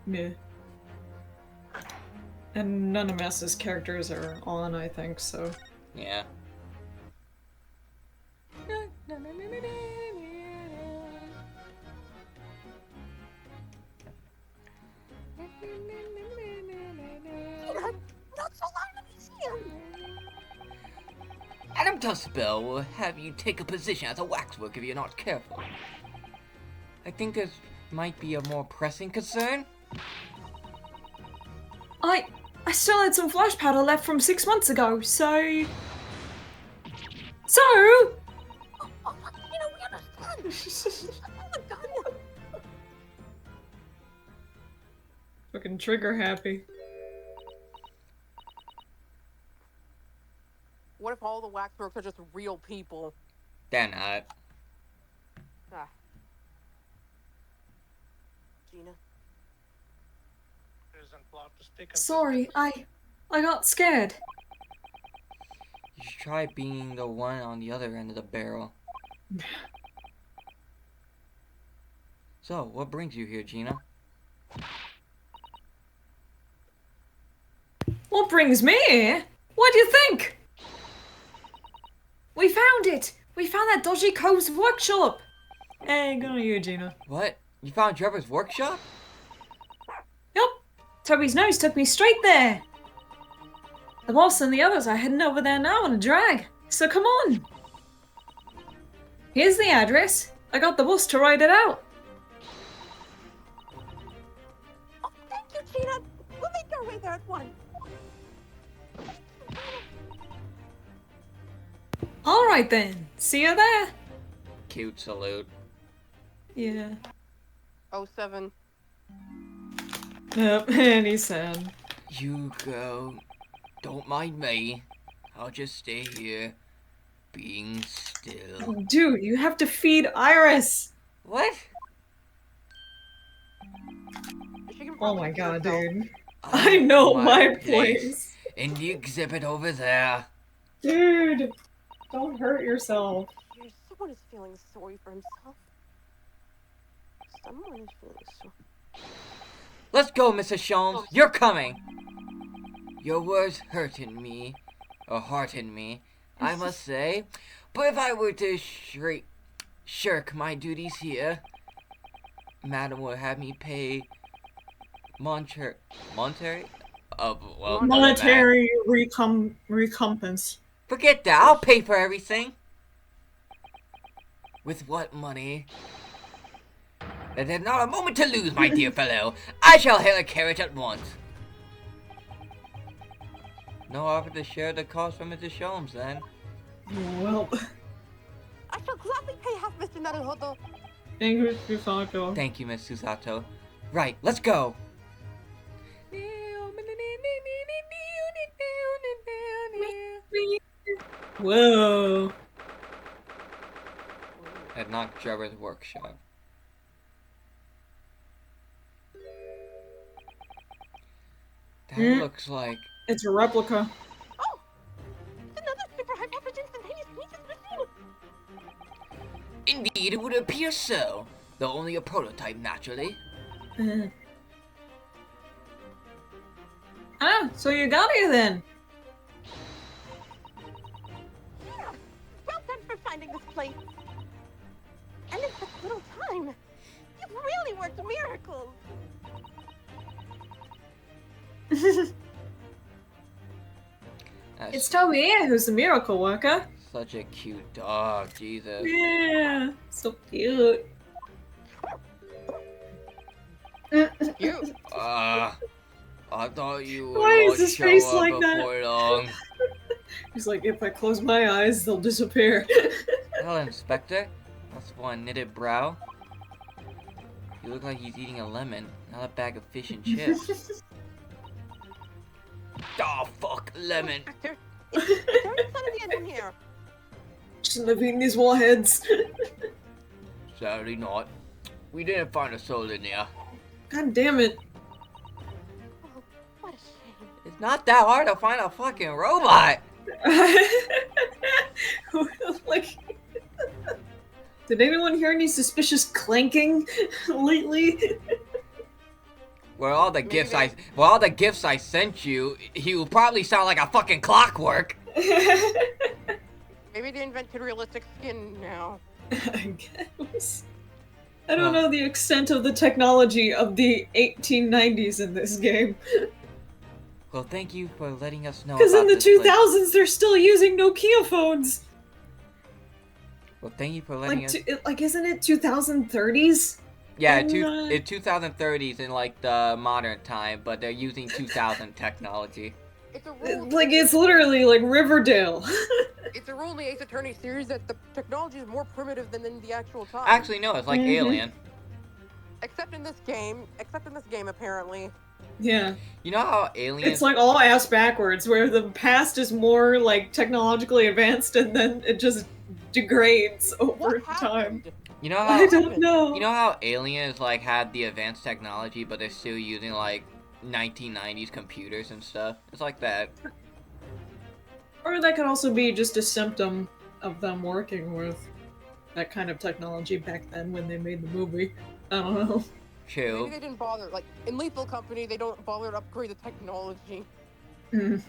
Yeah. And none of Mass's characters are on, I think, so. Yeah. Not so loud in the museum. Adam Dustbell will have you take a position as a waxwork if you're not careful. I think this might be a more pressing concern. I still had some flash powder left from 6 months ago, so... So... Oh, we understand. Oh my god. Fucking trigger happy. What if all the waxworks are just real people? They're not. Ah. Gina? Sorry, I got scared. You should try being the one on the other end of the barrel. So, what brings you here, Gina? What brings me here? What do you think? We found it! We found that dodgy Cove's workshop! Hey, good on you, Gina. What? You found Drebber's workshop? Yup. Toby's nose took me straight there. The boss and the others are heading over there now on a drag, so come on. Here's the address. I got the bus to write it out. Oh, thank you, Gina. We'll make our way there at once. Alright then. See you there. Cute salute. Yeah. 07. Yep, and he's sad. You go. Don't mind me. I'll just stay here, being still. Dude, you have to feed Iris. What? She can Oh probably my do god, herself. dude. I know my place. In the exhibit over there. Dude, don't hurt yourself. Here, someone is feeling sorry for himself. Someone is feeling sorry. Let's go, Mrs. Sholmes. You're coming. Your words hurting me, or hearten me, I must say. But if I were to shirk my duties here, Madam will have me pay monetary recompense. Forget that. I'll pay for everything. With what money? There's not a moment to lose, my dear fellow. I shall hail a carriage at once. No offer to share the cost from Mrs. Sholmes, then. Well, I shall gladly pay half, Mr. Naruhodo. thank you, Susato. Thank you, Miss Susato. Right, let's go. Whoa. At Knock Drebber's workshop. That looks like... It's a replica. Oh! It's another super high voltage instantaneous kinesis machine! Indeed, it would appear so. Though only a prototype, naturally. Ah, so you got here then. Yeah! Well done for finding this place. And in such little time. You've really worked miracles. It's Toby here who's the miracle worker. Such a cute dog, Jesus. Yeah, so cute. Cute. I thought you would Why is all his show face up like that? before long. He's like, if I close my eyes, they'll disappear. Hello, Inspector. That's one knitted brow. You look like he's eating a lemon, not a bag of fish and chips. Oh, fuck, lemon. Inspector, is there any sign of the engine here? Shouldn't have eaten these warheads. Sadly not. We didn't find a soul in there. God damn it. Oh, what a shame. It's not that hard to find a fucking robot. Like, did anyone hear any suspicious clanking lately? Where all the gifts I sent you, you probably sound like a fucking clockwork. Maybe they invented realistic skin now. I guess. I don't know the extent of the technology of the 1890s in this game. Well, thank you for letting us know. Because in the about this 2000s, they're still using Nokia phones. Well, thank you for letting us. Isn't it 2030s? Yeah, it's 2030s in like the modern time, but they're using 2000 technology. It's a rule. It's literally like Riverdale. It's a rule in the Ace Attorney series that the technology is more primitive than in the actual time. Actually, no, it's like Alien. Except in this game, apparently. Yeah. You know how Alien? It's like all ass backwards, where the past is more like technologically advanced, and then it just degrades over time. You know how I don't know. You know how Aliens like had the advanced technology, but they're still using like 1990s computers and stuff. It's like that. Or that could also be just a symptom of them working with that kind of technology back then when they made the movie. I don't know. True. Maybe they didn't bother. Like in Lethal Company, they don't bother to upgrade the technology. Mm.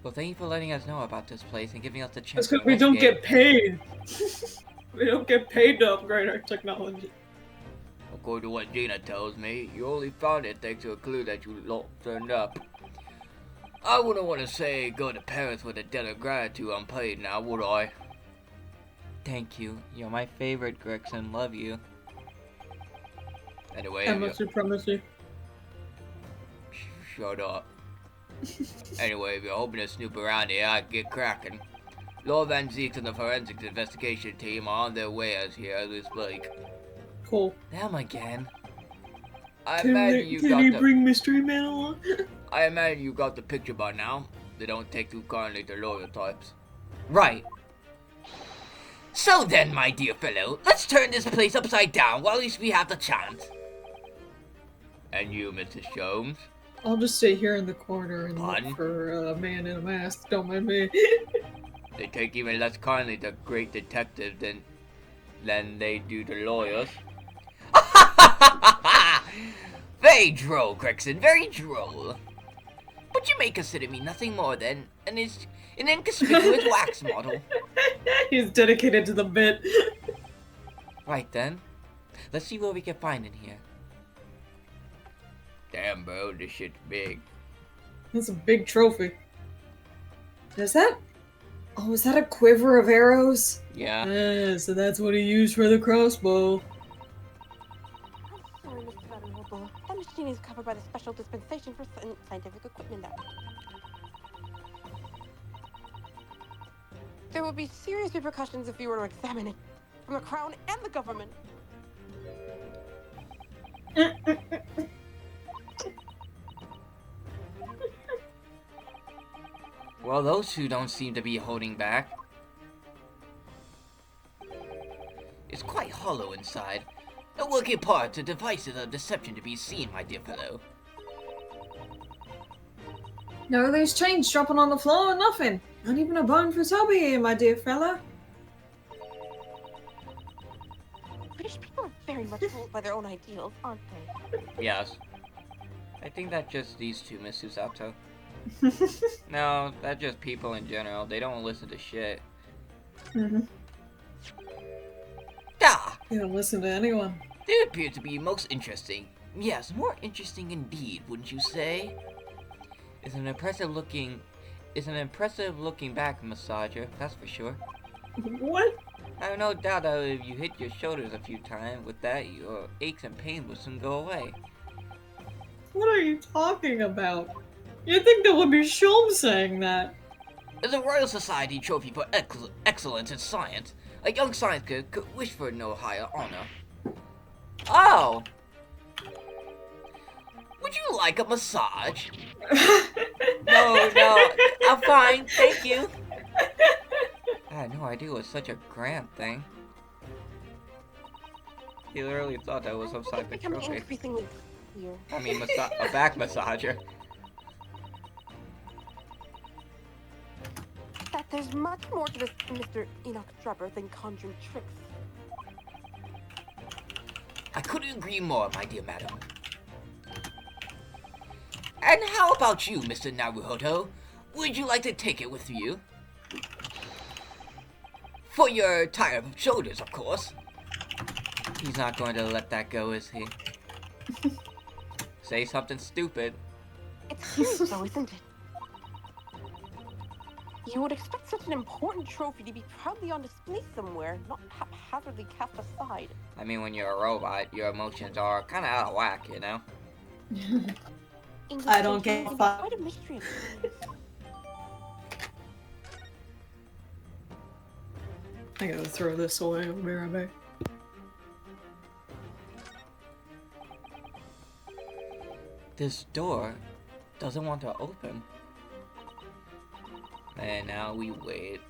Well, thank you for letting us know about this place and giving us the chance. That's because we don't get paid. We don't get paid to upgrade our technology. According to what Gina tells me, you only found it thanks to a clue that you turned up. I wouldn't want to say go to Paris with a debt of gratitude unpaid now, would I? Thank you. You're my favorite, Gregson. Love you. Anyway, I must promise you. Shut up. Anyway, if you're hoping to snoop around here, I'd get cracking. Lord Van Zeeks and the forensics investigation team are on their way as here as we speak. Cool. Them again. Can you bring Mystery Man along? I imagine you got the picture by now. They don't take too kindly to lawyer types. Right. So then, my dear fellow, let's turn this place upside down while at least we have the chance. And you, Mrs. Jones? I'll just stay here in the corner and Pardon? look for a man in a mask. Don't mind me. They take even less kindly to great detectives than they do to lawyers. Very droll, Gregson, very droll. But you may consider me nothing more than an inconspicuous wax model. He's dedicated to the bit. Right then. Let's see what we can find in here. Damn, bro, this shit's big. That's a big trophy. Is that... Oh, is that a quiver of arrows? Yeah. So that's what he used for the crossbow. I'm sorry, Mr. Venerable. That machine is covered by the special dispensation for scientific equipment act. There will be serious repercussions if you were to examine it from the Crown and the government. Well, those two don't seem to be holding back. It's quite hollow inside. No working parts or devices of deception to be seen, my dear fellow. No, those chains dropping on the floor, nothing. Not even a bone for Toby here, my dear fella. British people are very much ruled by their own ideals, aren't they? Yes. I think that's just these two, Miss Susato. No, that's just people in general. They don't listen to shit. Ah! You don't listen to anyone. They appear to be most interesting. Yes, more interesting indeed, wouldn't you say? It's an impressive looking back massager, that's for sure. What? I have no doubt that if you hit your shoulders a few times with that, your aches and pains will soon go away. What are you talking about? You'd think that would be Shulm saying that. It's a Royal Society trophy for excellence in science. A young scientist could wish for no higher honor. Oh! Would you like a massage? No, I'm fine, thank you. I had no idea it was such a grand thing. He literally thought that was some type of Becoming trophy. increasingly clear. I mean, a back massager. That there's much more to this Mr. Drebber than conjuring tricks. I couldn't agree more, my dear madam. And how about you, Mr. Naruhodo? Would you like to take it with you? For your tired shoulders, of course. He's not going to let that go, is he? Say something stupid. It's curious though, isn't it? You would expect such an important trophy to be proudly on display somewhere, not haphazardly cast aside. I mean, when you're a robot, your emotions are kind of out of whack, you know? I don't get quite a mystery of things. I gotta throw this away. I'll be right back. This door doesn't want to open. And now we wait.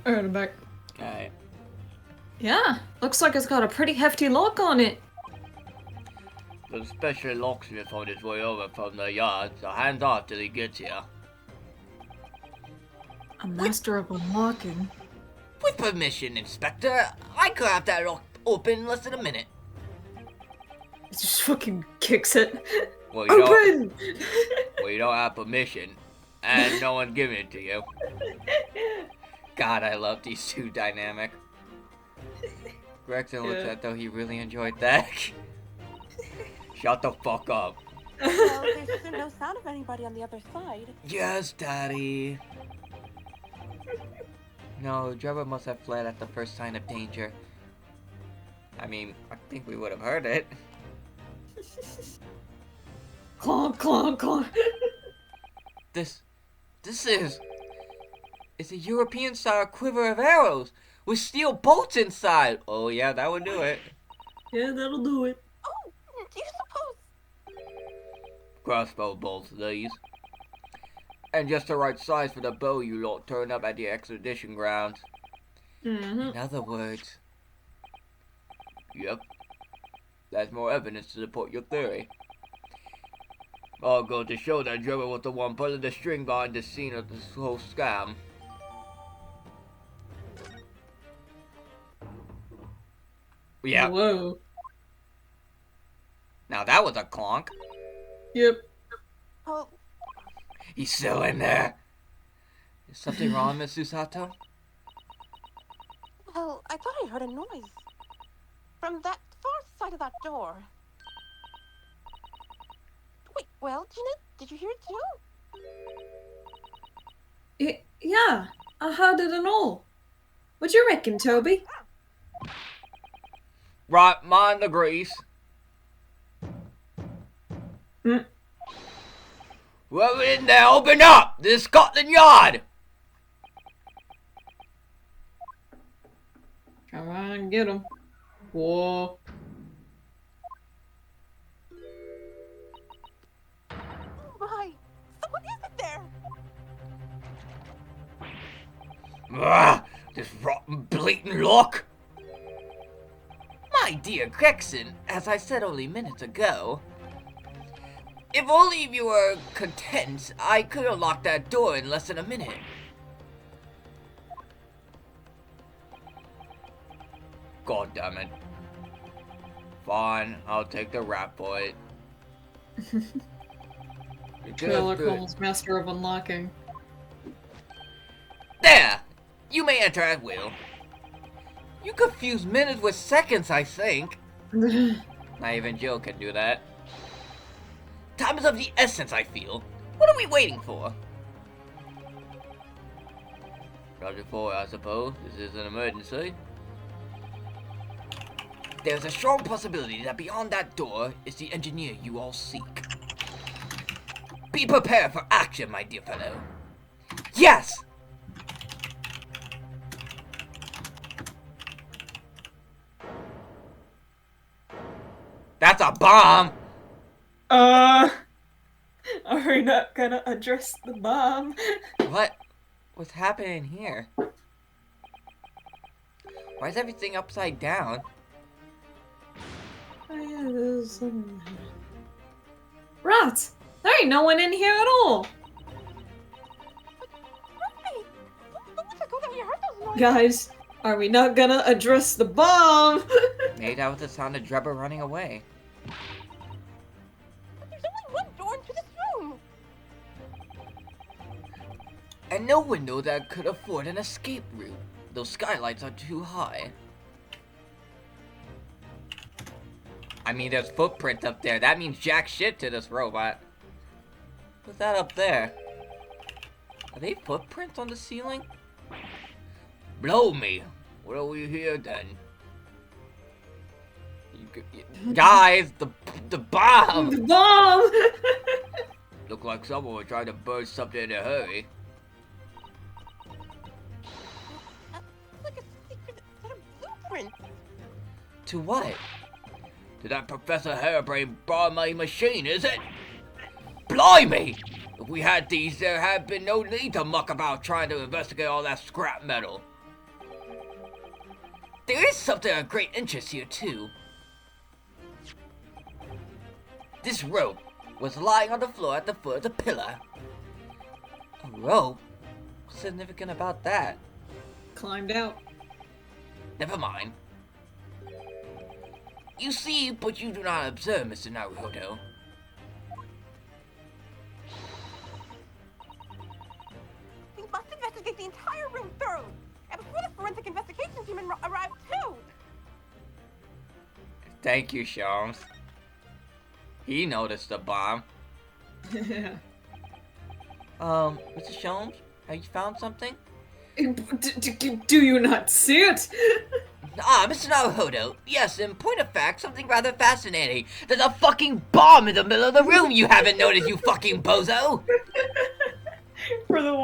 Alright, I'm back. Alright. Yeah, looks like it's got a pretty hefty lock on it. The special locksmith on his way over from the yard, so hands off till he gets here. A master of unlocking. With permission, Inspector, I could have that lock open in less than a minute. It just fucking kicks it. Well, you Open! don't have permission, and no one's giving it to you. God, I love these two dynamic. Gregson looks like though he really enjoyed that. Shut the fuck up. Well, there's still no sound of anybody on the other side. Yes, Daddy. No, Drebber must have fled at the first sign of danger. I mean, I think we would have heard it. Clonk, clonk, clonk. This is... It's a European-style quiver of arrows with steel bolts inside. Oh yeah, that would do it. Yeah, that'll do it. Oh, do you suppose? Crossbow bolts, these. And just the right size for the bow you lot turned up at the expedition grounds. Mm-hmm. In other words... Yep. That's more evidence to support your theory. All go to show that Drebber was the one pulling the string behind the scene of this whole scam. Yeah. Whoa. Now that was a clonk. Yep. Oh, He's still in there. Is something wrong, Miss Susato? well, I thought I heard a noise. From that far side of that door. Wait, well, Gina, did you hear it too? Yeah, I heard it and all. What you reckon, Toby? Right, mind the grease. Mm. Whoever in there, open up! This is Scotland Yard! Come on, get him. Whoa. Oh my, so what is it there? Ah, this rotten, blatant lock! My dear Gregson, as I said only minutes ago, if only you were content, I could have locked that door in less than a minute. God damn it. Fine, I'll take the rap for it. Sherlock Holmes, master of unlocking. There! You may enter at will. You confuse minutes with seconds, I think. Not even Jill can do that. Time is of the essence, I feel. What are we waiting for? Roger 4, I suppose. This is an emergency. There's a strong possibility that beyond that door is the engineer you all seek. Be prepared for action, my dear fellow. Yes! That's a bomb! Are we not gonna address the bomb? What's happening here? Why is everything upside down? Oh yeah, there's Rats! There ain't no one in here at all! Hey, what was it go that we heard those noises? Guys, are we not gonna address the bomb? Maybe that was the sound of Drebber running away. But there's only one door into this room. And no window that could afford an escape route. Those skylights are too high. I mean, there's footprints up there. That means jack shit to this robot. What's that up there? Are they footprints on the ceiling? Blow me. What are we here then? Guys, the bomb! The bomb! Look like someone was trying to burn something in a hurry. It's like a secret set of blueprints. To what? To that Professor Hairbrain barmaid machine, is it? Blimey! If we had these, there had been no need to muck about trying to investigate all that scrap metal. There is something of great interest here, too. This rope was lying on the floor at the foot of the pillar. A rope? What's significant about that? Climbed out. Never mind. You see, but you do not observe, Mr. Naruhodo. We must investigate the entire room thoroughly. And before the forensic investigation team arrives too. Thank you, Sholmes. He noticed the bomb. Yeah. Mr. Sholmes, have you found something? Do you not see it? Ah, Mr. Naruhodo. Yes, in point of fact, something rather fascinating. There's a fucking bomb in the middle of the room you haven't noticed, you fucking bozo! For the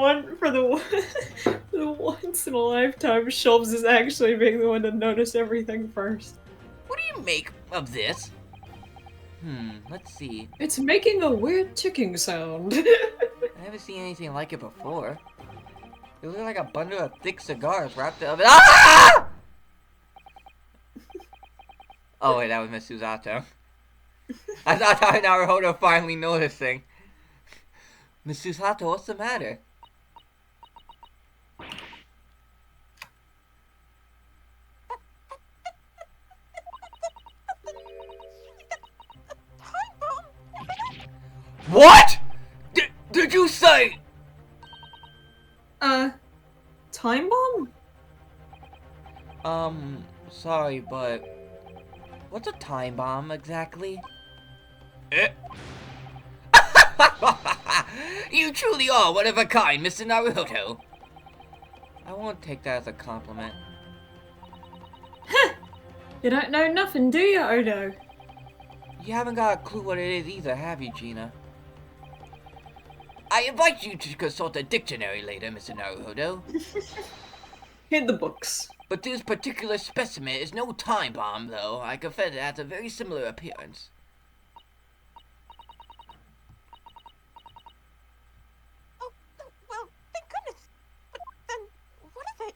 once in a lifetime, Shelves is actually being the one to notice everything first. What do you make of this? Let's see. It's making a weird ticking sound. I haven't seen anything like it before. It looks like a bundle of thick cigars wrapped up in— Ah! Oh wait, that was Miss Susato. I thought Naruhodo finally noticing. Miss Susato, what's the matter? Time bomb. What? Did you say? Time bomb? Sorry, but what's a time bomb exactly? You truly are one of a kind, Mr. Naruhodo. I won't take that as a compliment. You don't know nothing, do you, Odo? You haven't got a clue what it is either, have you, Gina? I invite you to consult a dictionary later, Mr. Naruhodo. Hit the books. But this particular specimen is no time bomb, though. I confess it has a very similar appearance. Oh, well, thank goodness. But then, what is it?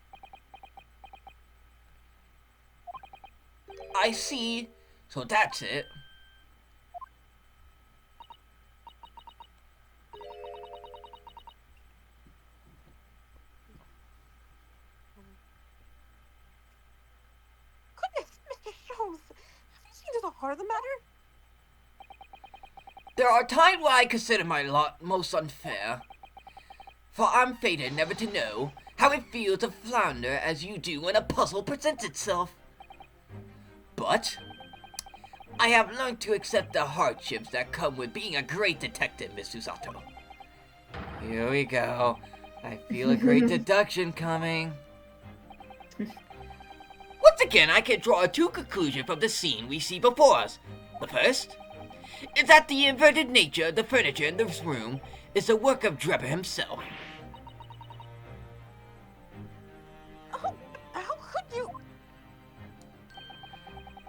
I see. So that's it. Goodness, Mr. Sholmes. Have you seen to the heart of the matter? There are times where I consider my lot most unfair. For I'm fated never to know how it feels to flounder as you do when a puzzle presents itself. But I have learned to accept the hardships that come with being a great detective, Miss Susato. Here we go. I feel a great deduction coming. Once again, I can draw two conclusions from the scene we see before us. The first is that the inverted nature of the furniture in this room is the work of Drebber himself. Oh, how could you?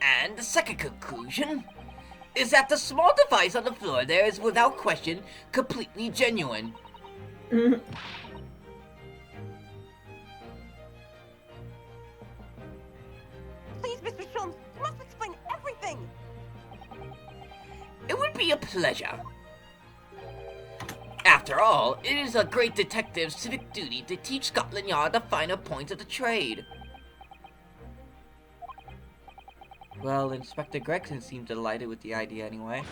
And the second conclusion is that the small device on the floor there is without question completely genuine. Please, Mr. Sholmes, you must explain everything. It would be a pleasure. After all, it is a great detective's civic duty to teach Scotland Yard the finer points of the trade. Well, Inspector Gregson seemed delighted with the idea anyway.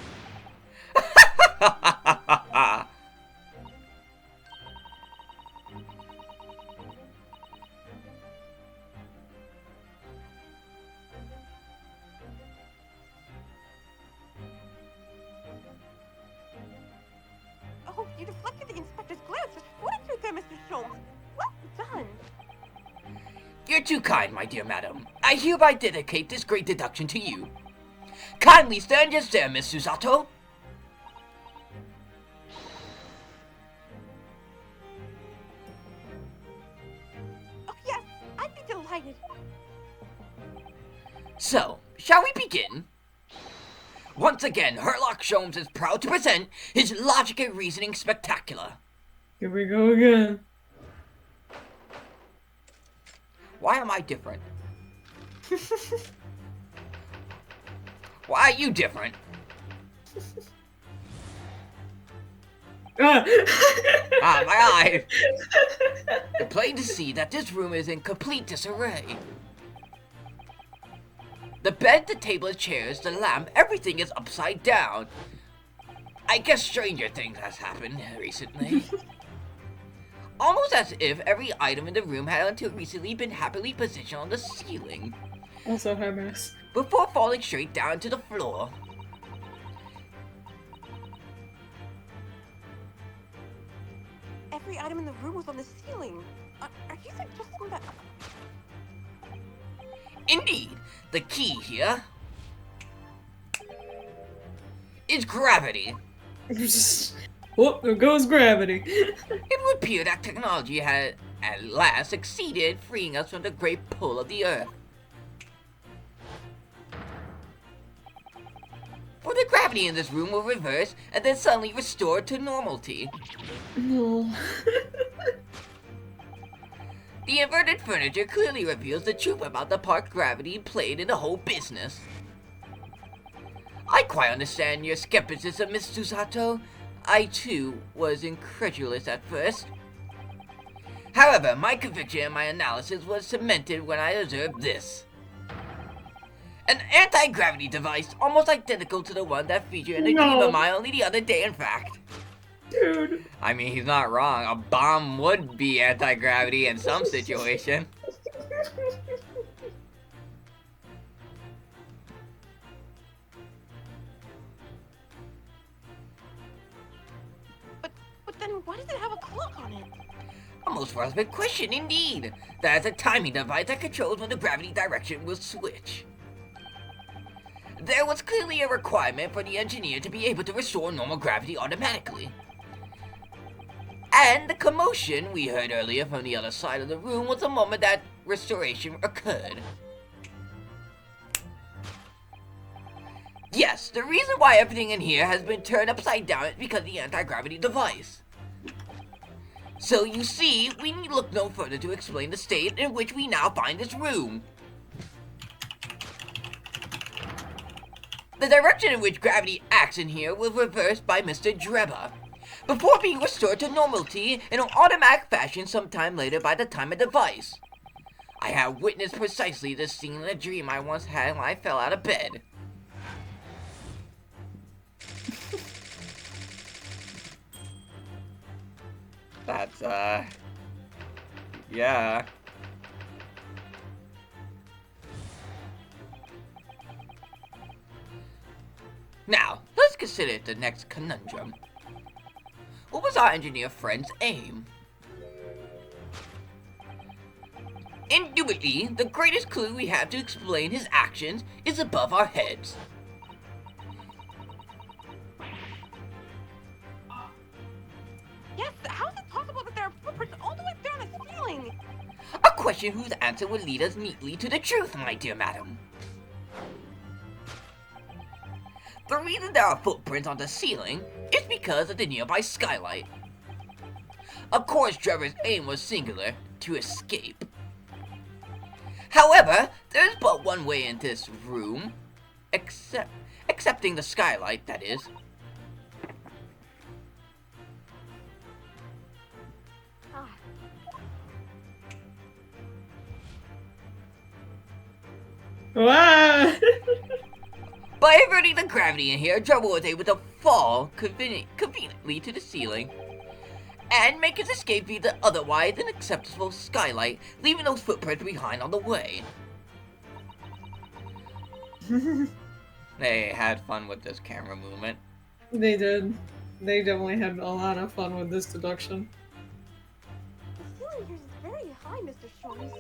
Oh, you deflected the inspector's glance. Just fortitude there, Mr. Sholmes. Well done. You're too kind, my dear madam. I hereby dedicate this great deduction to you. Kindly stand just there, Miss Susato. Oh, yes, I'd be delighted. So, shall we begin? Once again, Herlock Sholmes is proud to present his logic and reasoning spectacular. Here we go again. Why am I different? Why are you different? Ah, my eye! It's plain to see that this room is in complete disarray. The bed, the table, the chairs, the lamp, everything is upside down. I guess stranger things has happened recently. Almost as if every item in the room had until recently been happily positioned on the ceiling, Also, hi, Max. before falling straight down to the floor. Every item in the room was on the ceiling. Are you suggesting that... Indeed, the key here is gravity. Oh, there goes gravity. It would appear that technology had at last succeeded freeing us from the great pull of the Earth. For the gravity in this room will reverse and then suddenly restore to normality. No. The inverted furniture clearly reveals the truth about the part gravity played in the whole business. I quite understand your skepticism, Miss Susato. I too was incredulous at first. However, my conviction and my analysis was cemented when I observed this. An anti-gravity device almost identical to the one that featured in a dream of mine only the other day, in fact. Dude. I mean, he's not wrong. A bomb would be anti-gravity in some situation. But then why does it have a clock on it? A most relevant question indeed. That is a timing device that controls when the gravity direction will switch. There was clearly a requirement for the engineer to be able to restore normal gravity automatically. And the commotion we heard earlier from the other side of the room was the moment that restoration occurred. Yes, the reason why everything in here has been turned upside down is because of the anti-gravity device. So you see, we need look no further to explain the state in which we now find this room. The direction in which gravity acts in here was reversed by Mr.Drebber, before being restored to normality in an automatic fashion sometime later by the timer device. I have witnessed precisely this scene in a dream I once had when I fell out of bed. That's, yeah. Now, let's consider the next conundrum. What was our engineer friend's aim? Indubitably, the greatest clue we have to explain his actions is above our heads. Yes, how is it possible that there are footprints all the way down the ceiling? A question whose answer would lead us neatly to the truth, my dear madam. The reason there are footprints on the ceiling is because of the nearby skylight. Of course, Drebber's aim was singular, to escape. However, there is but one way in this room, excepting the skylight, that is. Wow. By averting the gravity in here, Drebber was able to fall conveniently to the ceiling and make his escape via the otherwise inaccessible skylight, leaving those footprints behind on the way. They had fun with this camera movement. They did. They definitely had a lot of fun with this deduction. The ceiling here is very high, Mr. Sholmes.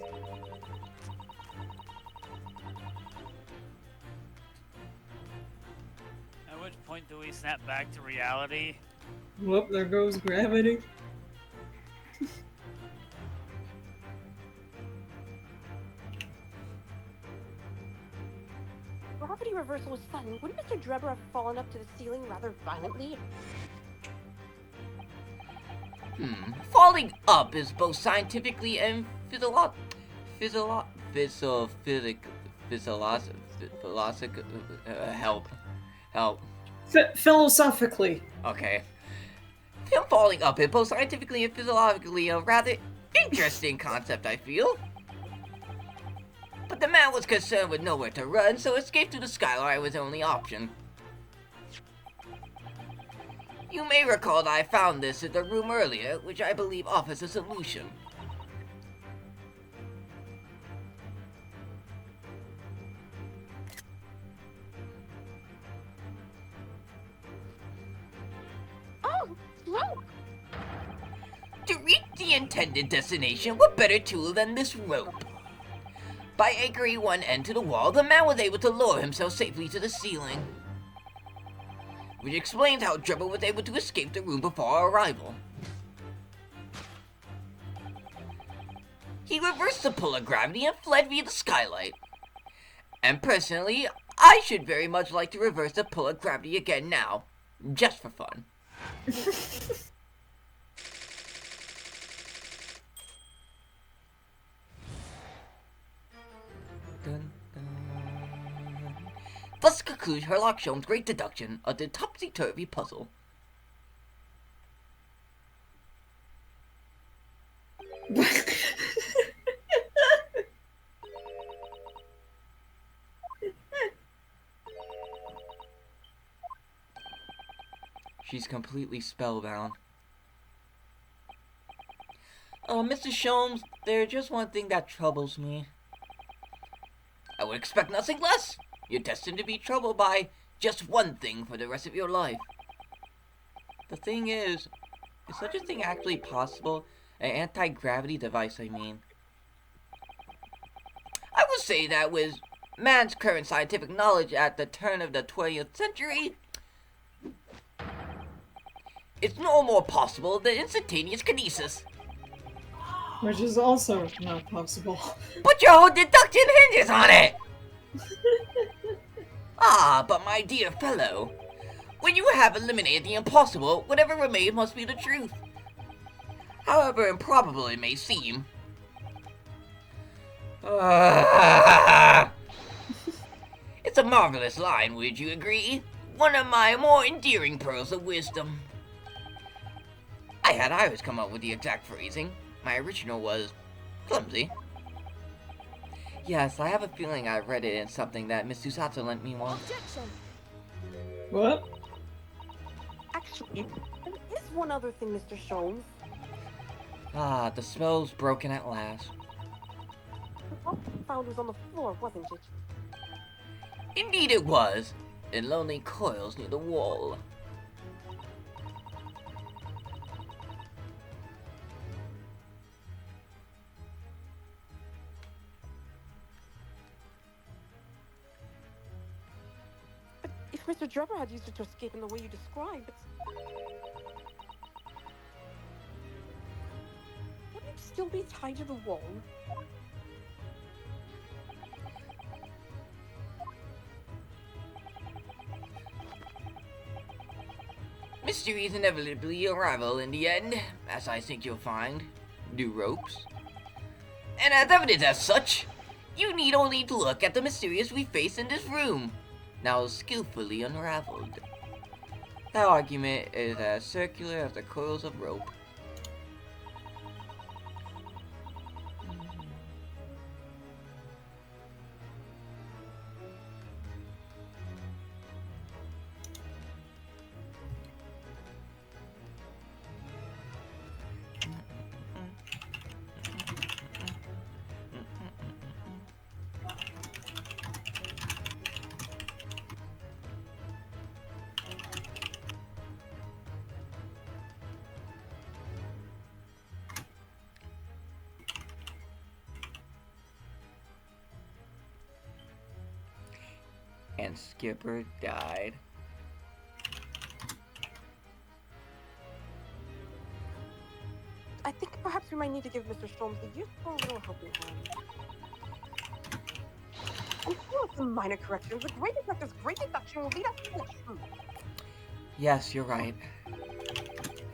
At which point do we snap back to reality? Whoop, there goes gravity. Gravity reversal was sudden. Wouldn't Mr. Drebber have fallen up to the ceiling rather violently? Falling up is both scientifically and Philosophically. Okay. Him falling up is both scientifically and physiologically a rather interesting concept, I feel. But the man was concerned with nowhere to run, so escape through the skylight was the only option. You may recall that I found this in the room earlier, which I believe offers a solution. Oh, look! To reach the intended destination, what better tool than this rope? By anchoring one end to the wall, the man was able to lower himself safely to the ceiling. Which explains how Drebber was able to escape the room before our arrival. He reversed the pull of gravity and fled via the skylight. And personally, I should very much like to reverse the pull of gravity again now, just for fun. Dun, dun. Thus concludes Sherlock Holmes' great deduction of the topsy-turvy puzzle. She's completely spellbound. Mr. Sholmes, there's just one thing that troubles me. I would expect nothing less. You're destined to be troubled by just one thing for the rest of your life. The thing is such a thing actually possible? An anti-gravity device, I mean. I would say that with man's current scientific knowledge at the turn of the 20th century, it's no more possible than instantaneous kinesis. Which is also not possible. But your whole deduction hinges on it! Ah, but my dear fellow, when you have eliminated the impossible, whatever remains must be the truth. However improbable it may seem. It's a marvelous line, would you agree? One of my more endearing pearls of wisdom. I had Iris come up with the exact phrasing. My original was clumsy. Yes, I have a feeling I read it in something that Miss Susato lent me once. Objection! What? Actually, there is one other thing, Mr. Sholmes. Ah, the spell's broken at last. The book you found was on the floor, wasn't it? Indeed it was, in lonely coils near the wall. But if Mr. Drebber had used it to escape in the way you described, wouldn't it still be tied to the wall? Mysteries inevitably unravel in the end, as I think you'll find. New ropes. And as evidence as such, you need only to look at the mysteries we face in this room, now skillfully unraveled. That argument is as circular as the coils of rope. And Skipper died. I think perhaps we might need to give Mr. Sholmes a useful little helping hand. And with some minor corrections, the great detective's great deduction will lead us to the truth. Yes, you're right.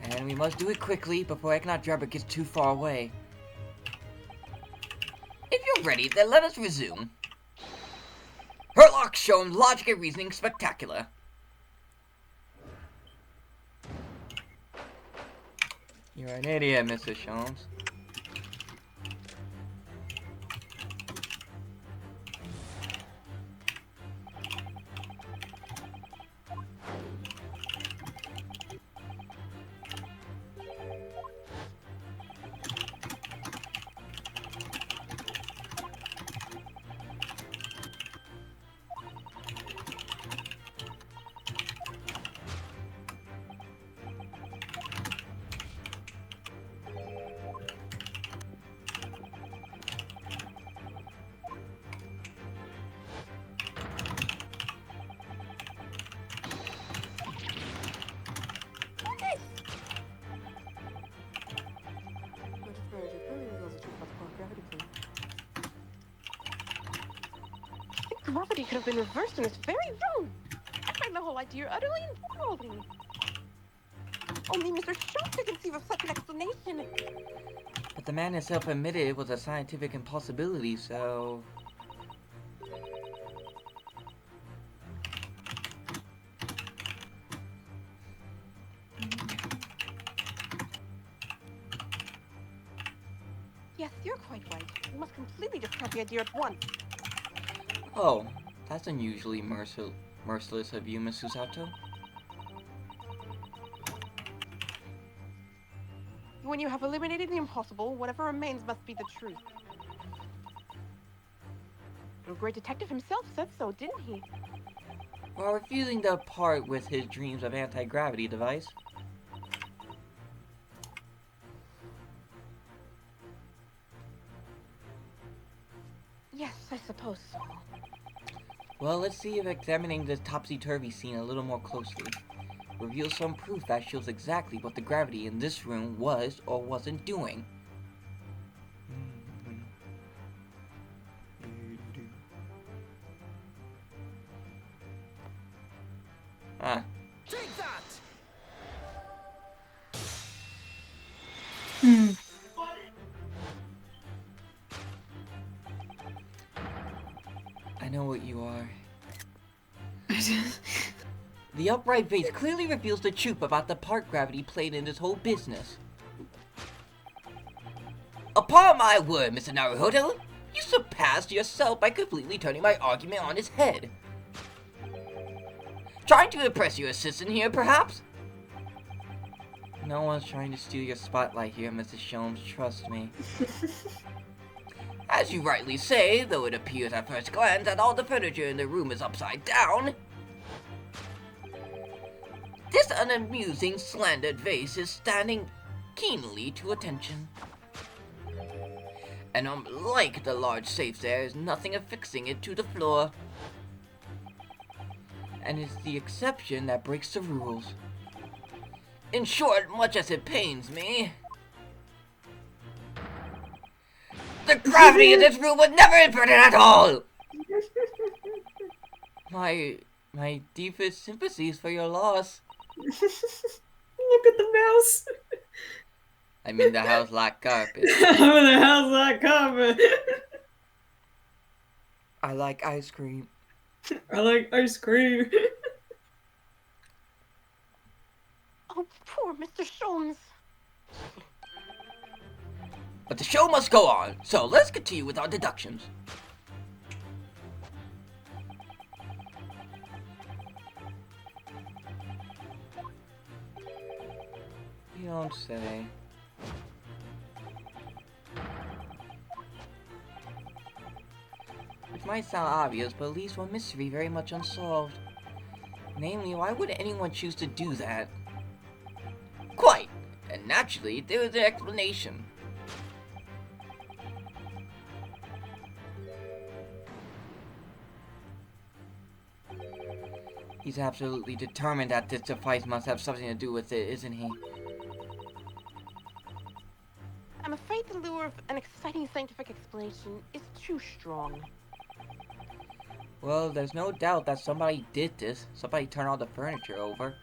And we must do it quickly before Mr.Drebber gets too far away. If you're ready, then let us resume. Herlock's shown logic and reasoning spectacular. You're an idiot, Mr. Sholmes. Gravity could have been reversed in this very room. I find the whole idea utterly enthralling. Only Mr. Sholmes could conceive of such an explanation. But the man himself admitted it was a scientific impossibility, so... Yes, you're quite right. We must completely discount the idea at once. Oh, that's unusually merciless of you, Miss Susato. When you have eliminated the impossible, whatever remains must be the truth. The great detective himself said so, didn't he? While refusing to part with his dreams of anti-gravity device. Yes, I suppose so. Well, let's see if examining this topsy-turvy scene a little more closely reveals some proof that shows exactly what the gravity in this room was or wasn't doing. Take that! I know what you are. The upright vase clearly reveals the truth about the part gravity played in this whole business. Upon my word, Mr. Naruhodo, you surpassed yourself by completely turning my argument on its head. Trying to impress your assistant here, perhaps? No one's trying to steal your spotlight here, Mrs. Sholmes, trust me. As you rightly say, though it appears at first glance that all the furniture in the room is upside down, this unamusing slandered vase is standing keenly to attention. And unlike the large safe, there is nothing affixing it to the floor. And it's the exception that breaks the rules. In short, much as it pains me, the gravity in this room was never inverted at all! My deepest sympathies for your loss. Look at the mouse. I'm in the house like carpet. I'm in the house like carpet. I like ice cream. I like ice cream. Oh, poor Mr. Sholmes. But the show must go on, so let's continue with our deductions. You don't say. Which might sound obvious, but at least one mystery very much unsolved. Namely, why would anyone choose to do that? Quite! And naturally, there is an explanation. He's absolutely determined that this device must have something to do with it, isn't he? I'm afraid the lure of an exciting scientific explanation is too strong. Well, there's no doubt that somebody did this. Somebody turned all the furniture over.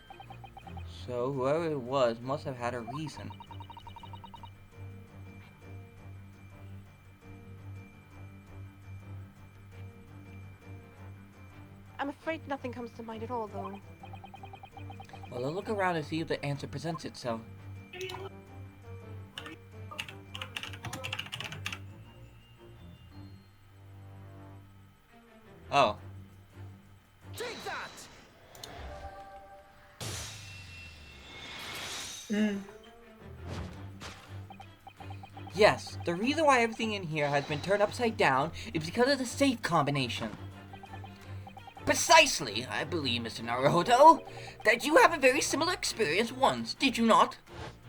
So, whoever it was must have had a reason. I'm afraid nothing comes to mind at all, though. Well, I'll look around and see if the answer presents itself. Oh. Take that! Yes, the reason why everything in here has been turned upside down is because of the safe combination. Precisely, I believe, Mr. Naruhodo, that you have a very similar experience once, did you not?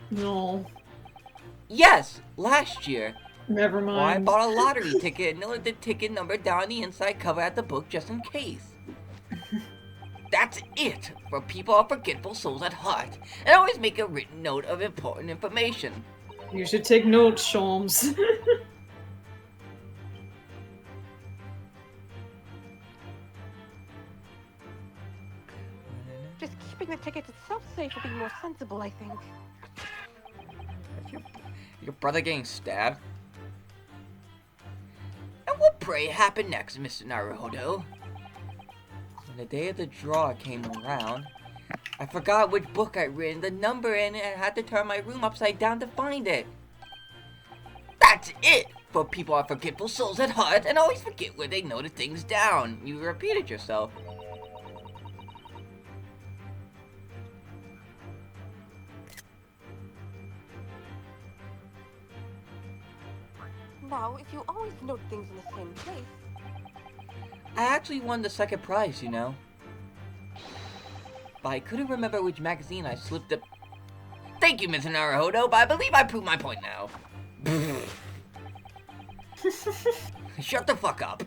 No. Yes, last year. Never Well, I mind. bought a lottery ticket and noted the ticket number down the inside cover at the book just in case. That's it for people of forgetful souls at heart, and always make a written note of important information. You should take notes, Sholmes. Just keeping the tickets itself safe would be more sensible, I think. Your brother getting stabbed? And what pray happened next, Mr. Naruhodo? When the day of the draw came around, I forgot which book I'd written the number in and had to turn my room upside down to find it. That's it for people of forgetful souls at heart and always forget where they noted things down. You repeated yourself. Now, if you always note things in the same place... I actually won the second prize, you know. But I couldn't remember which magazine I slipped up. Thank you, Mr. Naruhodo, but I believe I proved my point now. Shut the fuck up.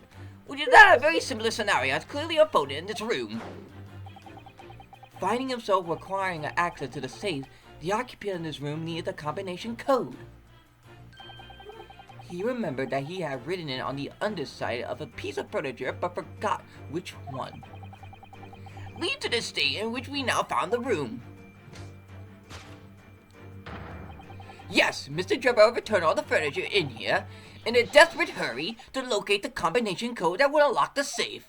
We did that a very similar scenario as clearly unfolded in this room. Finding himself requiring access to the safe, the occupant in this room needed the combination code. He remembered that he had written it on the underside of a piece of furniture, but forgot which one. Lead to the state in which we now found the room. Yes, Mr. Drebber returned all the furniture in here in a desperate hurry to locate the combination code that would unlock the safe.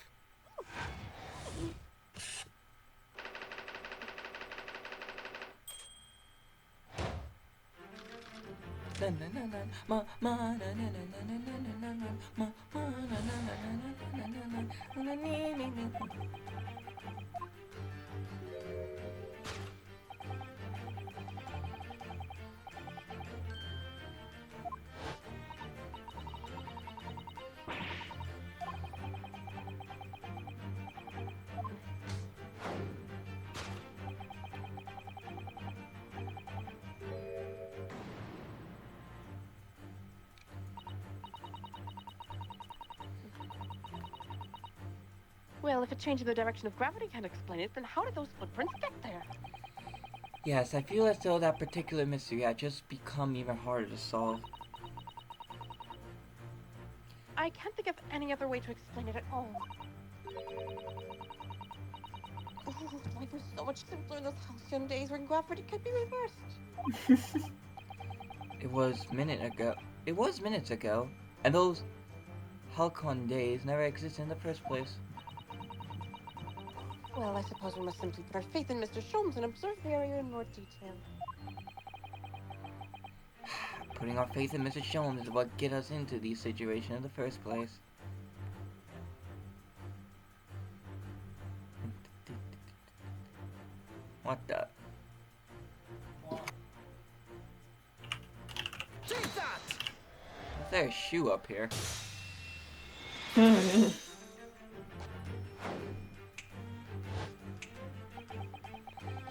Well, if a change in the direction of gravity can't explain it, then how did those footprints get there? Yes, I feel as though that particular mystery had just become even harder to solve. I can't think of any other way to explain it at all. Life was so much simpler in those halcyon days when gravity could be reversed. It was minutes ago, and those Halcon days never existed in the first place. Well, I suppose we must simply put our faith in Mr. Sholmes and observe the area in more detail. Putting our faith in Mr. Sholmes is what get us into these situations in the first place. What the? Take that! Is there a shoe up here?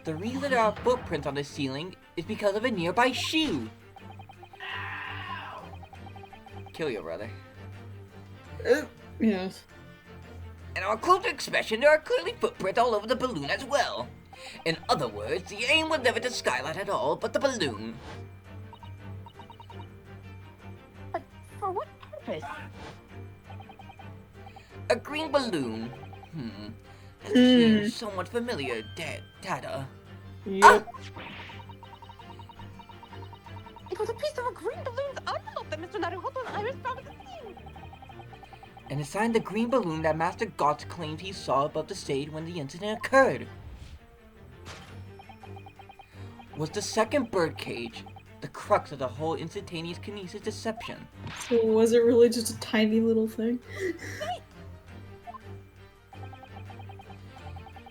The reason there are footprints on the ceiling is because of a nearby shoe. Kill your brother. Yes. And on closer inspection, there are clearly footprints all over the balloon as well. In other words, the aim was never the skylight at all, but the balloon. But for what purpose? A green balloon. That seems somewhat familiar, Dada. Yep. It was a piece of a green balloon's envelope that Mr. Naruhodo and Iris found at the scene. And it signed the green balloon that Master Gotts claimed he saw above the stage when the incident occurred. Was the second birdcage the crux of the whole instantaneous kinesis deception? So was it really just a tiny little thing?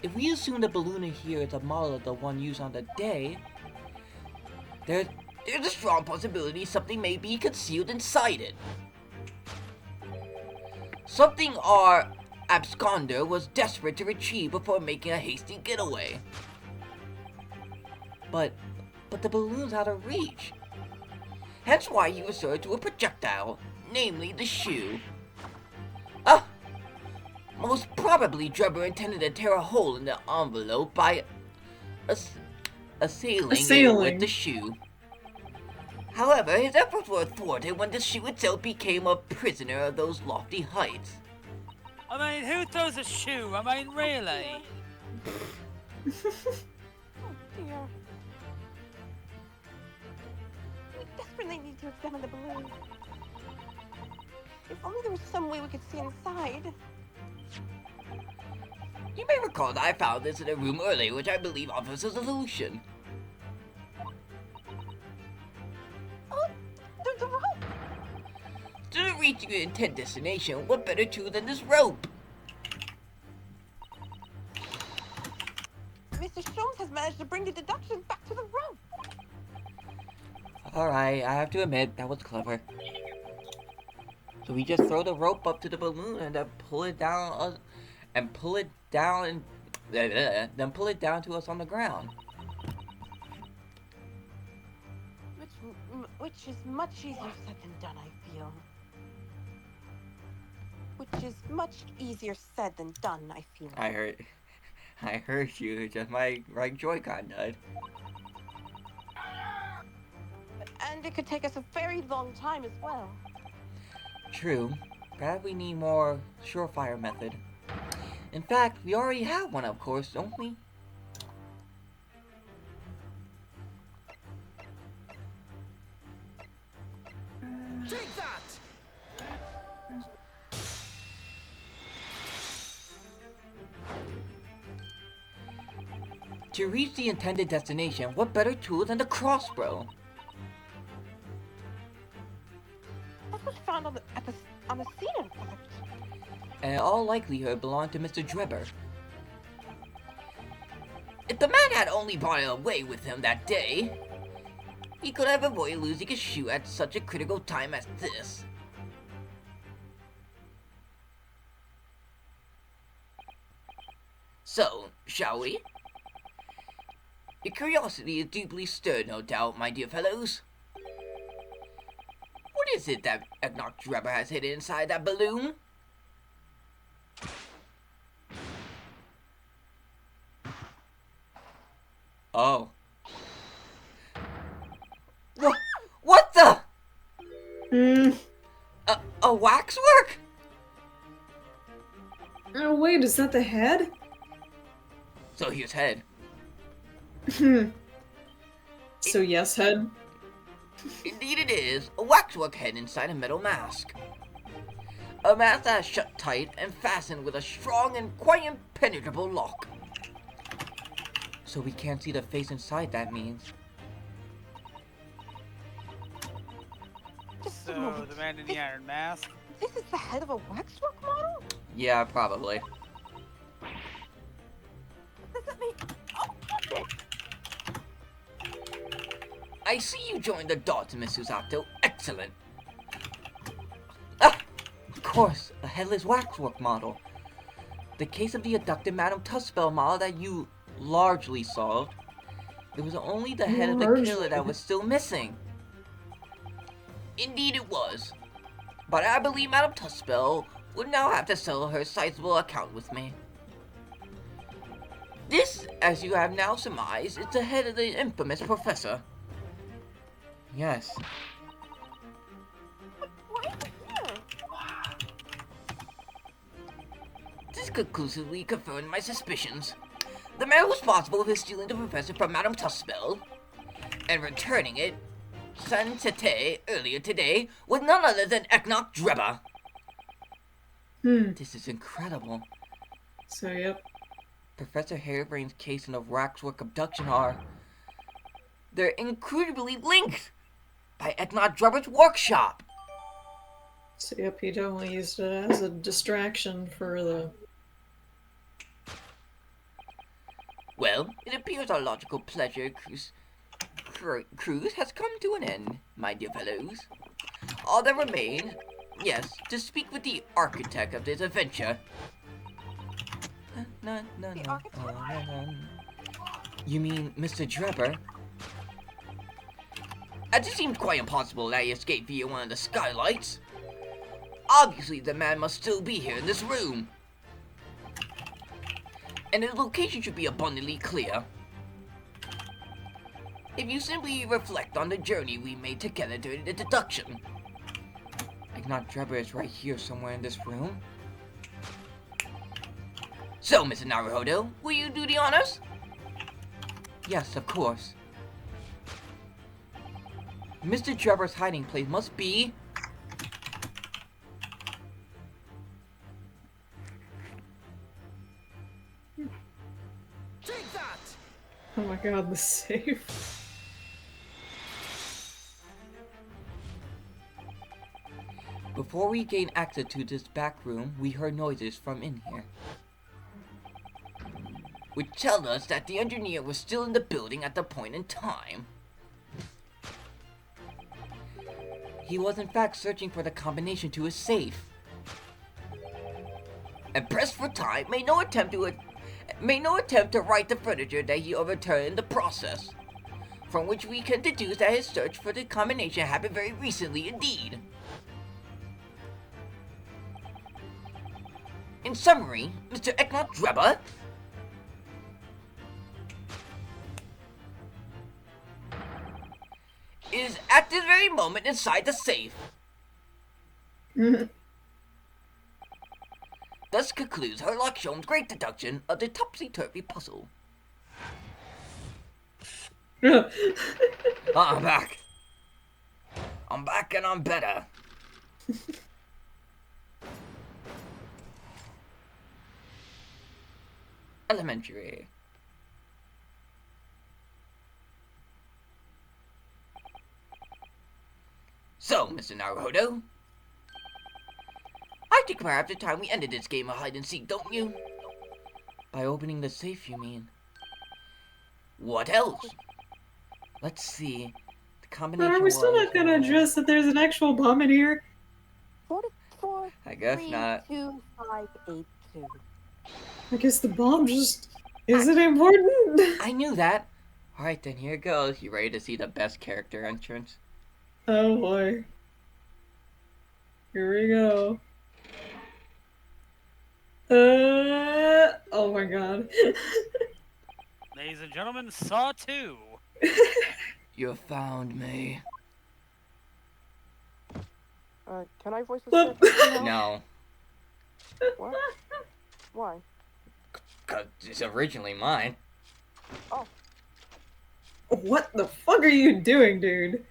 If we assume the balloon in here is a model of the one used on the day, there's a strong possibility something may be concealed inside it. Something our absconder was desperate to retrieve before making a hasty getaway. But the balloon's out of reach. Hence why he resorted to a projectile, namely the shoe. Most probably Drebber intended to tear a hole in the envelope by assailing it with the shoe. However, his efforts were thwarted when the shoe itself became a prisoner of those lofty heights. I mean, who throws a shoe? I mean, really? Oh dear. We desperately need to examine the balloon. If only there was some way we could see inside. You may recall that I found this in a room earlier, which I believe offers a solution. Oh, there's a rope! To reach your intended destination, what better tool than this rope? Mr. Sholmes has managed to bring the deductions back to the rope. Alright, I have to admit, that was clever. So we just throw the rope up to the balloon and then pull it down, then pull it down to us on the ground. Which is much easier said than done, I feel. Which is much easier said than done, I feel. I heard you, just my right Joy-Con died. And it could take us a very long time as well. True. Perhaps we need more surefire method. In fact, we already have one, of course, don't we? Take that! To reach the intended destination, what better tool than the crossbow? That was found on the scene, in fact. And in all likelihood belonged to Mr. Drebber. If the man had only brought it away with him that day, he could have avoided losing his shoe at such a critical time as this. So, shall we? Your curiosity is deeply stirred, no doubt, my dear fellows. What is it that Enoch Drebber has hidden inside that balloon? Oh. What the? A waxwork? Oh wait, is that the head? So here's head. So yes, head. Indeed it is, a waxwork head inside a metal mask. A mask that is shut tight and fastened with a strong and quite impenetrable lock. So we can't see the face inside, that means. Just a So, moment. the man in the iron mask. This is the head of a waxwork model? Yeah, probably. Does that mean... Oh, goodness! I see you joined the dots, Miss Usato. Excellent. Ah! Of course, a headless waxwork model. The case of the abducted Madame Tussbell model that you largely solved. It was only the head of the killer that was still missing. Indeed it was. But I believe Madame Tussbell would now have to settle her sizable account with me. This, as you have now surmised, is the head of the infamous professor. Yes. Why is it here? This conclusively confirmed my suspicions. The man responsible for stealing the professor from Madame Tussbell and returning it San Sete earlier today was none other than Mr.Drebber. This is incredible. So yep. Professor Harebrain's case and the waxwork abduction are... they're incredibly linked by Mr.Drebber's workshop. So yep, he definitely used it as a distraction for the... Well, it appears our logical pleasure cruise has come to an end, my dear fellows. All that remains, yes, to speak with the architect of this adventure. You mean Mr. Drebber? As it seems quite impossible that he escaped via one of the skylights. Obviously, the man must still be here in this room. And his location should be abundantly clear. If you simply reflect on the journey we made together during the deduction. Mr.Drebber is right here somewhere in this room. So, Mr. Naruhodo, will you do the honors? Yes, of course. Mr. Drebber's hiding place must be... Take that! Oh my god, the safe. Before we gained access to this back room, we heard noises from in here. Which tell us that the engineer was still in the building at the point in time. He was in fact searching for the combination to his safe. And pressed for time, made no attempt to right the furniture that he overturned in the process. From which we can deduce that his search for the combination happened very recently indeed. In summary, Mr. Mr.Drebber is at this very moment inside the safe. Thus concludes Herlock Sholmes' great deduction of the topsy-turvy puzzle. I'm back. I'm back and I'm better. Elementary. So, Mr. Naruhodo, I think perhaps it's time we ended this game of hide-and-seek, don't you? By opening the safe, you mean? What else? Let's see. The combination But are we still not gonna address that there's an actual bomb in here? 44, I guess 3, not. 2, 5, 8, 2. I guess the bomb just isn't important. I knew that. Alright then, here it goes. You ready to see the best character entrance? Oh boy. Here we go. Oh my god. Ladies and gentlemen, Saw 2. You found me. Can I voice this Whoop. character now? No. What? Why? 'Cause it's originally mine. Oh. What the fuck are you doing, dude?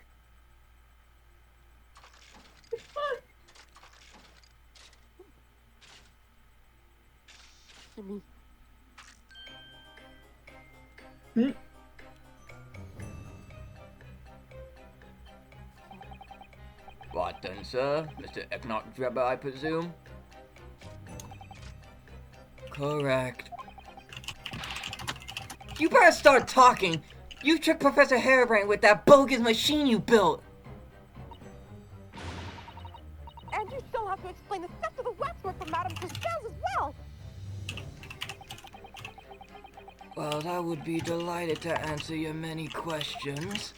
Jimmy. Hmm? What then, sir? Mr. Drebber, I presume? Correct. You better start talking! You tricked Professor Harebrain with that bogus machine you built! And you still have to explain the theft of the waxwork from Madame Costelle's as well. Well, I would be delighted to answer your many questions.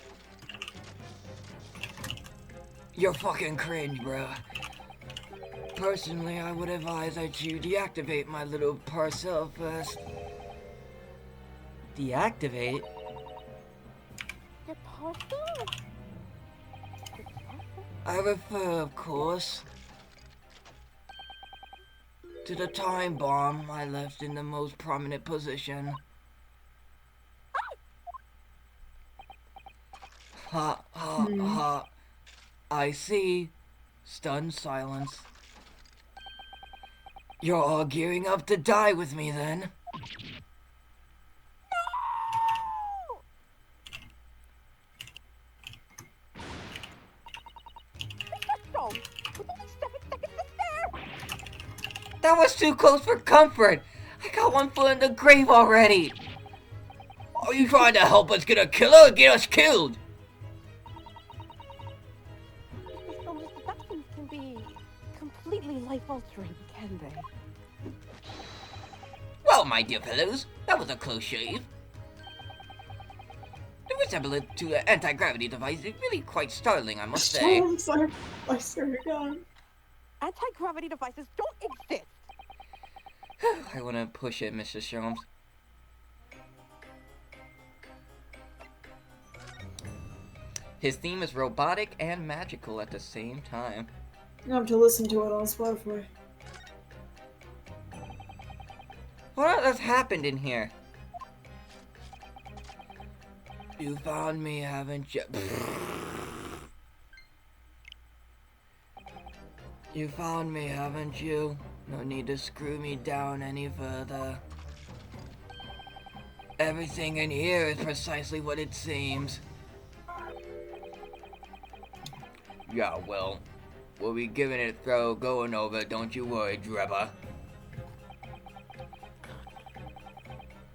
You're fucking cringe, bruh. Personally, I would advise that you deactivate my little parcel first. Deactivate? Your parcel? I refer, of course, to the time bomb I left in the most prominent position. Ha ha ha. I see. Stunned silence. You're all gearing up to die with me then. No! With only 7 seconds to spare! That was too close for comfort. I got one foot in the grave already. Are you trying to help us get a killer or get us killed? Mr. Shelmes' deductions can be completely life-altering, can they? Well, my dear fellows, that was a close shave. The resemblance to an anti-gravity device is really quite startling, I must say. I'm sorry. I swear to God. Anti-gravity devices don't exist! I want to push it, Mr. Shelmes. His theme is robotic and magical at the same time. I have to listen to it on Spotify. What else happened in here? You found me, haven't you? You found me, haven't you? No need to screw me down any further. Everything in here is precisely what it seems. Yeah, well, we'll be giving it a throw going over, don't you worry, Drebber.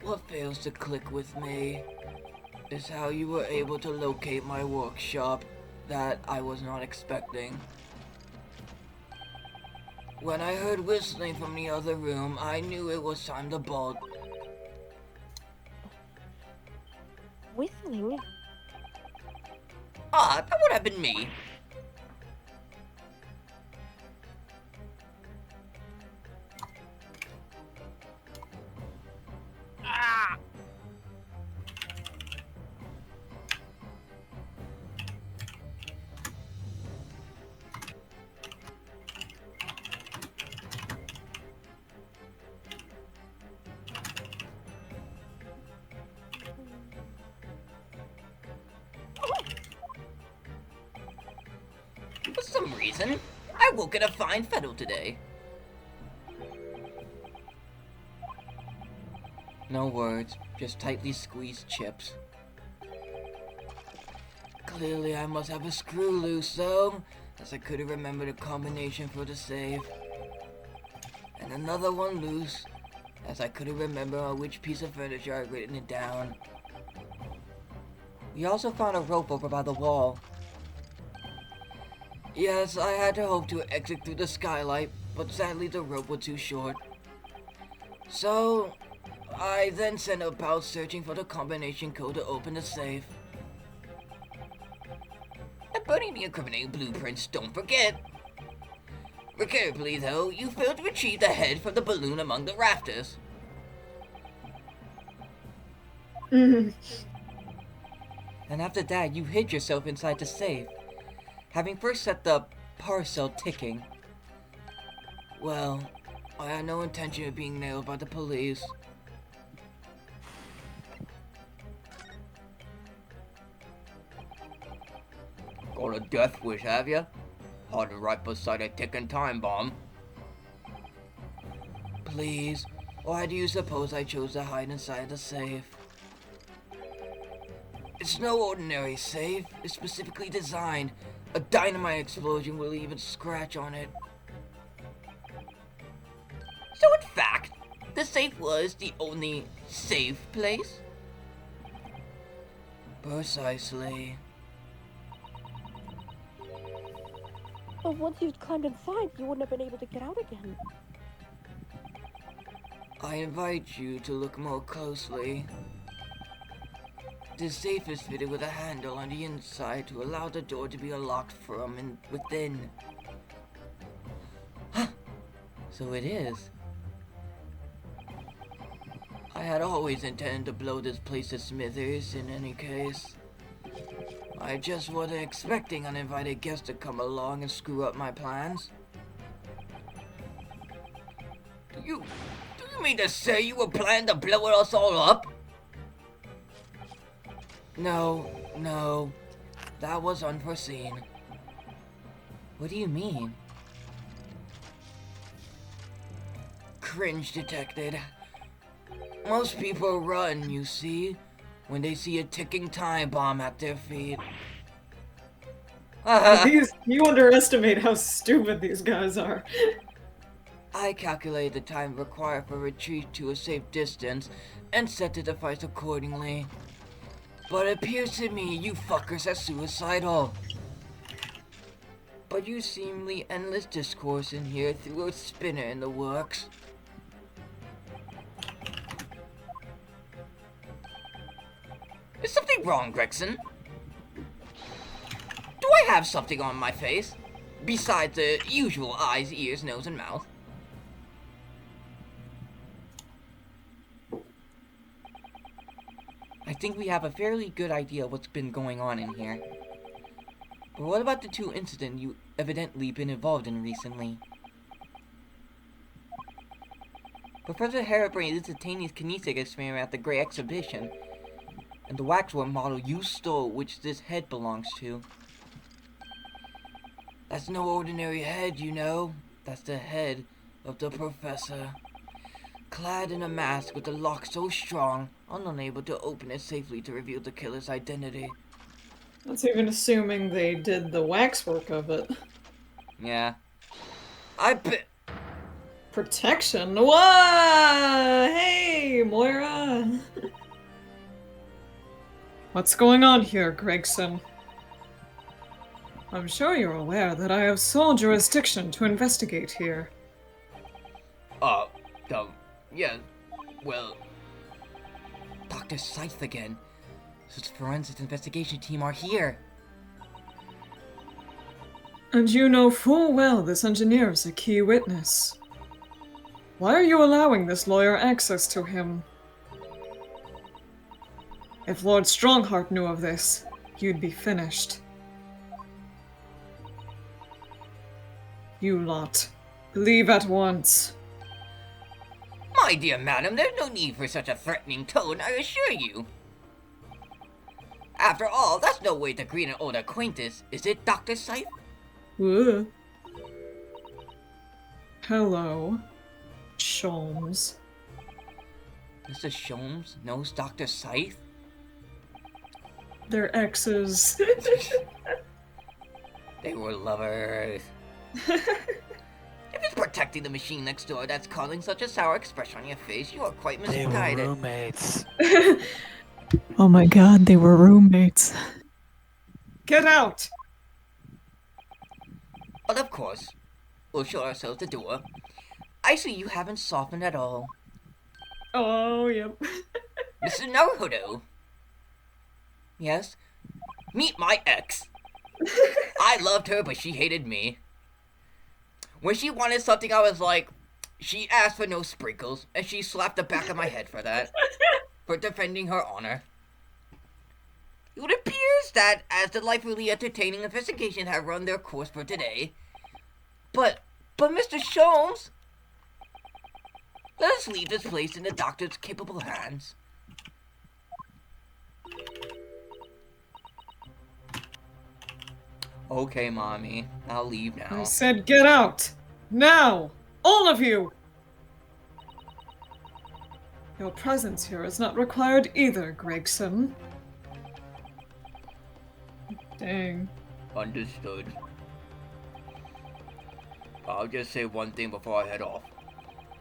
What fails to click with me is how you were able to locate my workshop that I was not expecting. When I heard whistling from the other room, I knew it was time to bolt. Whistling? Ah, that would have been me. Ah! For some reason, I woke in a fine fettle today. No words, just tightly squeezed chips. Clearly I must have a screw loose though, as I couldn't remember the combination for the save. And another one loose, as I couldn't remember on which piece of furniture I'd written it down. We also found a rope over by the wall. Yes, I had to hope to exit through the skylight, but sadly the rope was too short. So, I then set about searching for the combination code to open the safe. And burning the incriminating blueprints, don't forget! Regrettably though, you failed to retrieve the head from the balloon among the rafters. And after that, you hid yourself inside the safe, having first set the parcel ticking. Well, I had no intention of being nailed by the police. Got a death wish, have ya? Hiding right beside a ticking time bomb. Please, why do you suppose I chose to hide inside the safe? It's no ordinary safe. It's specifically designed. A dynamite explosion will leave a scratch on it. So in fact, the safe was the only safe place? Precisely. But once you'd climbed inside, you wouldn't have been able to get out again. I invite you to look more closely. The safe is fitted with a handle on the inside to allow the door to be unlocked from within. Huh. So it is. I had always intended to blow this place to smithereens in any case. I just wasn't expecting uninvited guests to come along and screw up my plans. Do you mean to say you were planning to blow us all up? No. That was unforeseen. What do you mean? Cringe detected. Most people run, you see, when they see a ticking time bomb at their feet. You underestimate how stupid these guys are. I calculated the time required for retreat to a safe distance and set the device accordingly. But it appears to me you fuckers are suicidal. But you seemingly endless discourse in here threw a spinner in the works. Is something wrong, Gregson? Do I have something on my face? Besides the usual eyes, ears, nose, and mouth? I think we have a fairly good idea what's been going on in here. But what about the two incidents you evidently been involved in recently? Professor Harebrain's instantaneous kinetic experiment at the Great Exhibition, and the waxwork model you stole, which this head belongs to. That's no ordinary head, you know. That's the head of the professor. Clad in a mask with a lock so strong, I'm unable to open it safely to reveal the killer's identity. That's even assuming they did the waxwork of it. Yeah. I bet. Protection? What? Hey, Moira! What's going on here, Gregson? I'm sure you're aware that I have sole jurisdiction to investigate here. Yeah, well... Dr. Scythe again. His forensic investigation team are here. And you know full well this engineer is a key witness. Why are you allowing this lawyer access to him? If Lord Strongheart knew of this, you'd be finished. You lot, leave at once. My dear madam, there's no need for such a threatening tone, I assure you. After all, that's no way to greet an old acquaintance, is it, Dr. Scythe? Hello, Sholmes. Mr. Sholmes knows Dr. Scythe? They're exes. They were lovers. If it's protecting the machine next door that's causing such a sour expression on your face, you are quite They misguided. were roommates. Oh my god, they were roommates. Get out! But of course, we'll show ourselves the door. I see you haven't softened at all. Oh, yep. Mr. Naruhodo. Yes? Meet my ex. I loved her, but she hated me. When she wanted something, I was like, she asked for no sprinkles, and she slapped the back of my head for that. For defending her honor. It appears that, as the delightfully entertaining investigation had run their course for today, but Mr. Sholmes, let us leave this place in the doctor's capable hands. Okay, Mommy. I'll leave now. I said get out! Now! All of you! Your presence here is not required either, Gregson. Dang. Understood. I'll just say one thing before I head off.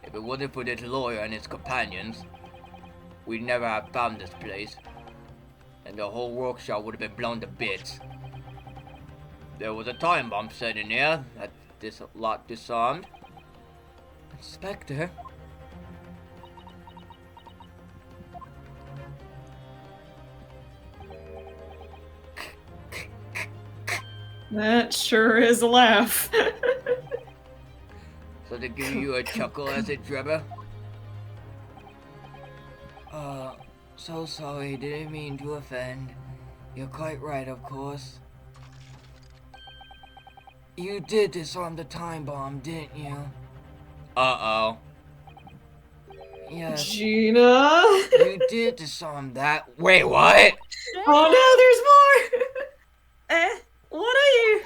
If it wasn't for this lawyer and his companions, we'd never have found this place. And the whole workshop would have been blown to bits. There was a time bomb set in here that this lot disarmed. Inspector? That sure is a laugh. So to give you a chuckle as a Drebber? So sorry, didn't mean to offend. You're quite right, of course. You did disarm the time bomb, didn't you? Uh-oh. Yes, Gina! you did disarm that. Wait, what? Oh no, there's more! What are you?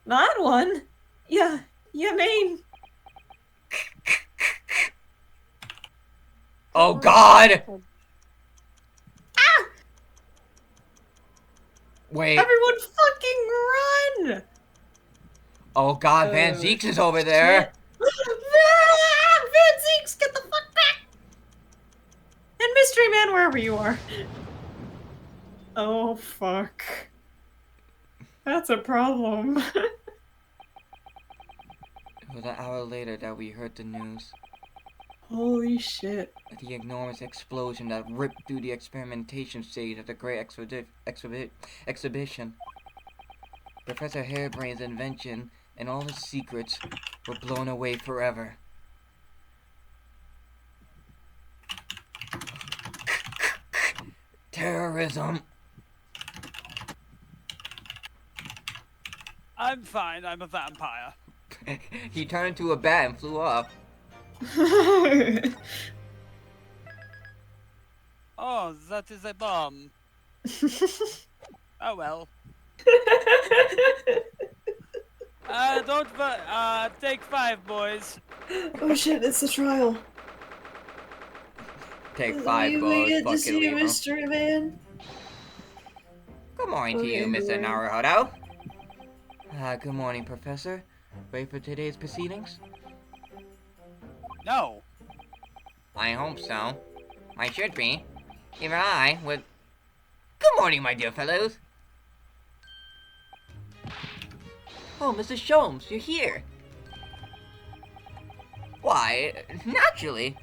That one? Yeah, you mean? Oh God! Ah! Wait. Everyone fucking run! Oh God, Van Zeeks is over there. Van Zeeks, get the fuck back! And Mystery Man, wherever you are. Oh fuck. That's a problem. It was an hour later that we heard the news. Holy shit. The enormous explosion that ripped through the experimentation stage of the great exhibition. Professor Hairbrain's invention and all his secrets were blown away forever. Terrorism. I'm fine, I'm a vampire. He turned into a bat and flew off. Oh, that is a bomb. Oh well. Take 5, boys. Oh shit, it's the trial. Take 5 balls, fucking leave him. Mystery Man. Good morning to you, Okay, Mr. right. Naruhodo. Good morning, Professor. Ready for today's proceedings? No. I hope so. I should be. Even I would... Good morning, my dear fellows. Oh, Mrs. Sholmes, you're here. Why, naturally.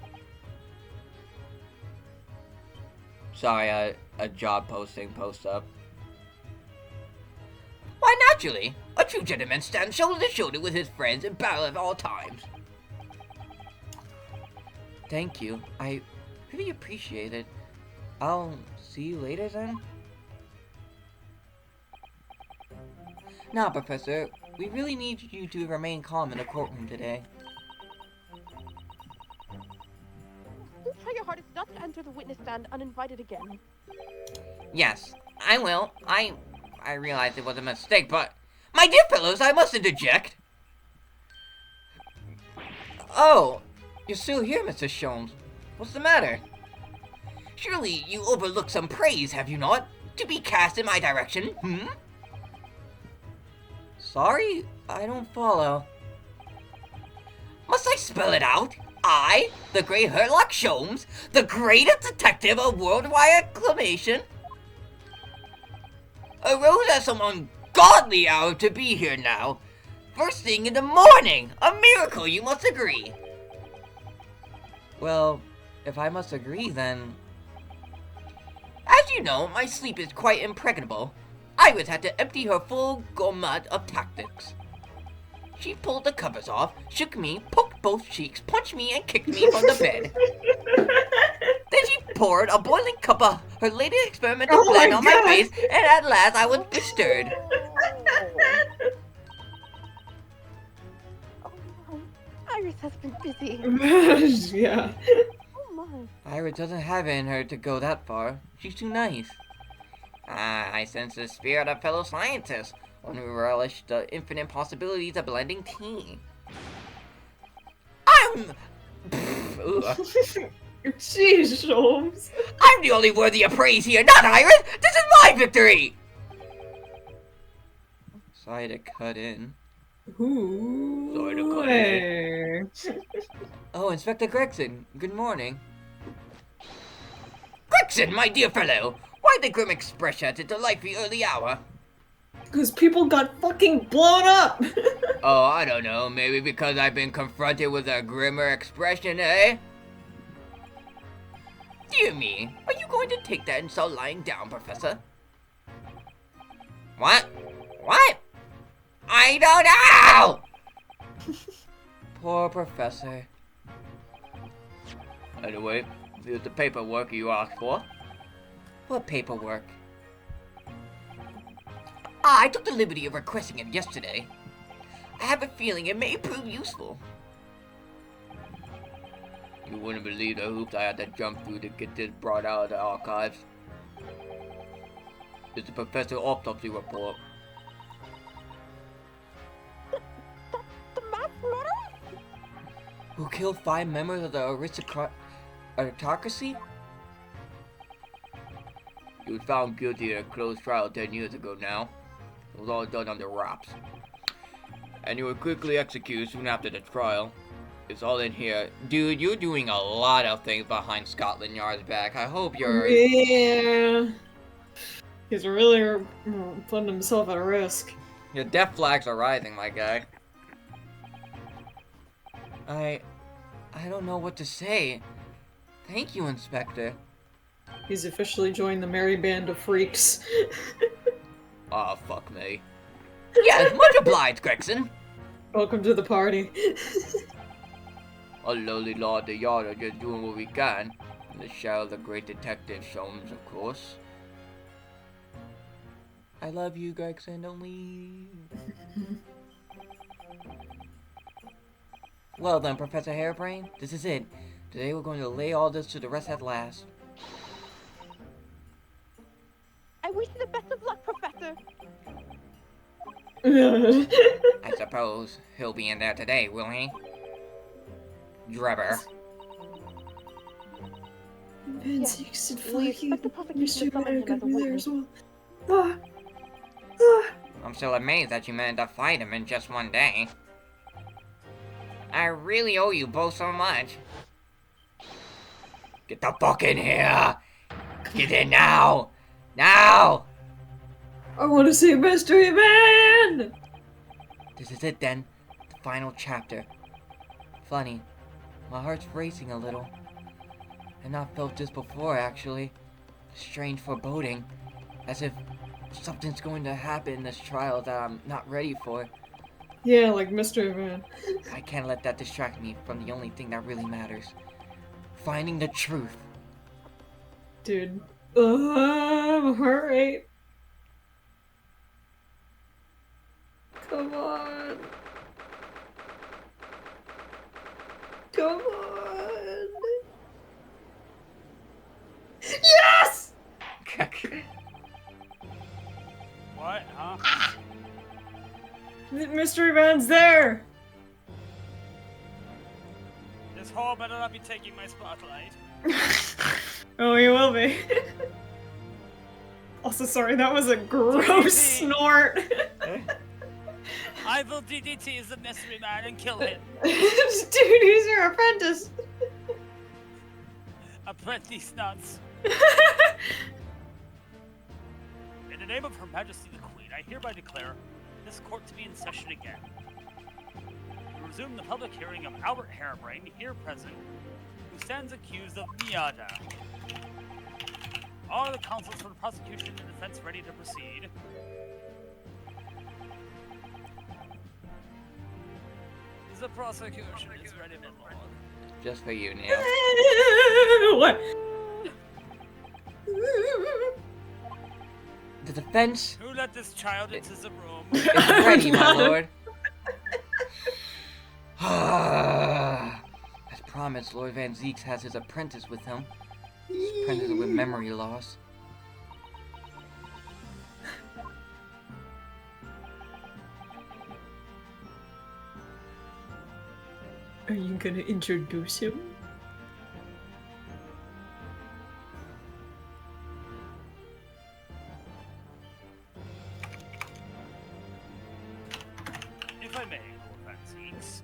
Sorry, a job posting post up. Why, naturally. A true gentleman stands shoulder to shoulder with his friends in battle at all times. Thank you. I really appreciate it. I'll see you later then. Now, Professor, we really need you to remain calm in the courtroom today. Please try your hardest not to enter the witness stand uninvited again. Yes, I will. I realized it was a mistake, but... My dear fellows, I must interject. Oh, you're still here, Mr. Sholmes. What's the matter? Surely you overlooked some praise, have you not? To be cast in my direction, hmm? Sorry, I don't follow. Must I spell it out? I, the great Herlock Sholmes, the greatest detective of worldwide acclamation, arose at some ungodly hour to be here now. First thing in the morning! A miracle, you must agree! Well, if I must agree, then... As you know, my sleep is quite impregnable. Iris had to empty her full gourmet of tactics. She pulled the covers off, shook me, poked both cheeks, punched me, and kicked me from the bed. Then she poured a boiling cup of her latest experimental blend on my face, and at last I was bestirred. Oh my, Iris has been busy. Yeah. Oh my. Iris doesn't have it in her to go that far. She's too nice. Ah, I sense the spirit of fellow scientists when we relish the infinite possibilities of blending tea. Jeez, Holmes. I'm the only worthy of praise here, not Iris! This is my victory! Sorry to cut in. Ooh. Sorry to cut in. Oh, Inspector Gregson, good morning. Gregson, my dear fellow! Why the grim expression at a delightfully early hour? Because people got fucking blown up! Oh, I don't know, maybe because I've been confronted with a grimmer expression, eh? Dear me, are you going to take that and start lying down, Professor? What? What? I don't know! Poor Professor. Anyway, here's the paperwork you asked for. What paperwork? I took the liberty of requesting it yesterday. I have a feeling it may prove useful. You wouldn't believe the hoops I had to jump through to get this brought out of the archives. It's the professor's autopsy report. The mass murder? Who killed 5 members of the aristocracy? He was found guilty in a closed trial 10 years ago now. It was all done under wraps. And he was quickly executed soon after the trial. It's all in here. Dude, you're doing a lot of things behind Scotland Yard's back. I hope you're... Yeah. He's really putting himself at risk. Your death flags are rising, my guy. I don't know what to say. Thank you, Inspector. He's officially joined the merry band of freaks. Aw, fuck me. Yes, much obliged, Gregson. Welcome to the party. Our lowly law of the yard are just doing what we can. In the shadow of the great detective Sholmes, of course. I love you, Gregson, don't leave. Well then, Professor Hairbrain, this is it. Today we're going to lay all this to the rest at last. I wish you the best of luck, Professor. I suppose he'll be in there today, will he? Drebber. Vince, you said We fuck you. expect the prosecution Mr. to summon Drebber him could as a be there witness. as well. Ah. Ah. I'm still amazed that you managed to fight him in just one day. I really owe you both so much. Get the fuck in here! Get in now! Now! I want to see Mystery Man! This is it then. The final chapter. Funny. My heart's racing a little. I've not felt this before, actually. Strange foreboding. As if something's going to happen in this trial that I'm not ready for. Yeah, like Mystery Man. I can't let that distract me from the only thing that really matters. Finding the truth. Dude. My heart rate. Come on. Come on. Yes! What? Huh? The Mystery Man's there! This hall better not be taking my spotlight. Oh, he will be. Also, sorry, that was a gross snort. I will DDT the mystery man and kill him. Dude, he's your apprentice. Apprentice nuts. In the name of Her Majesty the Queen, I hereby declare this court to be in session again. We resume the public hearing of Albert Hairbrain, here present, who stands accused of Miata. Are the counsels for the prosecution and defense ready to proceed? The prosecution is ready, my lord. Just for you, Neil. What? The defense Who let this child into the room? is ready, my lord. As promised, Lord Van Zeeks has his apprentice with him. His apprentice with memory loss. Are you gonna introduce him? If I may, Lord Vanseeks.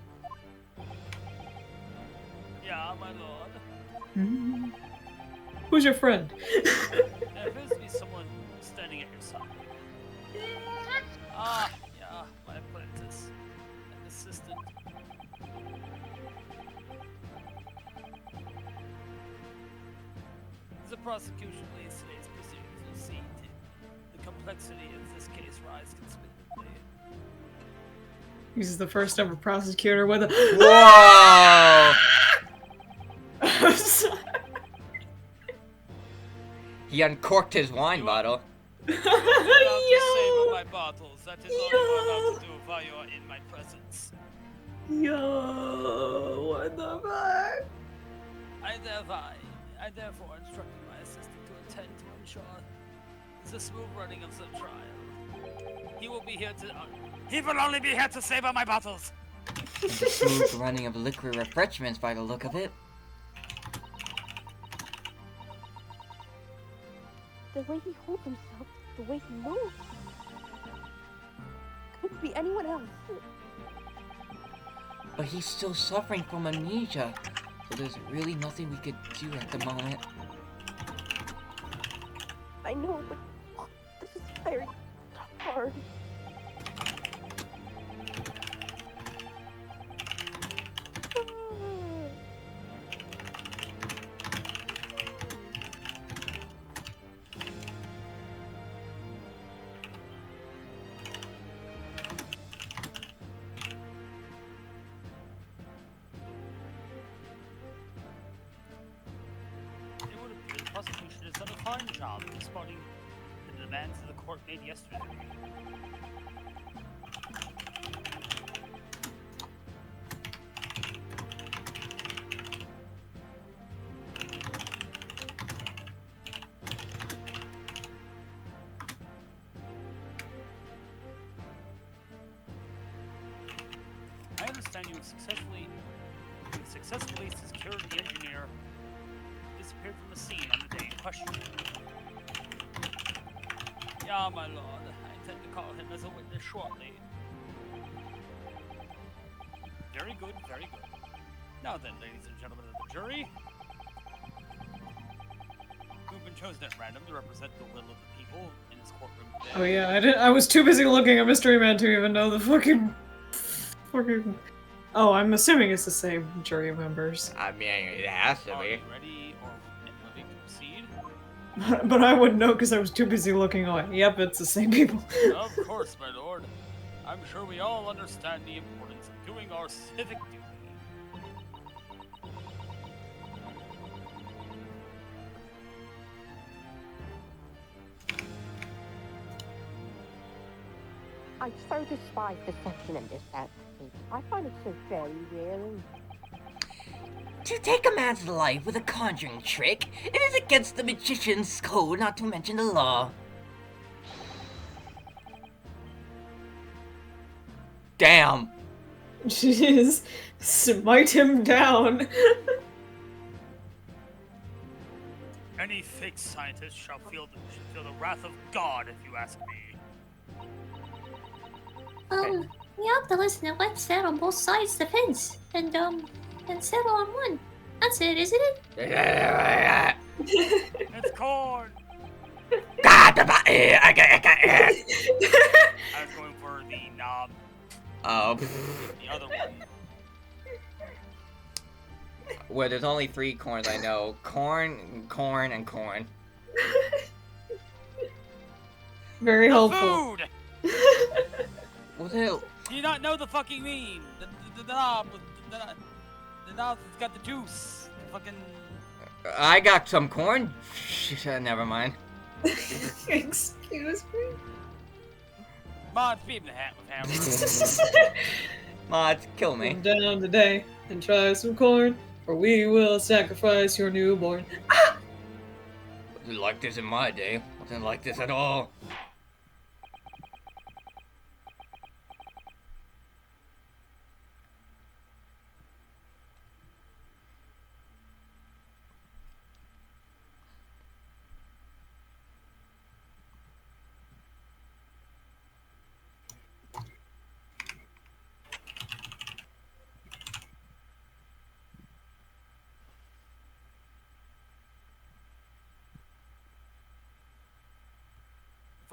Yeah, my lord. Hmm. Who's your friend? There appears to be someone standing at your side. Ah, yeah, my apprentice. An assistant. The prosecution lays today's proceedings will see the complexity of this case rise considerably. He's the first ever prosecutor with a. Whoa! I'm sorry. He uncorked his wine bottle. You're allowed to savor my Yo! bottles. That is all you're allowed to do while you are in my presence. Yo! What the fuck? I therefore instructed my assistant to attend to ensure the smooth running of the trial. He will be here to. He will only be here to savor my bottles. The smooth running of liquid refreshments by the look of it. The way he holds himself, the way he moves. Couldn't be anyone else. But he's still suffering from amnesia, so there's really nothing we could do at the moment. I know, but this is very hard. It would appear the prosecution has done a fine job of responding to the demands of the court made yesterday. I understand you have successfully secured the engineer who disappeared from the scene on the day in question. Yeah, my lord. I intend to call him as a witness shortly. Very good, very good. Now then, ladies and gentlemen of the jury, who've been chosen at random to represent the will of the people in this courtroom today. Oh yeah, I was too busy looking at Mystery Man to even know the fucking. Oh, I'm assuming it's the same jury members. I mean, it has to Are be. you ready or willing to proceed? But I wouldn't know because I was too busy looking away. Yep, it's the same people. Of course, my lord. I'm sure we all understand the importance of doing our civic duty. I so despise deception and deception. I find it so very wearing. To take a man's life with a conjuring trick, it is against the magician's code, not to mention the law. Damn. Jeez. Smite him down. Any fake scientist should feel the wrath of God, if you ask me. We have to listen to what's said on both sides of the fence, and settle on one. That's it, isn't it? It's corn! I I was going for the knob, Oh. the other one. Well, there's only 3 corns I know. Corn, corn, and corn. Very The helpful. food! What the hell? Do you not know the fucking meme? The knob, the knob that's got the juice. The fucking... I got some corn. Shit, never mind. Excuse me? Mod, feed the hat with hammer. Mods, kill me. Come down today and try some corn, or we will sacrifice your newborn. Wasn't like this in my day. Wasn't like this at all.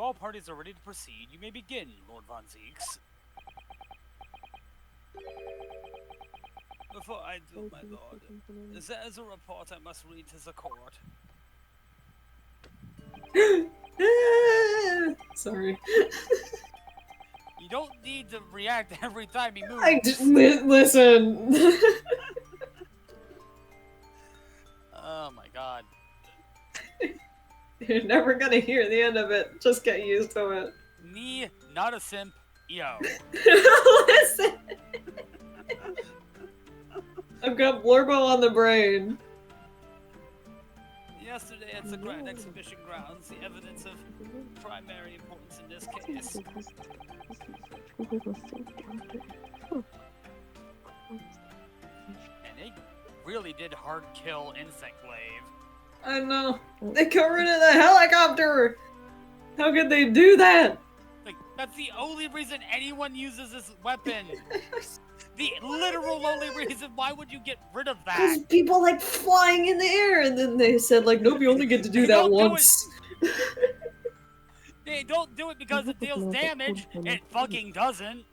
all parties are ready to proceed, you may begin, Lord Von Zeeks. Before I do, my lord, there is a report I must read to the court. Sorry. You don't need to react every time he moves. Listen. Oh my god. You're never gonna hear the end of it. Just get used to it. Me, not a simp, yo. Listen. I've got Blurbo on the brain. Yesterday at the Grand Exhibition grounds, the evidence of primary importance in this case. And they really did hard kill Insect Glaive. I know. They got rid of the helicopter! How could they do that? Like, that's the only reason anyone uses this weapon. The literal only reason. Why would you get rid of that? Because people like flying in the air, and then they said, like, nope, you only get to do They that don't do once. They don't do it because it deals damage. It fucking doesn't.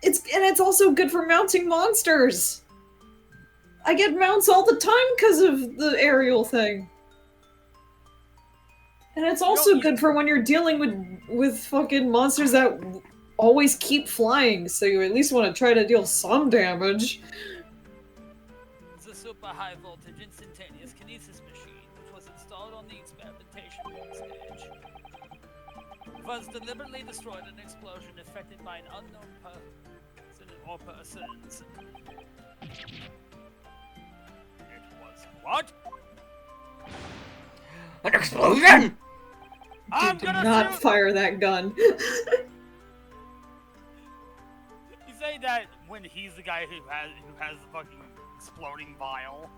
It's also good for mounting monsters. I get mounts all the time because of the aerial thing. And it's also good for when you're dealing with fucking monsters that always keep flying, so you at least want to try to deal some damage. The super high voltage instantaneous kinesis machine, which was installed on the experimentation stage, was deliberately destroyed in an explosion affected by an unknown person or persons. It was what? An explosion! I'm Do gonna not shoot! fire that gun. You say that when he's the guy who has the fucking exploding vial.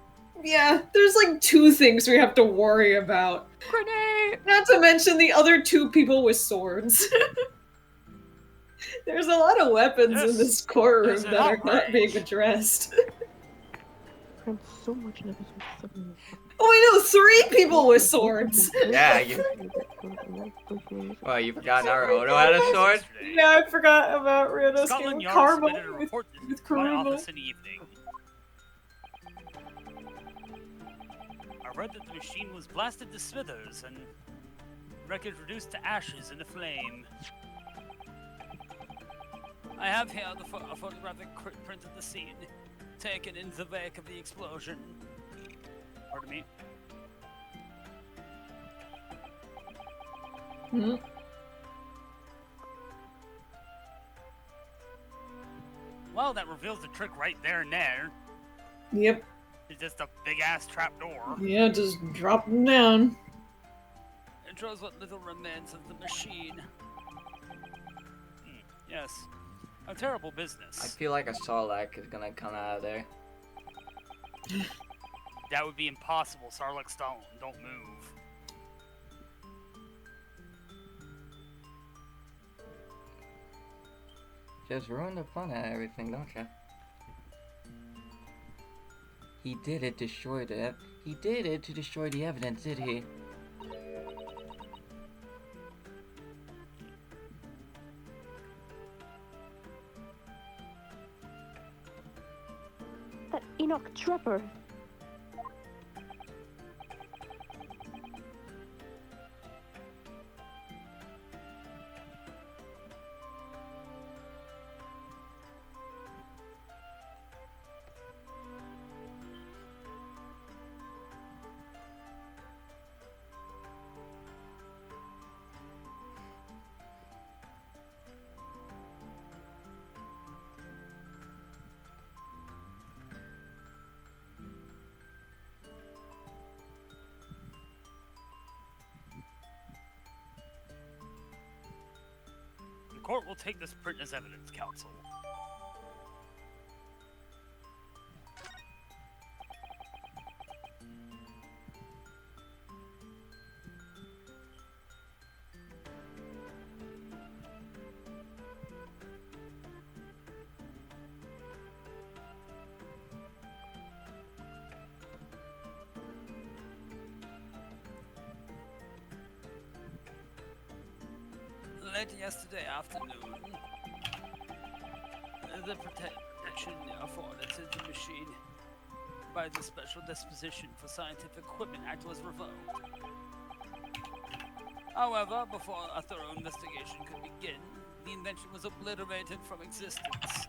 Yeah, there's like 2 things we have to worry about. Grenade! Not to mention the other 2 people with swords. There's a lot of weapons in this courtroom is an that are not outrage. being addressed. I'm so much in episode 7. Oh, I know, 3 people with swords! Yeah, you. Oh, you forgot Naruto had a sword? Yeah, I forgot about Rio's Scotland game Yard Karma submitted a report with to my Karuma. office in the evening. I read that the machine was blasted to smithers and wreckage reduced to ashes in a flame. I have here a photographic print of the scene, taken in the wake of the explosion. Pardon me. Hmm. Well, that reveals the trick right there and there. Yep. It's just a big-ass trapdoor. Yeah, just drop them down. It shows what little remains of the machine. Yes. A terrible I business. feel like a Sarlacc is gonna come out of there. That would be impossible. Sarlaccs don't move. Just ruin the fun out of everything, don't you? He did it to destroy the. He did it to destroy the evidence, did he? That Enoch Drebber. The court will take this print as evidence, counsel. late yesterday afternoon, the protection afforded to the machine by the Special Disposition for Scientific Equipment Act was revoked. However, before a thorough investigation could begin, the invention was obliterated from existence.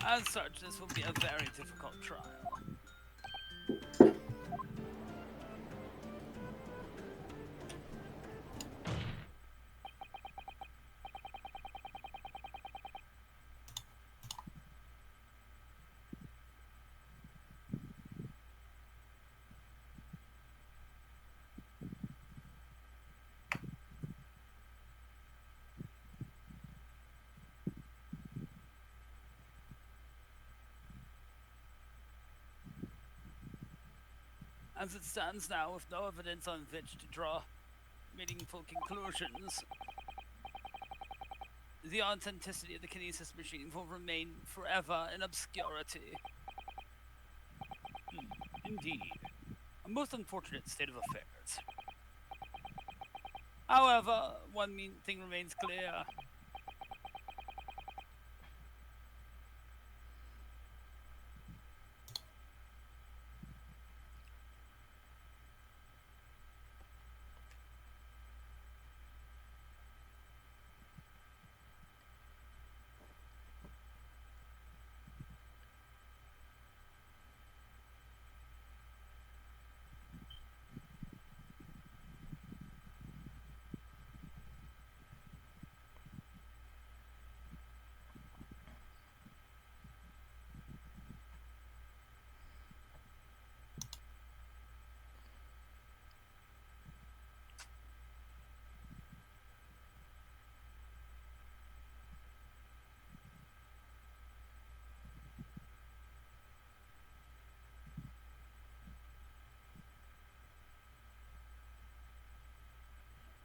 As such, this will be a very difficult trial. As it stands now, with no evidence on which to draw meaningful conclusions, the authenticity of the kinesis machine will remain forever in obscurity. Indeed. A most unfortunate state of affairs. However, one thing remains clear.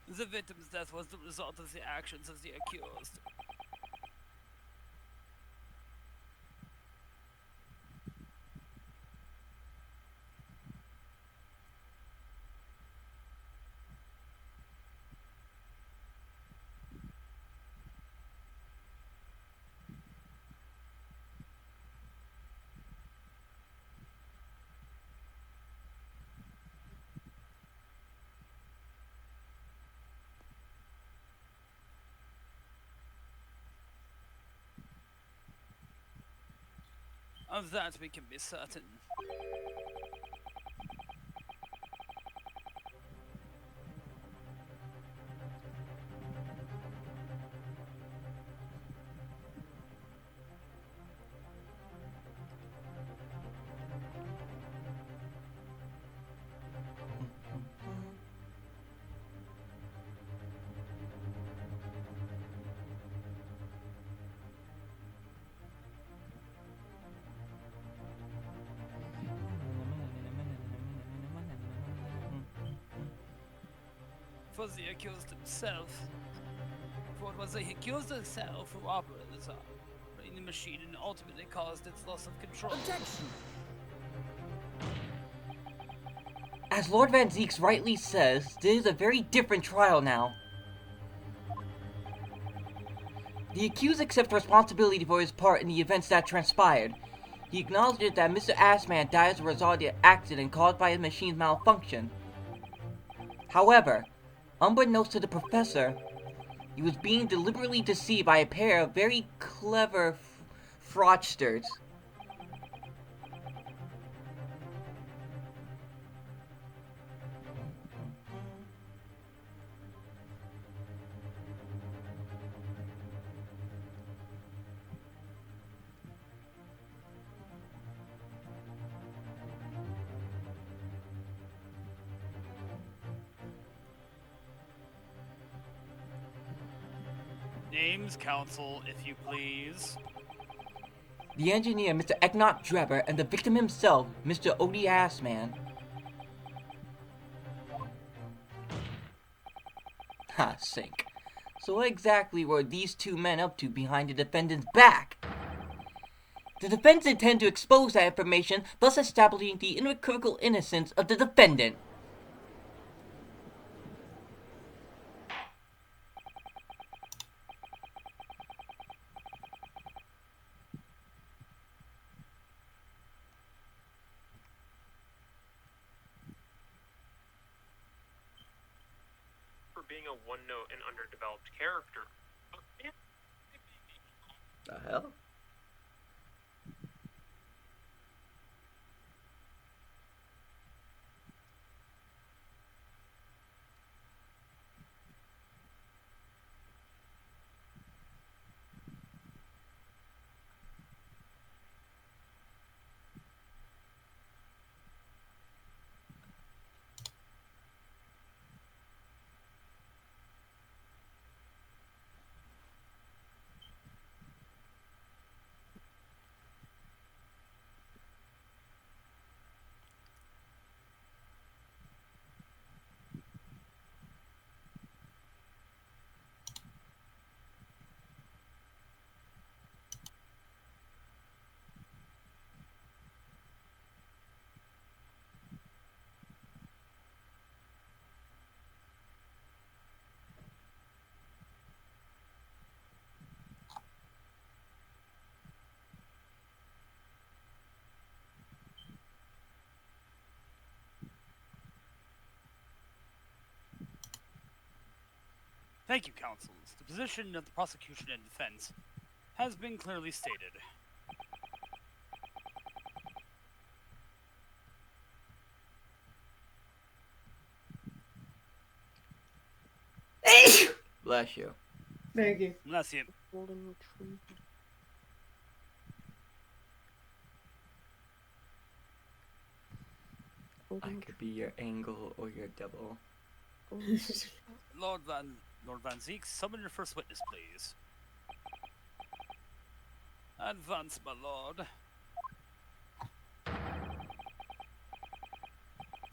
The victim's death was the result of the actions of the accused. Of that we can be certain. For the accused himself. For it was the accused himself who operated the machine and ultimately caused its loss of control. Objection! As Lord Van Zeeks rightly says, this is a very different trial now. The accused accepts responsibility for his part in the events that transpired. He acknowledges that Mr. Assman died as a result of the accident caused by his machine's malfunction. However, unbeknownst to the professor, he was being deliberately deceived by a pair of very clever fraudsters. Names, counsel, if you please. The engineer, Mr. Mr.Drebber, and the victim himself, Mr. Odie Assman. Ha, sink. So what exactly were these two men up to behind the defendant's back? The defense intend to expose that information, thus establishing the unequivocal innocence of the defendant. For being a one-note and underdeveloped character. The hell? Thank you, counsels. The position of the prosecution and defense has been clearly stated. Bless you. Thank you. Bless you. Golden retriever. I could be your angle or your double. Lord Van Zeek, summon your first witness, please. Advance, my lord.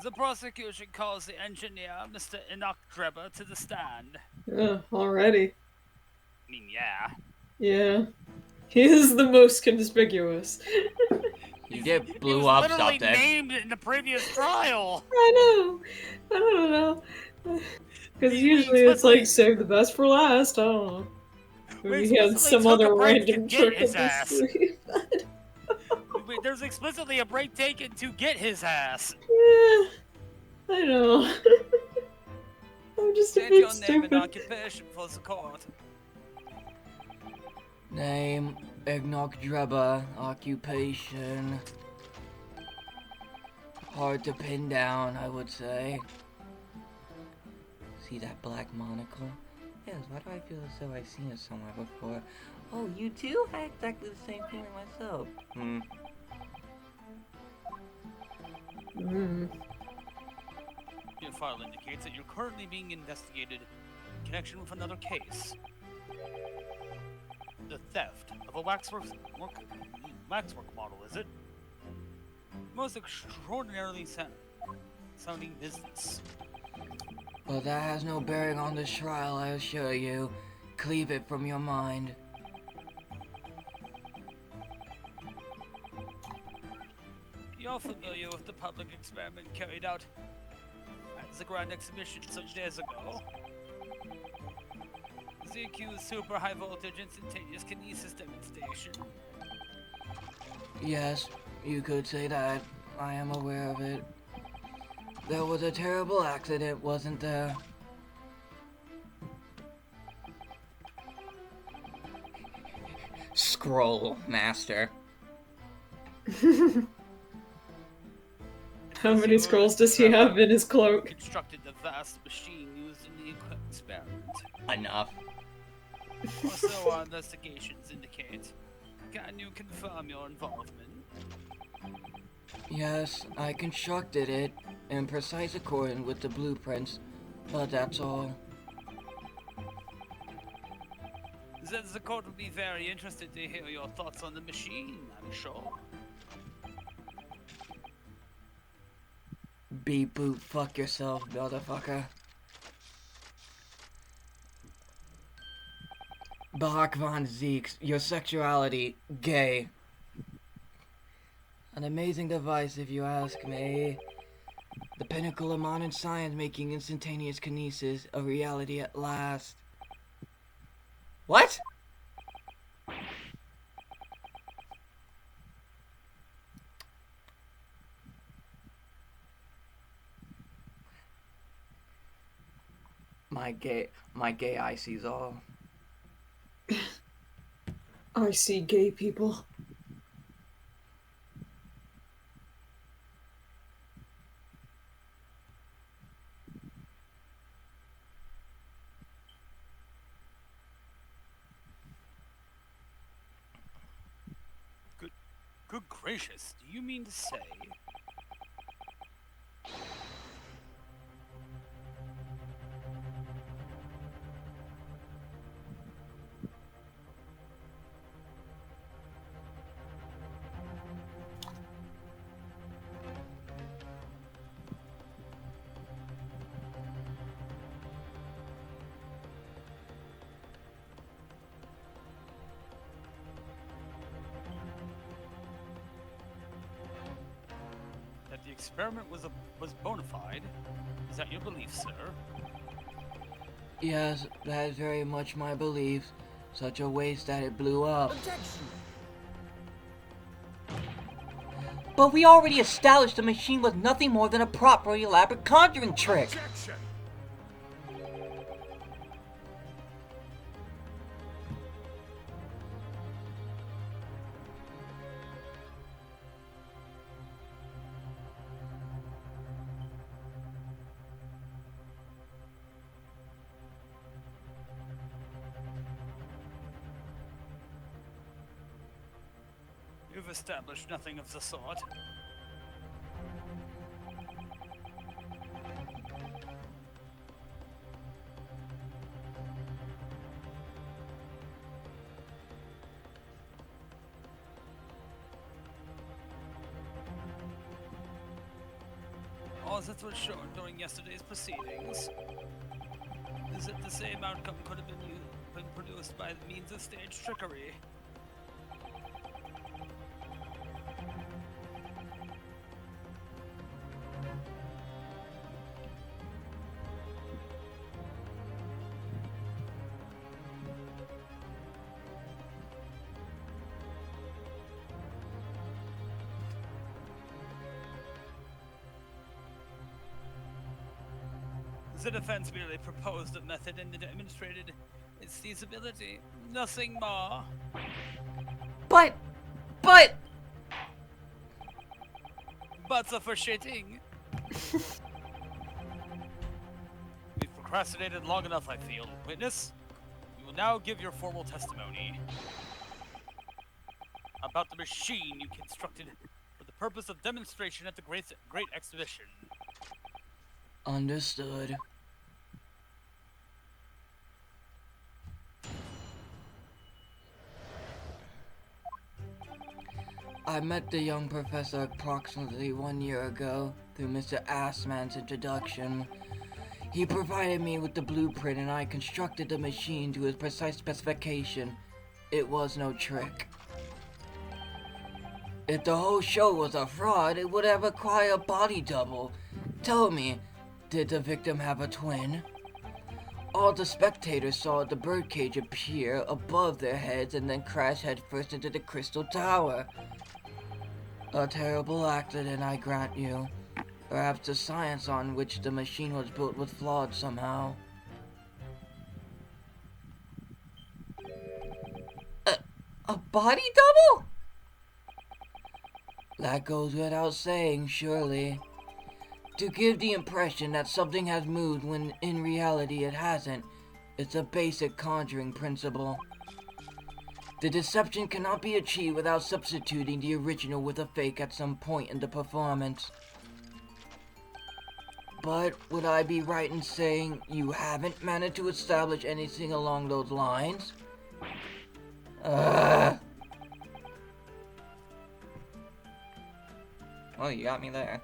The prosecution calls the engineer, Mr. Drebber, to the stand. Already. I mean, yeah. Yeah. He is the most conspicuous. He did He blew was up literally something. named in the previous trial. I know. I don't know. Because We usually it's like explicitly- save the best for last. I don't know. We Maybe he had explicitly some took a other break to random get trick his up his ass. sleeve. There's explicitly a break taken to get his ass. Yeah, I know. I'm just a State bit your name and stupid. occupation for the court. Name, Mr.Drebber, occupation. Hard to pin down, I would say. See that black monocle? Yes, why do I feel as though I've seen it somewhere before? Oh, you too? I had exactly the same feeling myself. Your file indicates that you're currently being investigated in connection with another case. The theft of a waxwork model, is it? Most extraordinarily sounding business. But that has no bearing on this trial, I assure you. Cleave it from your mind. You're familiar with the public experiment carried out at the Grand Exhibition some days ago. The accused super high voltage instantaneous kinesis demonstration. Yes, you could say that. I am aware of it. There was a terrible accident, wasn't there? Scroll Master. How many scrolls does he have in his cloak? Constructed the vast machine used in the experiment. Enough. Or so our investigations indicate. Can you confirm your involvement? Yes, I constructed it in precise accordance with the blueprints, but that's all. The court will be very interested to hear your thoughts on the machine, I'm sure. Beep boop, fuck yourself, motherfucker. Bach von Zeeks, your sexuality, gay. An amazing device, if you ask me. The pinnacle of modern science, making instantaneous kinesis a reality at last. What? My gay eye sees all. I see gay people. Good gracious, do you mean to say... that the experiment was bona fide? Is that your belief, sir? Yes, that is very much my belief. Such a waste that it blew up. Objection! But we already established the machine was nothing more than a prop for an elaborate conjuring trick. Objection! You've established nothing of the sort. All that was shown during yesterday's proceedings is that the same outcome could have been produced by the means of stage trickery. The defense merely proposed a method and demonstrated its feasibility. Nothing more. But... Butts are for shitting. We've procrastinated long enough, I feel. Witness, you will now give your formal testimony about the machine you constructed for the purpose of demonstration at the Great Exhibition. Understood. I met the young professor approximately 1 year ago through Mr. Assman's introduction. He provided me with the blueprint and I constructed the machine to his precise specification. It was no trick. If the whole show was a fraud, it would have required a body double. Tell me, did the victim have a twin? All the spectators saw the birdcage appear above their heads and then crash headfirst into the crystal tower. A terrible accident, I grant you. Perhaps the science on which the machine was built was flawed somehow. A body double? That goes without saying, surely. To give the impression that something has moved when in reality it hasn't, it's a basic conjuring principle. The deception cannot be achieved without substituting the original with a fake at some point in the performance. But would I be right in saying you haven't managed to establish anything along those lines? Well, you got me there.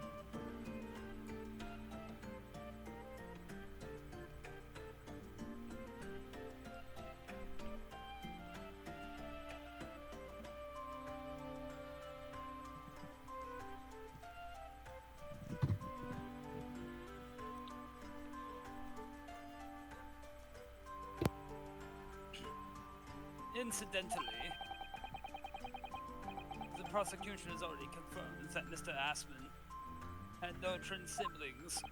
Incidentally, the prosecution has already confirmed that Mr. Asman had no twin siblings.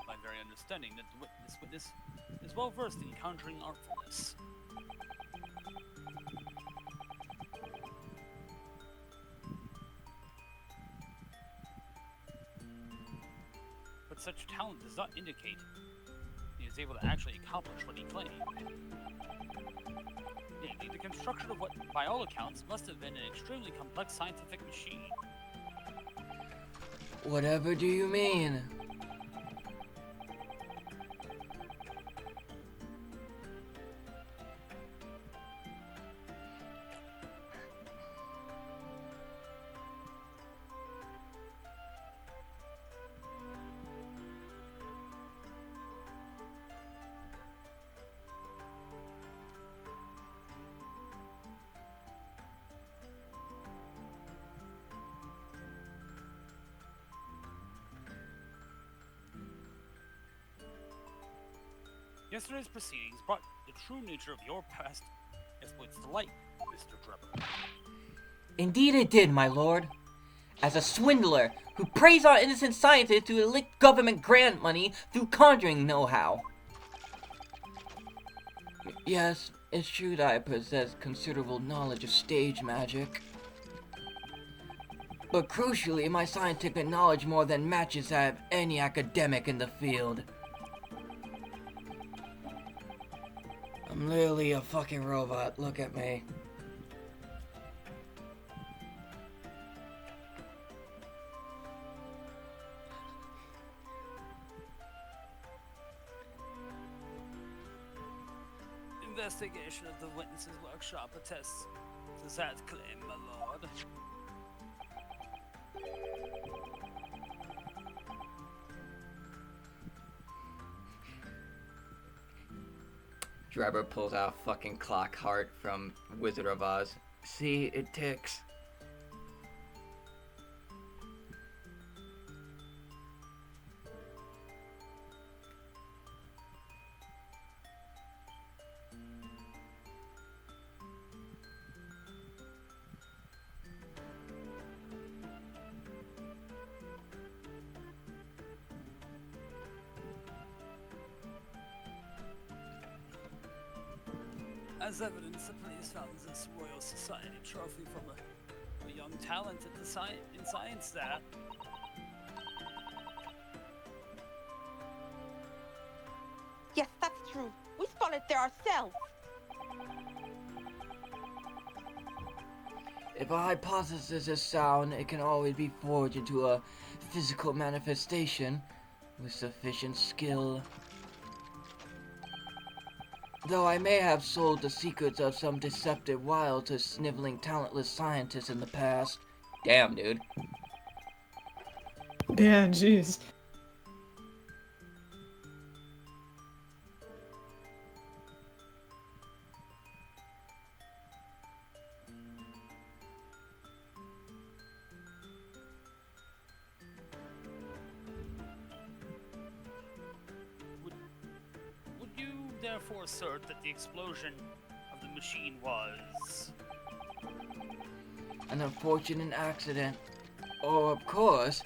My very understanding that this witness is well versed in countering artfulness. But such talent does not indicate he is able to actually accomplish what he claimed. Namely, the construction of what, by all accounts, must have been an extremely complex scientific machine. Whatever do you mean? Yesterday's proceedings brought the true nature of your past exploits to light, Mr. Drebber. Indeed it did, my lord. As a swindler who preys on innocent scientists to elect government grant money through conjuring know-how. Yes, it's true that I possess considerable knowledge of stage magic. But crucially, my scientific knowledge more than matches that of any academic in the field. I'm literally a fucking robot, look at me. Investigation of the witness's workshop attests to that claim, my lord. Drebber pulls out a fucking clock heart from Wizard of Oz. See, it ticks. As evidence, the police found this Royal Society trophy from a young talent at the in science there. Yes, that's true. We spotted there ourselves. If a hypothesis is sound, it can always be forged into a physical manifestation with sufficient skill. Though I may have sold the secrets of some deceptive wild to sniveling, talentless scientists in the past. Damn, dude. Yeah, jeez. Would you therefore assert that the explosion of the machine was An unfortunate accident. Or, of course,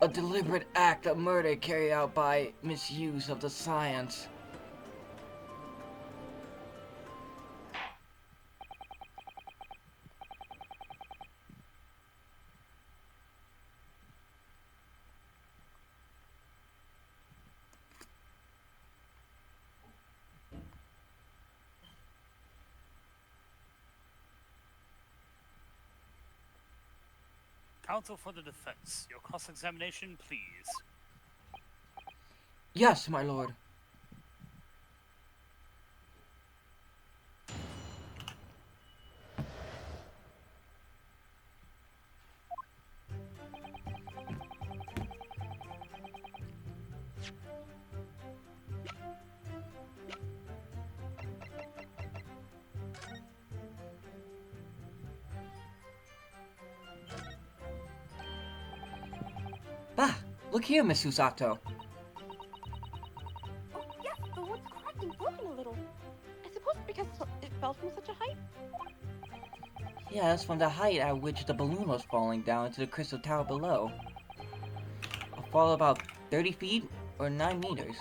a deliberate act of murder carried out by misuse of the science. counsel for the defense? Your cross-examination, please. Yes, my lord. Look here, Miss Susato. Oh, yes, the wood's cracked and broken a little. I suppose because it fell from such a height. Yes, from the height at which the balloon was falling down into the crystal tower below. A fall about 30 feet or 9 meters.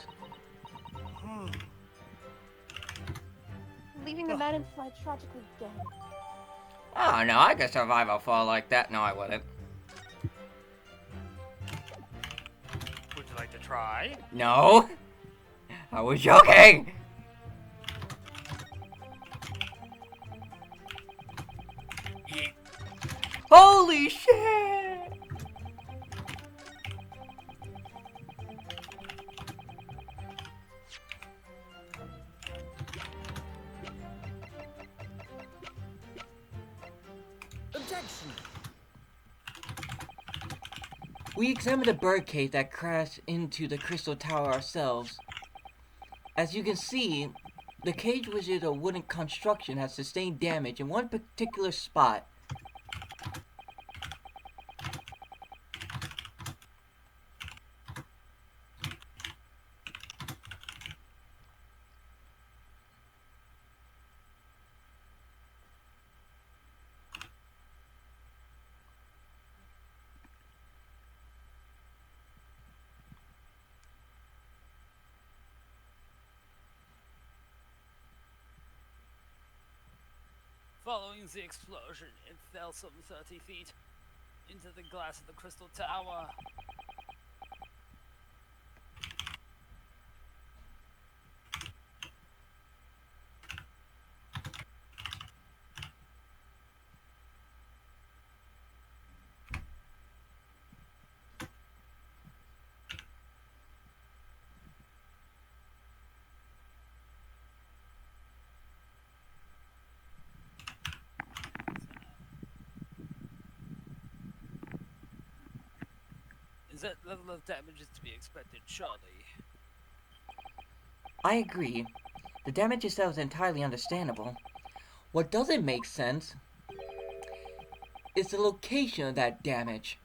Leaving the man and slide tragically dead. Oh no, I could survive a fall like that. No, I wouldn't. Would you like to try? No! I was joking! Yeet. Holy shit! Objection! We examined the birdcage that crashed into the crystal tower ourselves. As you can see, the cage, which is a wooden construction, has sustained damage in one particular spot. Following the explosion, it fell some 30 feet into the glass of the crystal tower. Is that level of damage is to be expected, surely? I agree. The damage itself is entirely understandable. What doesn't make sense is the location of that damage.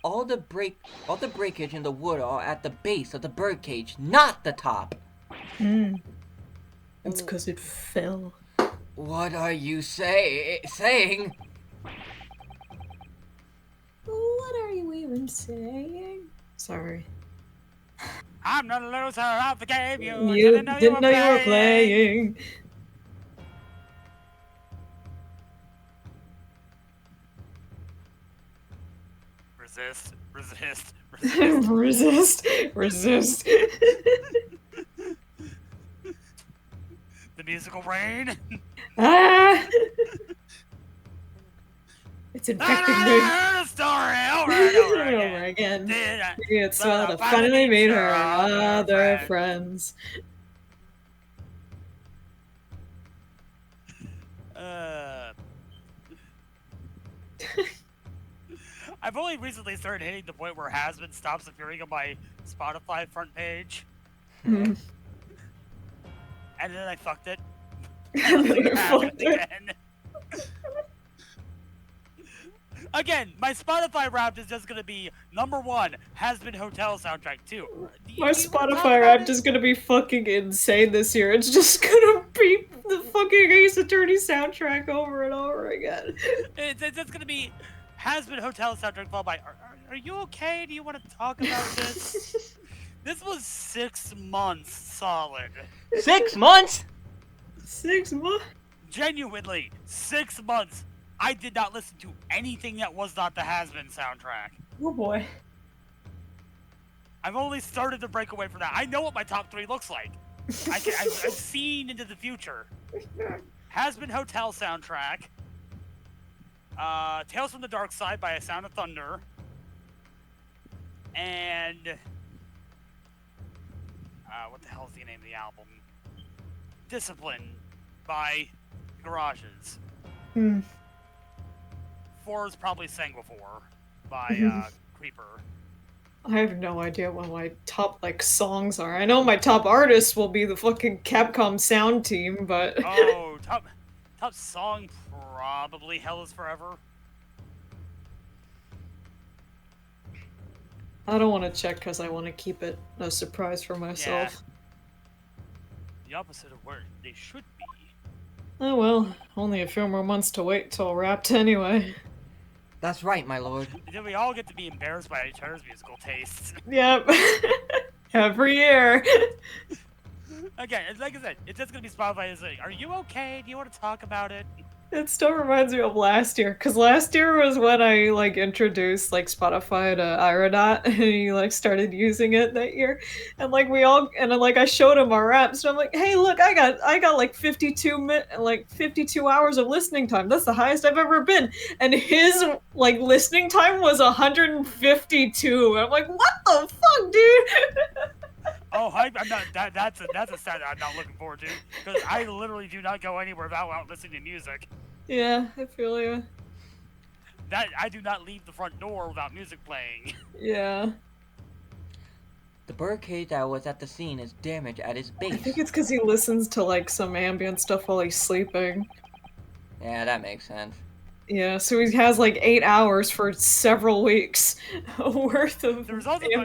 All the breakage in the wood are at the base of the birdcage, not the top. That's because it fell. What are you saying? What are you even saying? Sorry. I'm not a loser of the game. You You didn't know you were playing. Resist, resist, resist, resist. resist. The musical rain. Ah! It's infecting me. I heard a story over and over Over again. again. Did I- It's But what I I finally finally meet made her her other other friends. friends. I've only recently started hitting the point where Hasbin stops appearing on my Spotify front page, Mm. and then I fucked it. And then I Happened fucked it. again. Again, my Spotify Wrapped is just gonna be #1 Hasbin Hotel soundtrack 2. My Spotify Wrapped is gonna be fucking insane this year. It's just gonna be the fucking Ace Attorney soundtrack over and over again. It's just gonna be Hasbin Hotel soundtrack followed by are you okay? Do you want to talk about this? This was 6 months solid. 6 months? 6 months? Genuinely, 6 months. I did not listen to anything that was not the Hasbin soundtrack. Oh boy. I've only started to break away from that. I know what my top 3 looks like. I've seen into the future. Hasbin Hotel soundtrack. Tales from the Dark Side by A Sound of Thunder. And what the hell is the name of the album? Discipline by Garages. 4 is probably Sanguivore by Creeper. I have no idea what my top, like, songs are. I know my top artists will be the fucking Capcom sound team, but... Oh, top song probably Hell is Forever. I don't want to check because I want to keep it a surprise for myself. The opposite of where they should be. Oh well, only a few more months to wait till Wrapped anyway. That's right, my lord. And then we all get to be embarrassed by each other's musical tastes. Yep. Every year. Again, it's like I said, it's just gonna be Spotify is like, are you okay? Do you want to talk about it? It still reminds me of last year, because last year was when I, like, introduced, like, Spotify to Irodot, and he, like, started using it that year, and, like, I showed him our raps, and I'm like, hey, look, I got, like, 52 hours of listening time, that's the highest I've ever been, and his, like, listening time was 152, I'm like, what the fuck, dude? Oh, I'm not. That's a stat I'm not looking forward to because I literally do not go anywhere without listening to music. Yeah, I feel you. That I do not leave the front door without music playing. Yeah. The birdcage that was at the scene is damaged at its base. I think it's because he listens to, like, some ambient stuff while he's sleeping. Yeah, that makes sense. Yeah, so he has like 8 hours for several weeks worth of The result of me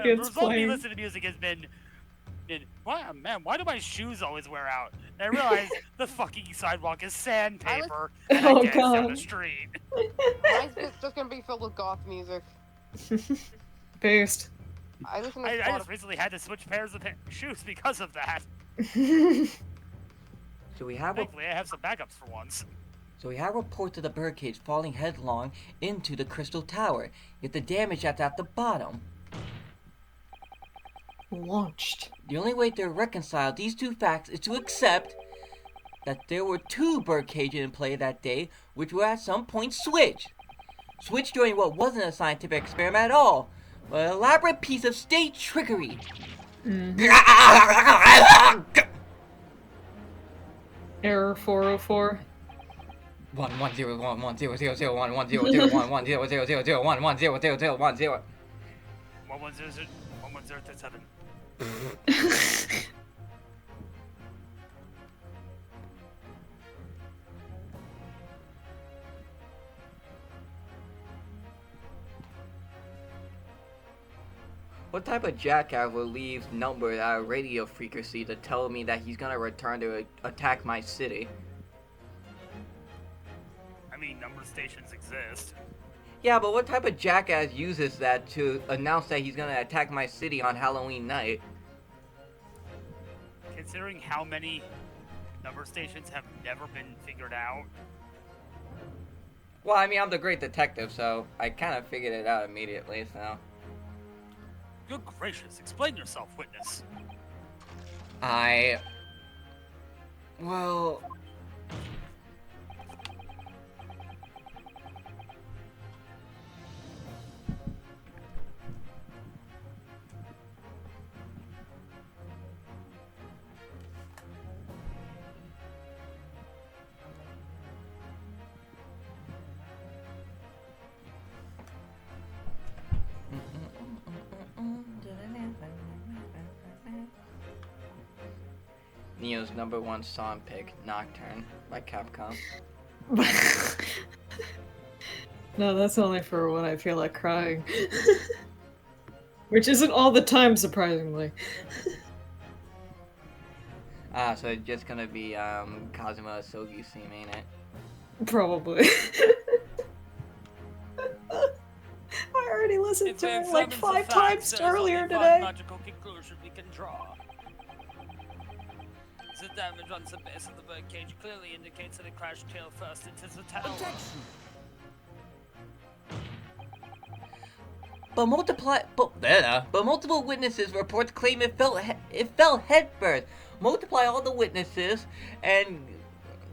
listening to music has been, wow, man, why do my shoes always wear out? And I realized the fucking sidewalk is sandpaper, and I dance down the street. Mine's just gonna be filled with goth music. Based. I listen to I Spotify. just recently had to switch pairs of shoes because of that. So we have Thankfully, I have some backups for once. So we have reports of the birdcage falling headlong into the crystal tower, yet the damage that's at the bottom. Launched. The only way to reconcile these two facts is to accept that there were two birdcages in play that day, which were at some point switched. Switched during what wasn't a scientific experiment at all, but an elaborate piece of state trickery. Error 404. 11011001100110010101010101010. 11037. What type of jackass will leave number at a radio frequency to tell me that he's gonna return to attack my city? I mean, number stations exist. Yeah, but what type of jackass uses that to announce that he's gonna attack my city on Halloween night? Considering how many number stations have never been figured out. Well, I mean, I'm the great detective, so I kind of figured it out immediately, so... Good gracious, explain yourself, witness. Well... Neo's #1 song pick, Nocturne, by Capcom. No, that's only for when I feel like crying. Which isn't all the time, surprisingly. So it's just gonna be, Kazuma Sogi theme, ain't it? Probably. I already listened to it like 5 times earlier today. Logical conclusion we can draw. The damage on the base of the birdcage clearly indicates that it crashed tail first into the tower. Objection. But multiple witnesses reports claim it fell head first. Multiply all the witnesses and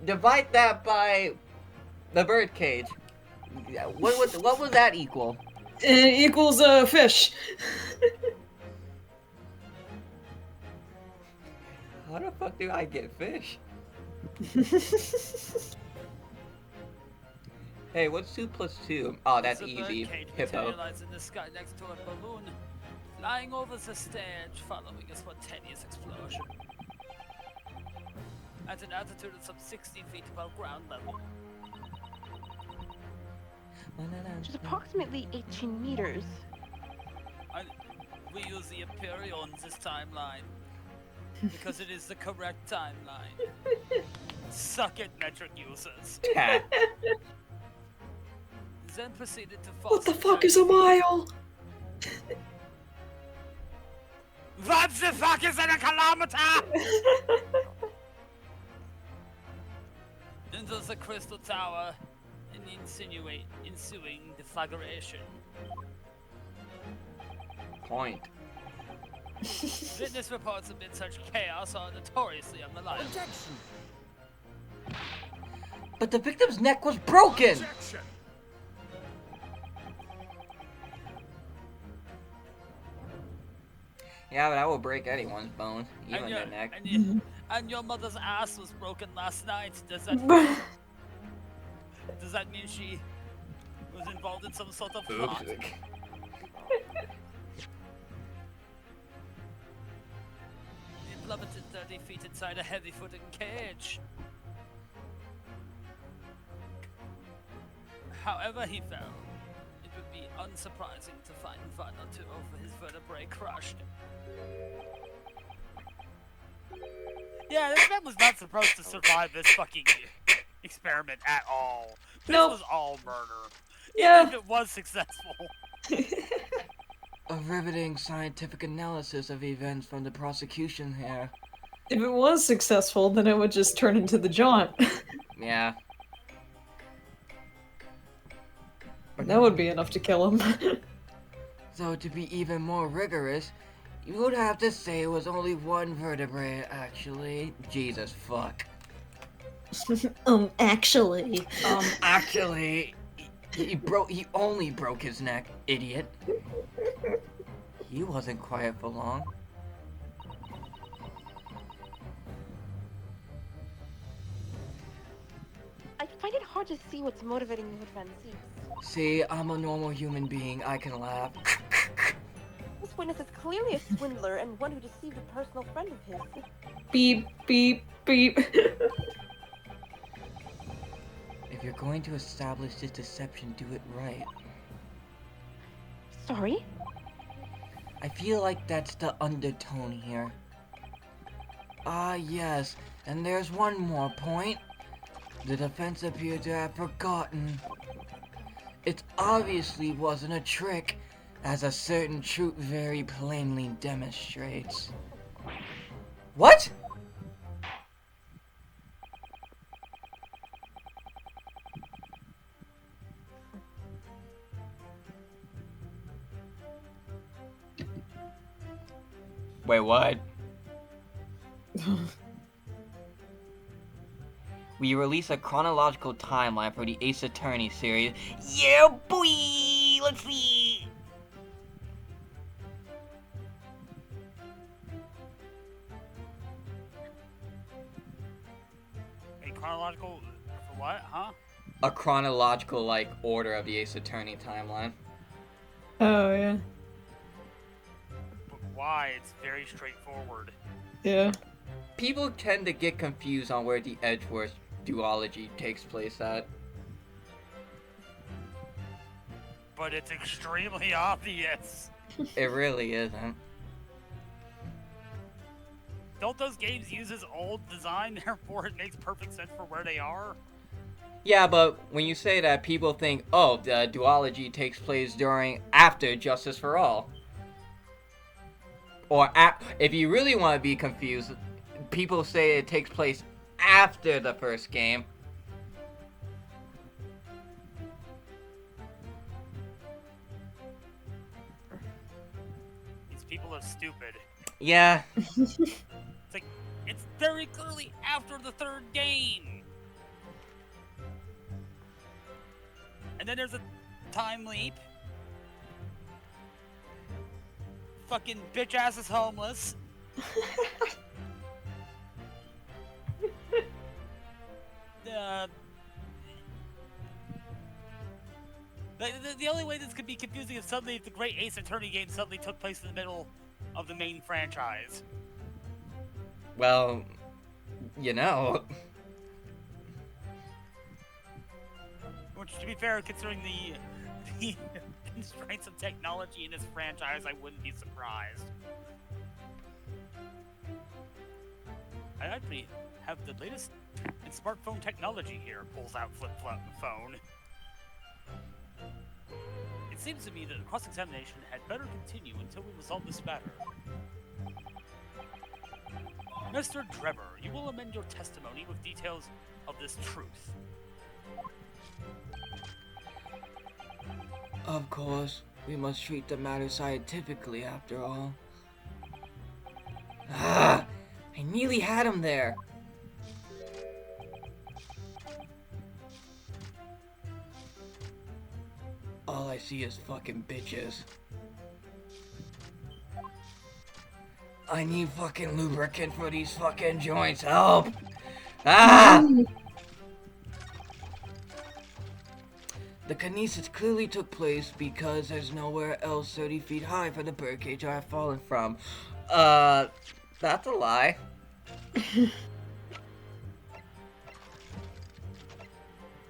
divide that by the birdcage. What would that equal? It equals a fish. How the fuck do I get fish? Hey, what's 2 plus 2? Oh, that's easy. Hippo. Materialized in the sky next to a balloon, flying over the stage, following a spontaneous explosion. At an altitude of some 60 feet above ground level. Which is approximately 18 meters. We use the Imperial in this timeline because it is the correct timeline. Suck it, metric users. Cat. Then proceeded to What the falsely fuck is a mile? What the fuck is in a kilometer? Into the Crystal Tower and the ensuing deflagration. Point. Witness reports amid such chaos are notoriously unreliable. Objection. But the victim's neck was broken! Objection. Yeah, but I will break anyone's bones, even their neck. And your mother's ass was broken last night. Does that mean she was involved in some sort of plot? Oops. He plummeted 30 feet inside a heavy-footed cage. However he fell, it would be unsurprising to find one or two of his vertebrae crushed. Yeah, this man was not supposed to survive this fucking experiment at all. This Nope. was all murder. Yeah. Even if it was successful. A riveting scientific analysis of events from the prosecution here. If it was successful, then it would just turn into the jaunt. Yeah. That would be enough to kill him. So to be even more rigorous, you would have to say it was only one vertebrae, actually. Jesus fuck. Actually. Actually, he only broke his neck, idiot. He wasn't quiet for long. I find it hard to see what's motivating you with Francis. See, I'm a normal human being, I can laugh. This witness is clearly a swindler and one who deceived a personal friend of his. Beep, beep, beep. If you're going to establish this deception, do it right. Sorry? I feel like that's the undertone here. Ah, yes, and there's one more point. The defense appeared to have forgotten. It obviously wasn't a trick, as a certain truth very plainly demonstrates. What? Wait, what? We release a chronological timeline for the Ace Attorney series. Yeah, boy! Let's see! A chronological... for what, huh? A chronological, order of the Ace Attorney timeline. Oh, yeah. But why? It's very straightforward. Yeah. People tend to get confused on where the Edgeworth duology takes place at. But it's extremely obvious. It really isn't. Don't those games use his old design, therefore it makes perfect sense for where they are? Yeah, but when you say that, people think, oh, the duology takes place after Justice for All. Or, if you really want to be confused, people say it takes place after the first game. These people are stupid. Yeah. It's very clearly after the third game. And then there's a time leap. Fucking bitch ass is homeless. The only way this could be confusing is suddenly if the Great Ace Attorney game suddenly took place in the middle of the main franchise. Well, you know. Which, to be fair, considering the constraints of technology in this franchise, I wouldn't be surprised. I actually have the latest in smartphone technology here. Pulls out flip phone. It seems to me that the cross-examination had better continue until we resolve this matter. Mr.Drebber, you will amend your testimony with details of this truth. Of course, we must treat the matter scientifically after all. Ah! I nearly had him there! All I see is fucking bitches. I need fucking lubricant for these fucking joints. Help! Ah! The kinesis clearly took place because there's nowhere else 30 feet high for the birdcage I've fallen from. That's a lie. I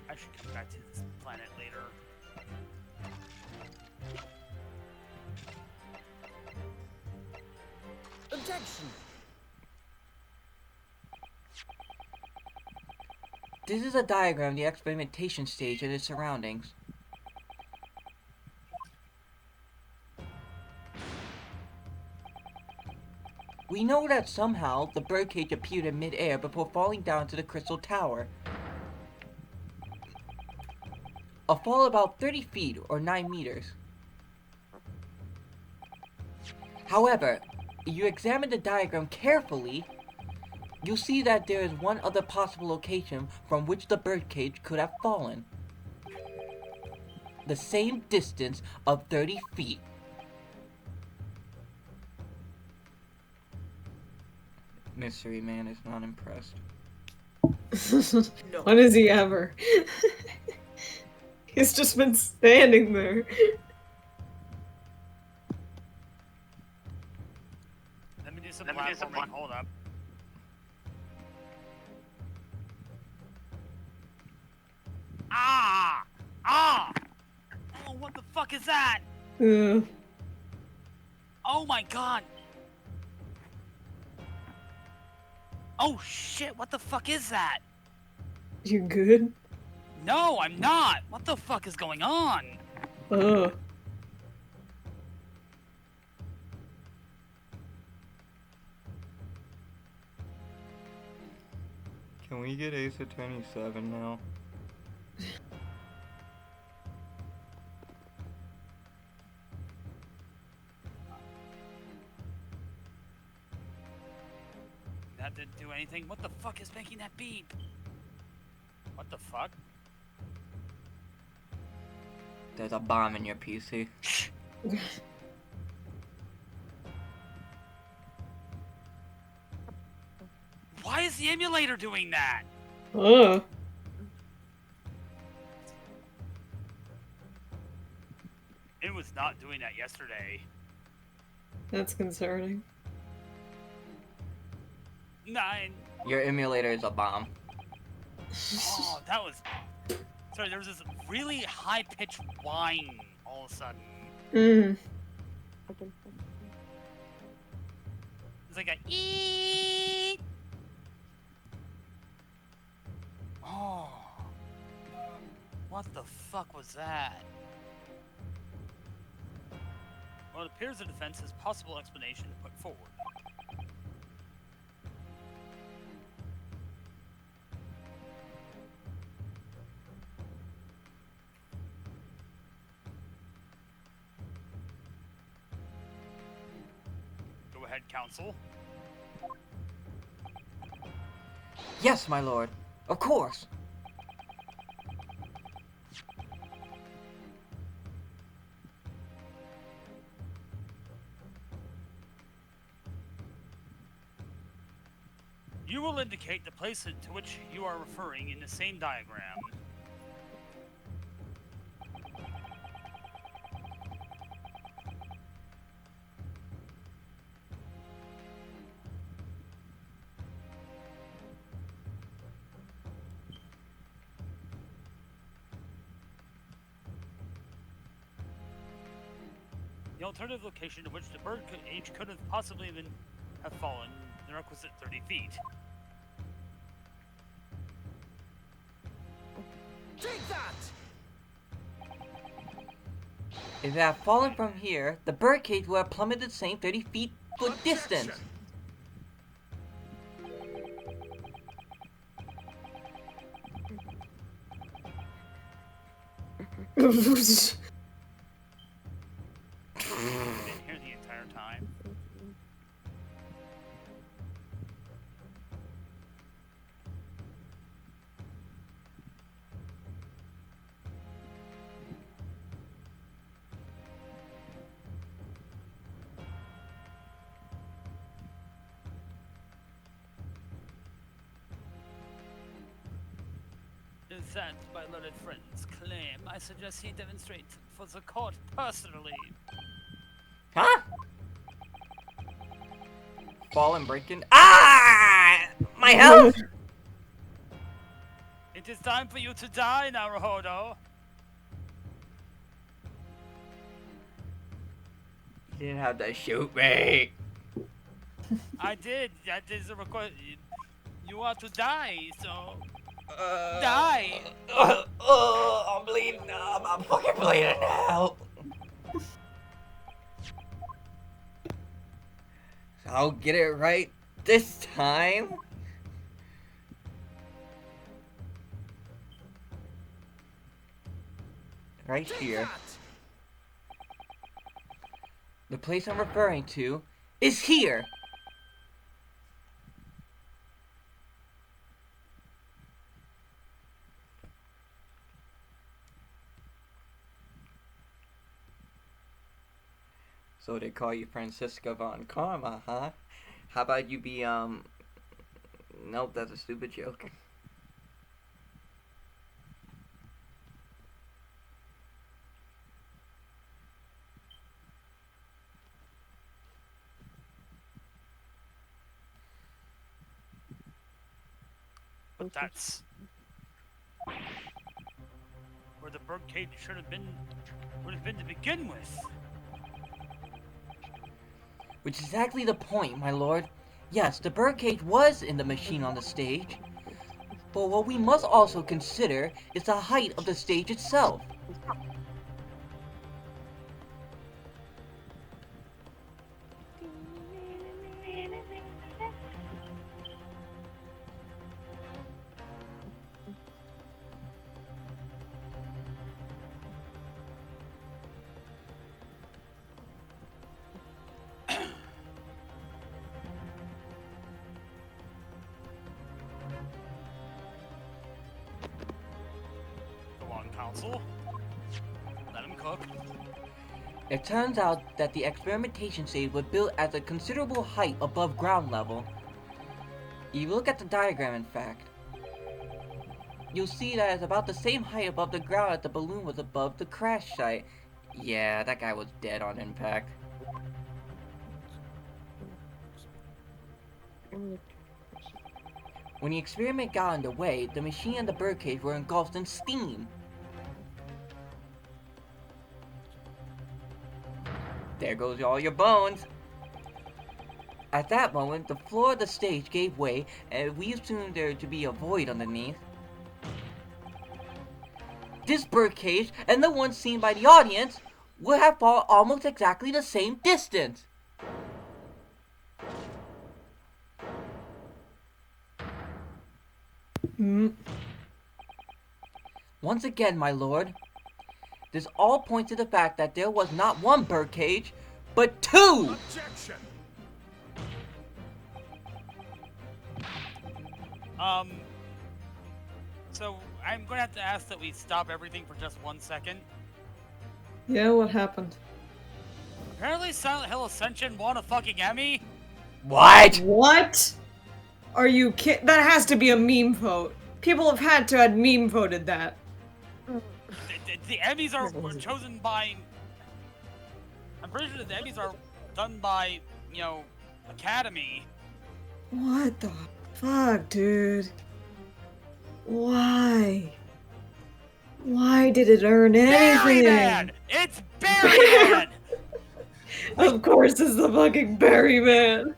should come back to this planet later. Objection! This is a diagram of the experimentation stage and its surroundings. We know that somehow the birdcage appeared in mid-air before falling down to the crystal tower. A fall about 30 feet or 9 meters. However, if you examine the diagram carefully, you'll see that there is one other possible location from which the birdcage could have fallen. The same distance of 30 feet. Mystery Man is not impressed. When is he ever? He's just been standing there. Let me do some platforming. Hold up. Ah! Ah! Oh, what the fuck is that? Uh, Oh my god! Oh shit, what the fuck is that? you good? No, I'm not! What the fuck is going on? Oh. Can we get Ace Attorney 7 now? That didn't do anything. What the fuck is making that beep? What the fuck? There's a bomb in your PC. Why is the emulator doing that? Oh. It was not doing that yesterday. That's concerning. 9. Your emulator is a bomb. Oh, that was... Sorry, there was this really high-pitched whine all of a sudden. Mm. It's like a eeeeee. Oh. What the fuck was that? Well, it appears the defense has possible explanation to put forward. Go ahead, counsel. Yes, my lord. Of course. You will indicate the place to which you are referring in the same diagram. The alternative location to which the bird cage could have possibly have fallen the requisite 30 feet. Take that! If it had fallen from here, the birdcage would have plummeted the same 30 feet foot distance. I've been here the entire time. Is that my learned friend's claim? I suggest he demonstrate for the court personally. Huh? Fall and break in. Ah! My health! It is time for you to die, Naruhodo. You didn't have to shoot me. I did. That is a request. You are to die, so die. I'm bleeding. I'm fucking bleeding now. I'll get it right this time. Right here. The place I'm referring to is here. So they call you Francisca Von Karma, huh? How about you be, nope, that's a stupid joke. But that's where the birdcage would have been to begin with. Which is exactly the point, my lord. Yes, the birdcage was in the machine on the stage. But what we must also consider is the height of the stage itself. Go on, counsel. Let him cook. It turns out that the experimentation stage was built at a considerable height above ground level. If you look at the diagram, in fact, you'll see that it's about the same height above the ground as the balloon was above the crash site. Yeah, that guy was dead on impact. When the experiment got underway, the machine and the birdcage were engulfed in steam. There goes all your bones. At that moment, the floor of the stage gave way, and we assumed there to be a void underneath. This birdcage and the one seen by the audience would have fallen almost exactly the same distance. Once again, my lord, this all points to the fact that there was not one birdcage, but two! Objection! So I'm going to have to ask that we stop everything for just 1 second. Yeah, what happened? Apparently Silent Hill Ascension won a fucking Emmy. What? What? Are you kidding? That has to be a meme vote. People have had to have meme voted that. The Emmys were chosen by... I'm pretty sure the Emmys are done by, you know, Academy. What the fuck, dude? Why? Why did it earn anything? Barryman! It's Barryman! Of course it's the fucking Berry Man.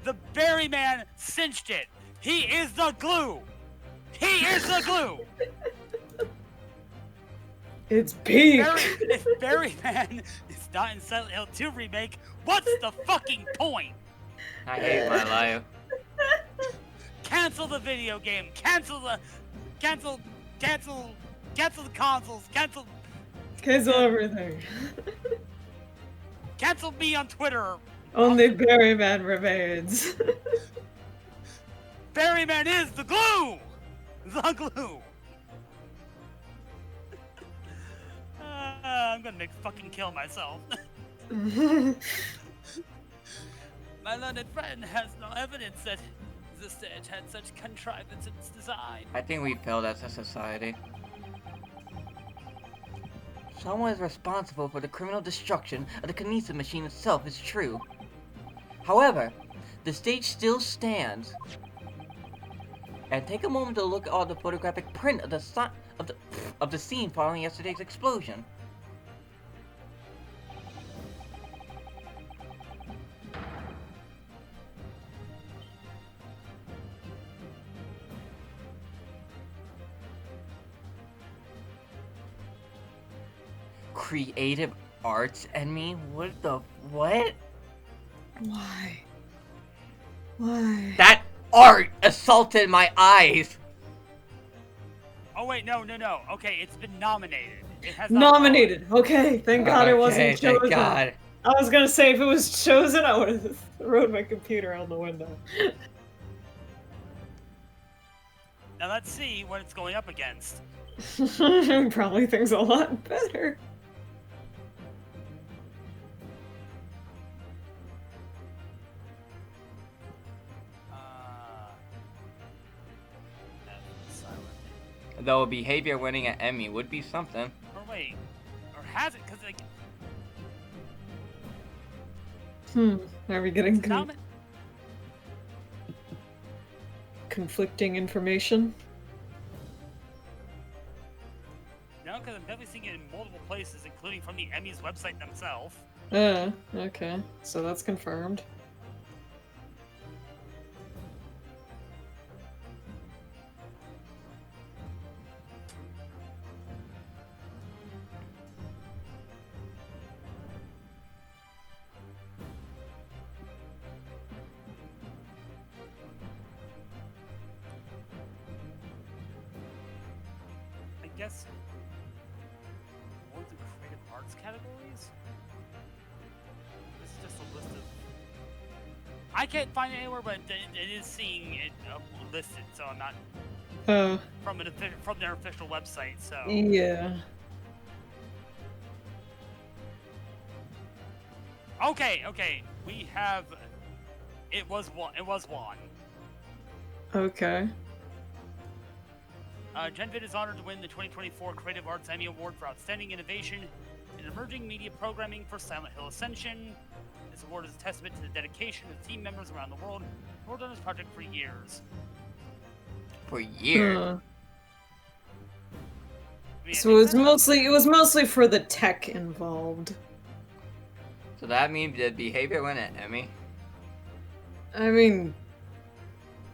The Berry Man cinched it. He is the glue. He is the glue. It's peak. If Berry Man is not in Silent Hill 2 remake, what's the fucking point? I hate my life. Cancel the video game. Cancel the consoles. Cancel everything. Cancel me on Twitter. Only Berry Man remains. Berry Man is the glue. The glue. I'm gonna fucking kill myself. My learned friend has no evidence that the stage had such contrivance in its design. I think we failed as a society. Someone is responsible for the criminal destruction of the Kinesis machine itself is true. However, the stage still stands. And take a moment to look at all the photographic print of the scene following yesterday's explosion. Creative arts and me? What? Why? Why? That art assaulted my eyes! Oh wait, no. Okay, it's been nominated. It has not Nominated. Okay, thank God it wasn't chosen. Thank God. I was gonna say if it was chosen, I would have thrown my computer out the window. Now let's see what it's going up against. Probably things a lot better. Though behavior winning an Emmy would be something. Or wait, or has it? Because like, Are we getting nomin- conflicting information? no, because I'm definitely seeing it in multiple places, including from the Emmys website themselves. Okay. So that's confirmed. I guess more the creative arts categories. This is just a list of. I can't find it anywhere, but it is seeing it listed, so I'm not from their official website. So Yeah. Okay. We have. It was one. Okay. GenVid is honored to win the 2024 Creative Arts Emmy Award for Outstanding Innovation in Emerging Media Programming for Silent Hill Ascension. This award is a testament to the dedication of team members around the world who worked on this project for years. For years? So it was mostly for the tech involved. So that means did behavior win an Emmy? I mean,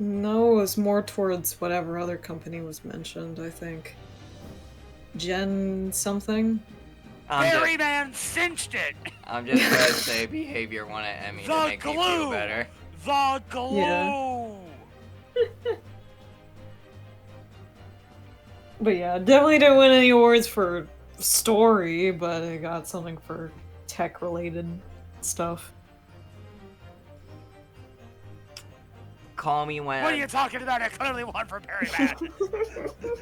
no, it was more towards whatever other company was mentioned, I think. Gen something? Berry Man cinched it! I'm just gonna say behavior won an Emmy to make me feel better. The glue! Yeah. But yeah, definitely didn't win any awards for story, but it got something for tech-related stuff. Call me when. What are you talking about? I clearly won for Berry Man.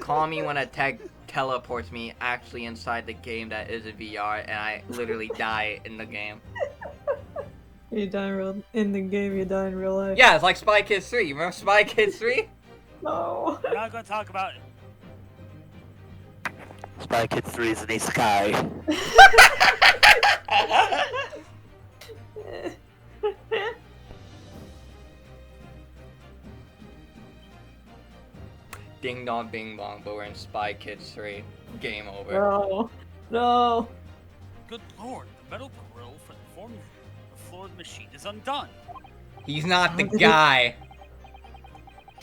Call me when a tech teleports me actually inside the game that is a VR, and I literally die in the game. You die in the game, you die in real life. Yeah, it's like Spy Kids 3. You remember Spy Kids 3? No. We're not going to talk about it. Spy Kids 3 is an isekai. Ding dong bing bong, but we're in Spy Kids 3. Game over. No. No. Good lord, the metal grill for the floor of the machine is undone. He's not the guy.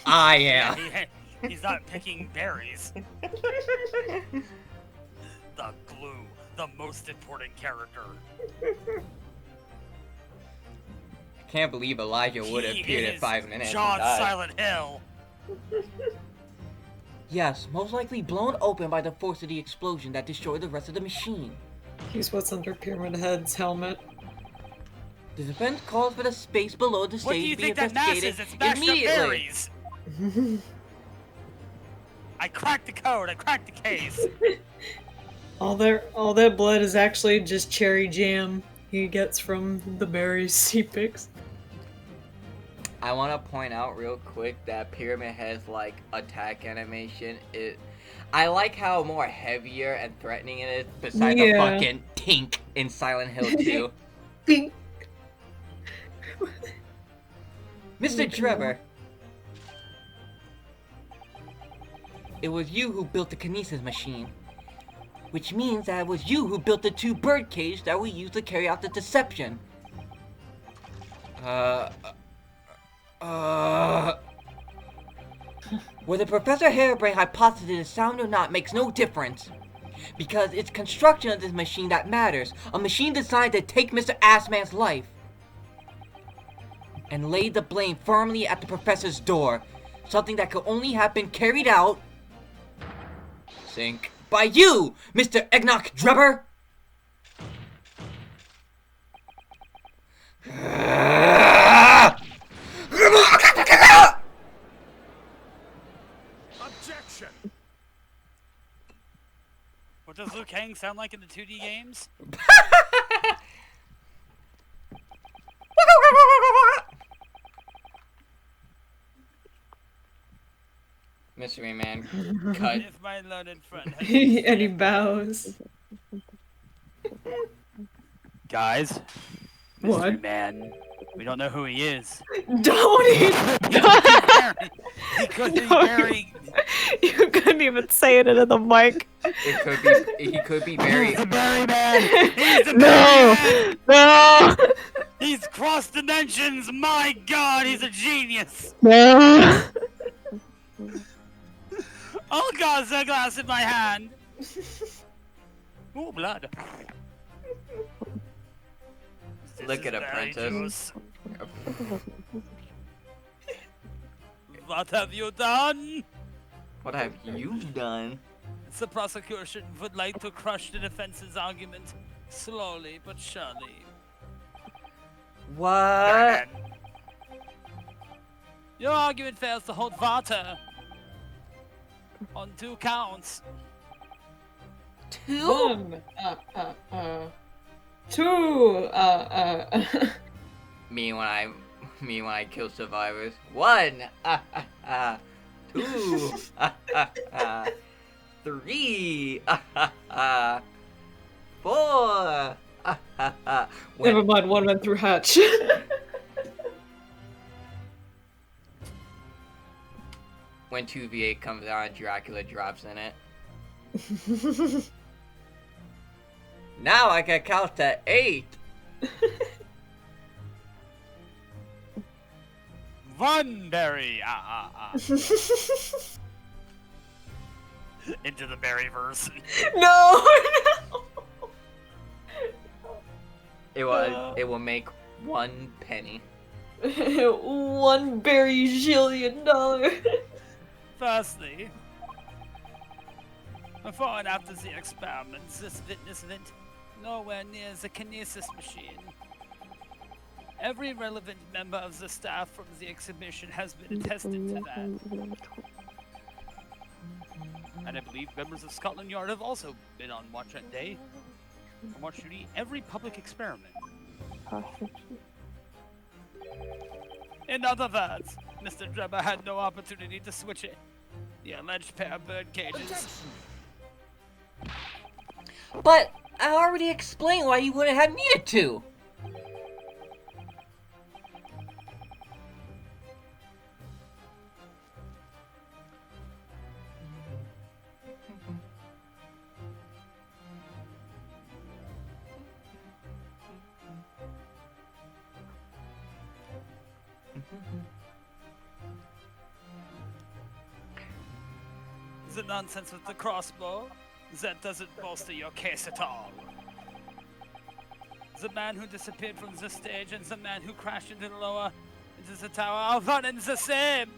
I am. Yeah, he's not picking berries. The glue, the most important character. I can't believe Elijah would have appeared in 5 minutes. John and died. Silent Hill. Yes, most likely blown open by the force of the explosion that destroyed the rest of the machine. He's what's under Pyramid Head's helmet. The defense calls for the space below the What do stage you to be think that mass investigated is? It's mashed up immediately. berries. I cracked the code. I cracked the case. All that blood is actually just cherry jam he gets from the berries he picks. I want to point out real quick that Pyramid Head's like attack animation. I like how more heavier and threatening it is. Besides the fucking tink in Silent Hill 2. Pink. Mr.Drebber. It was you who built the kinesis machine. Which means that it was you who built the 2 bird cage that we used to carry out the deception. Whether Professor Harebrained hypothesis is sound or not makes no difference. Because it's construction of this machine that matters. A machine designed to take Mr. Assman's life. And lay the blame firmly at the professor's door. Something that could only have been carried out by you, Mr. Mr.Drebber! Objection! What does Liu Kang sound like in the 2D games? Mystery Man, cut. If my learned friend had And he bows. Guys, What? Mystery Man, we don't know who he is. Don't He could be very. You couldn't even say it into the mic. He could be very. He's the Berry Man. He's the No! Berry Man. No! He's cross dimensions. My God, he's a genius. No! Oh God, there's a glass in my hand. Ooh, blood. Look at This is very Apprentice. juice. What have you done? What have you done? The prosecution would like to crush the defense's argument slowly but surely. What? Your argument fails to hold water on 2 counts. 2? 1, 2, Me when I kill survivors. 1. 2. 3. 4. Never mind, one went through hatch. When 2v8 comes out and Dracula drops in it. Now I can count to 8. One berry. Into the berry verse. No! It will make 1 penny. 1 berry zillion dollar. Firstly, before and after the experiments, this witness went nowhere near the kinesis machine. Every relevant member of the staff from the exhibition has been attested to that. And I believe members of Scotland Yard have also been on watch that day. On watch duty every public experiment. In other words, Mr. Drebber had no opportunity to switch it. The alleged pair of bird cages. But I already explained why you wouldn't have needed to. The nonsense with the crossbow, that doesn't bolster your case at all. The man who disappeared from the stage and the man who crashed into the tower are one and the same.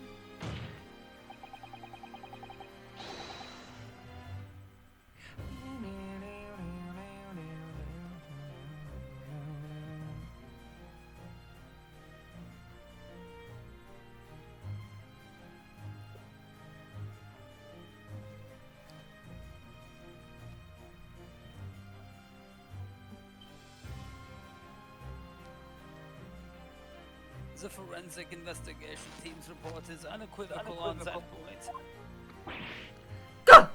The forensic investigation team's report is unequivocal on that point. Go!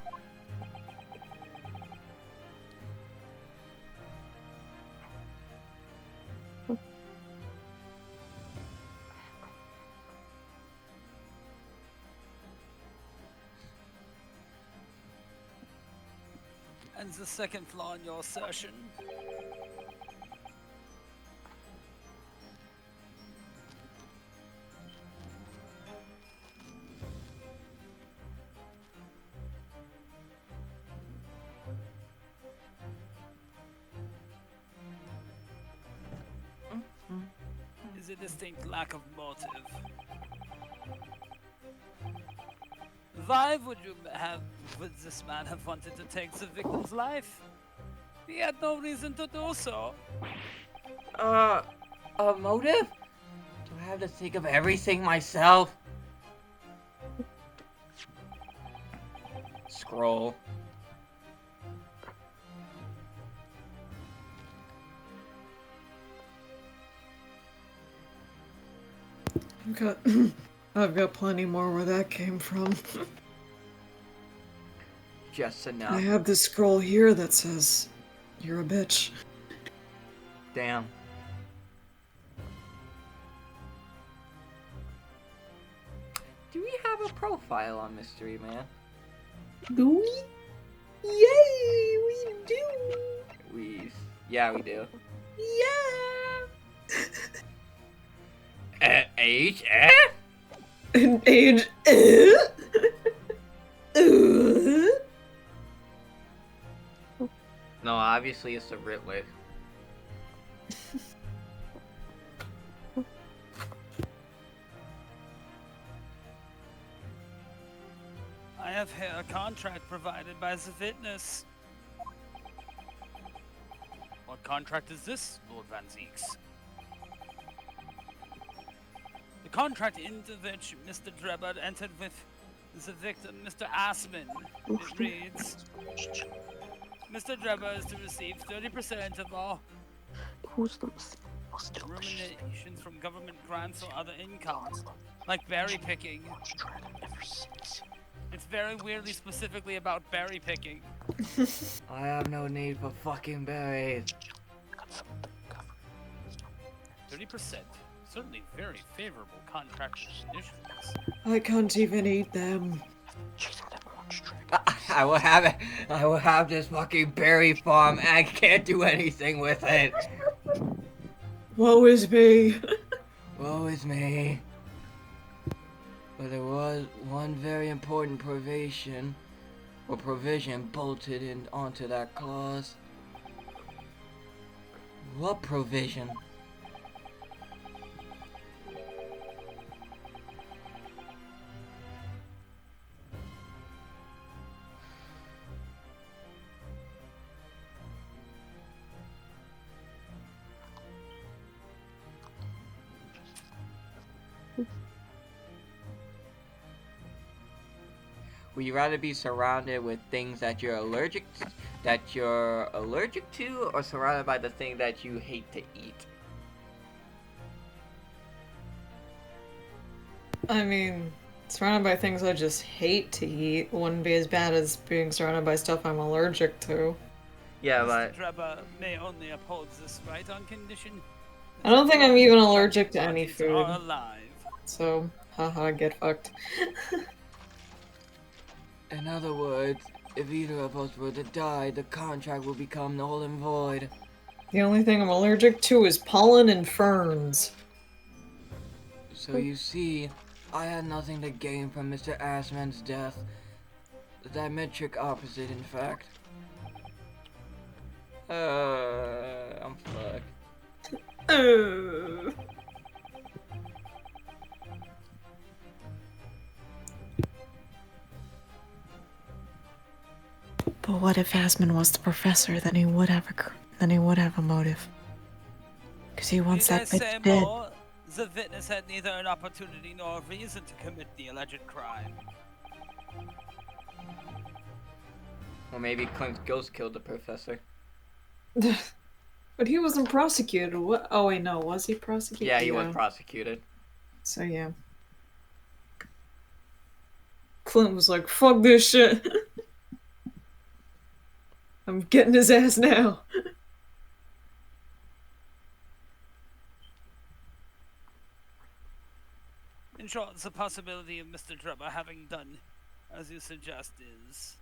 And the second flaw in your assertion. Is a distinct lack of motive. Why would this man have wanted to take the victim's life? He had no reason to do so. A motive? Do I have to think of everything myself? Scroll. I've got plenty more where that came from. Just enough. I have this scroll here that says, "You're a bitch." Damn. Do we have a profile on Mystery Man? Do we? Yay, we do! Yeah, we do. Yeah! Age? Age? No, obviously it's a Riddler. I have here a contract provided by the witness. What contract is this, Lord Van Zeeks? The contract into which Mr. Drebber entered with the victim, Mr. Assman. It reads, Mr. Drebber is to receive 30% of all remunerations from government grants or other income, like berry picking. It's very weirdly specifically about berry picking. I have no need for fucking berries. 30%. Certainly very favorable contract conditions. I can't even eat them. I will have it. I will have this fucking berry farm and I can't do anything with it. Woe is me. Woe is me. But there was one very important provision bolted in onto that clause. What provision? Would you rather be surrounded with things that you're allergic to, or surrounded by the thing that you hate to eat? I mean, surrounded by things I just hate to eat wouldn't be as bad as being surrounded by stuff I'm allergic to. Yeah, Mr. but Drebber may only uphold this right on condition. I don't think I'm even allergic to any Parties food. are alive. So, haha, get fucked. in other words, if either of us were to die, the contract will become null and void. The only thing I'm allergic to is pollen and ferns. So you see, I had nothing to gain from Mr. Assman's death. The diametric opposite, in fact. I'm fucked. But what if Asman was the professor? Then he would have a motive. Because he wants Need I that say bitch dead. more? The witness had neither an opportunity nor a reason to commit the alleged crime. Or maybe Clint's ghost killed the professor. But he wasn't prosecuted. What? Oh wait, no. Was he prosecuted? Yeah, he was prosecuted. So yeah. Clint was like, "Fuck this shit. I'm getting his ass now." In short, the possibility of Mr. Drebber having done as you suggest is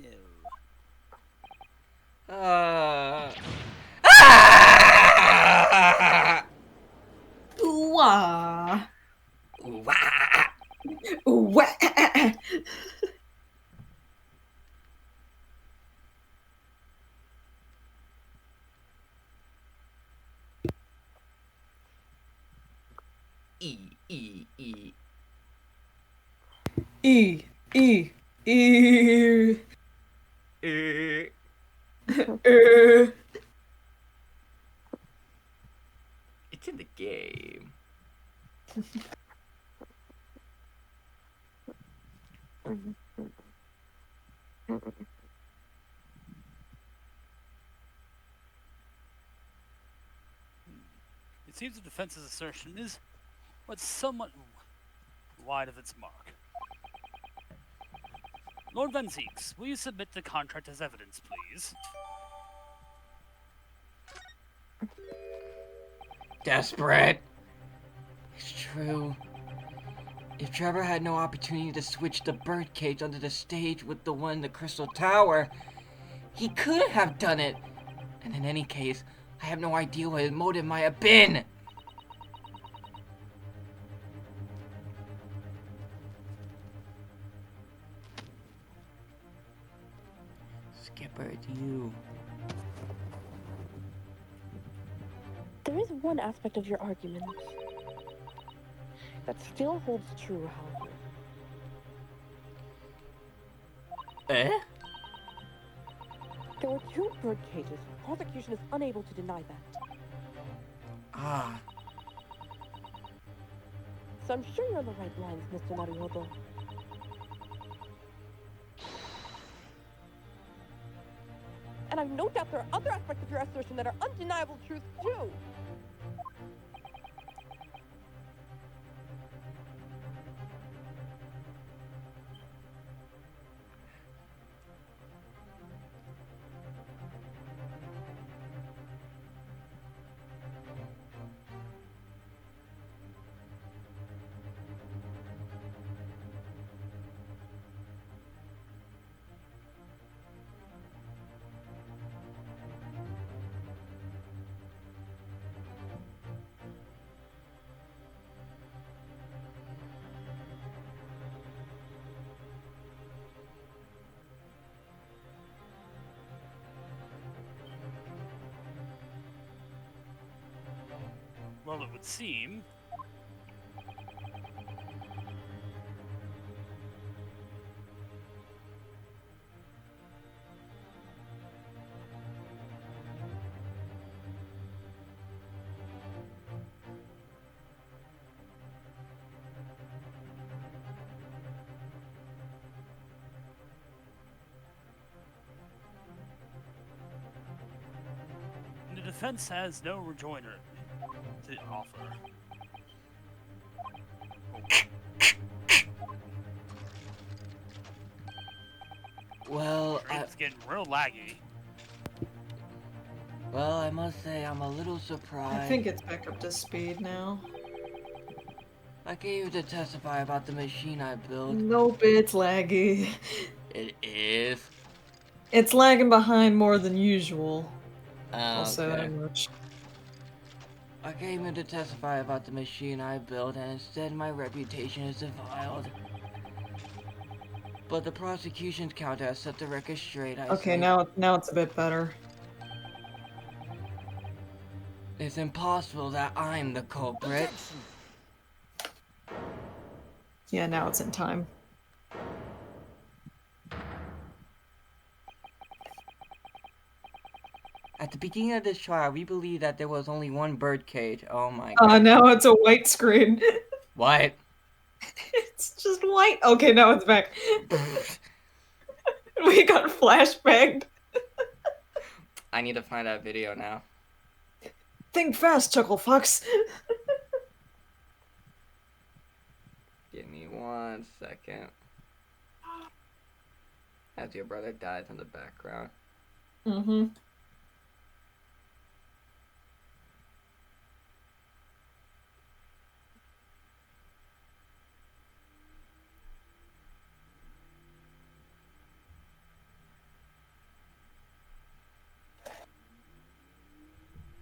no. Ooh wah. Ooh, wah. Ooh wah. E, E, E. E. E. E. It's in the game. It seems the defense's assertion is but somewhat wide of its mark. Lord Van Zeeks, will you submit the contract as evidence, please? Desperate. It's true. If Trevor had no opportunity to switch the birdcage under the stage with the one in the Crystal Tower, he could have done it. And in any case, I have no idea what his motive might have been. Skipper, it's you. There is one aspect of your argument that still holds true, however. Eh? There were 2 bird cages. Prosecution is unable to deny that. Ah. So I'm sure you're on the right lines, Mr. Naruhodo. And I've no doubt there are other aspects of your assertion that are undeniable truths too. Well, it would seem. The defense has no rejoinder to offer. Well, It's getting real laggy. I must say I'm a little surprised. I think it's back up to speed now. I came here to testify about the machine I built. Nope, it's laggy. It is. It's lagging behind more than usual. I'll say Okay. that much. I came in to testify about the machine I built, and instead my reputation is defiled. But the prosecution's counter has set the record straight, I Okay, say. now it's a bit better. It's impossible that I'm the culprit. Objection. Yeah, now it's in time. At the beginning of this trial, we believed that there was only one birdcage. Oh my god. Now it's a white screen. What? It's just white. Okay, now it's back. We got flashbanged. I need to find that video now. Think fast, Chuckle Fox. Give me 1 second. As your brother dies in the background. Mm-hmm.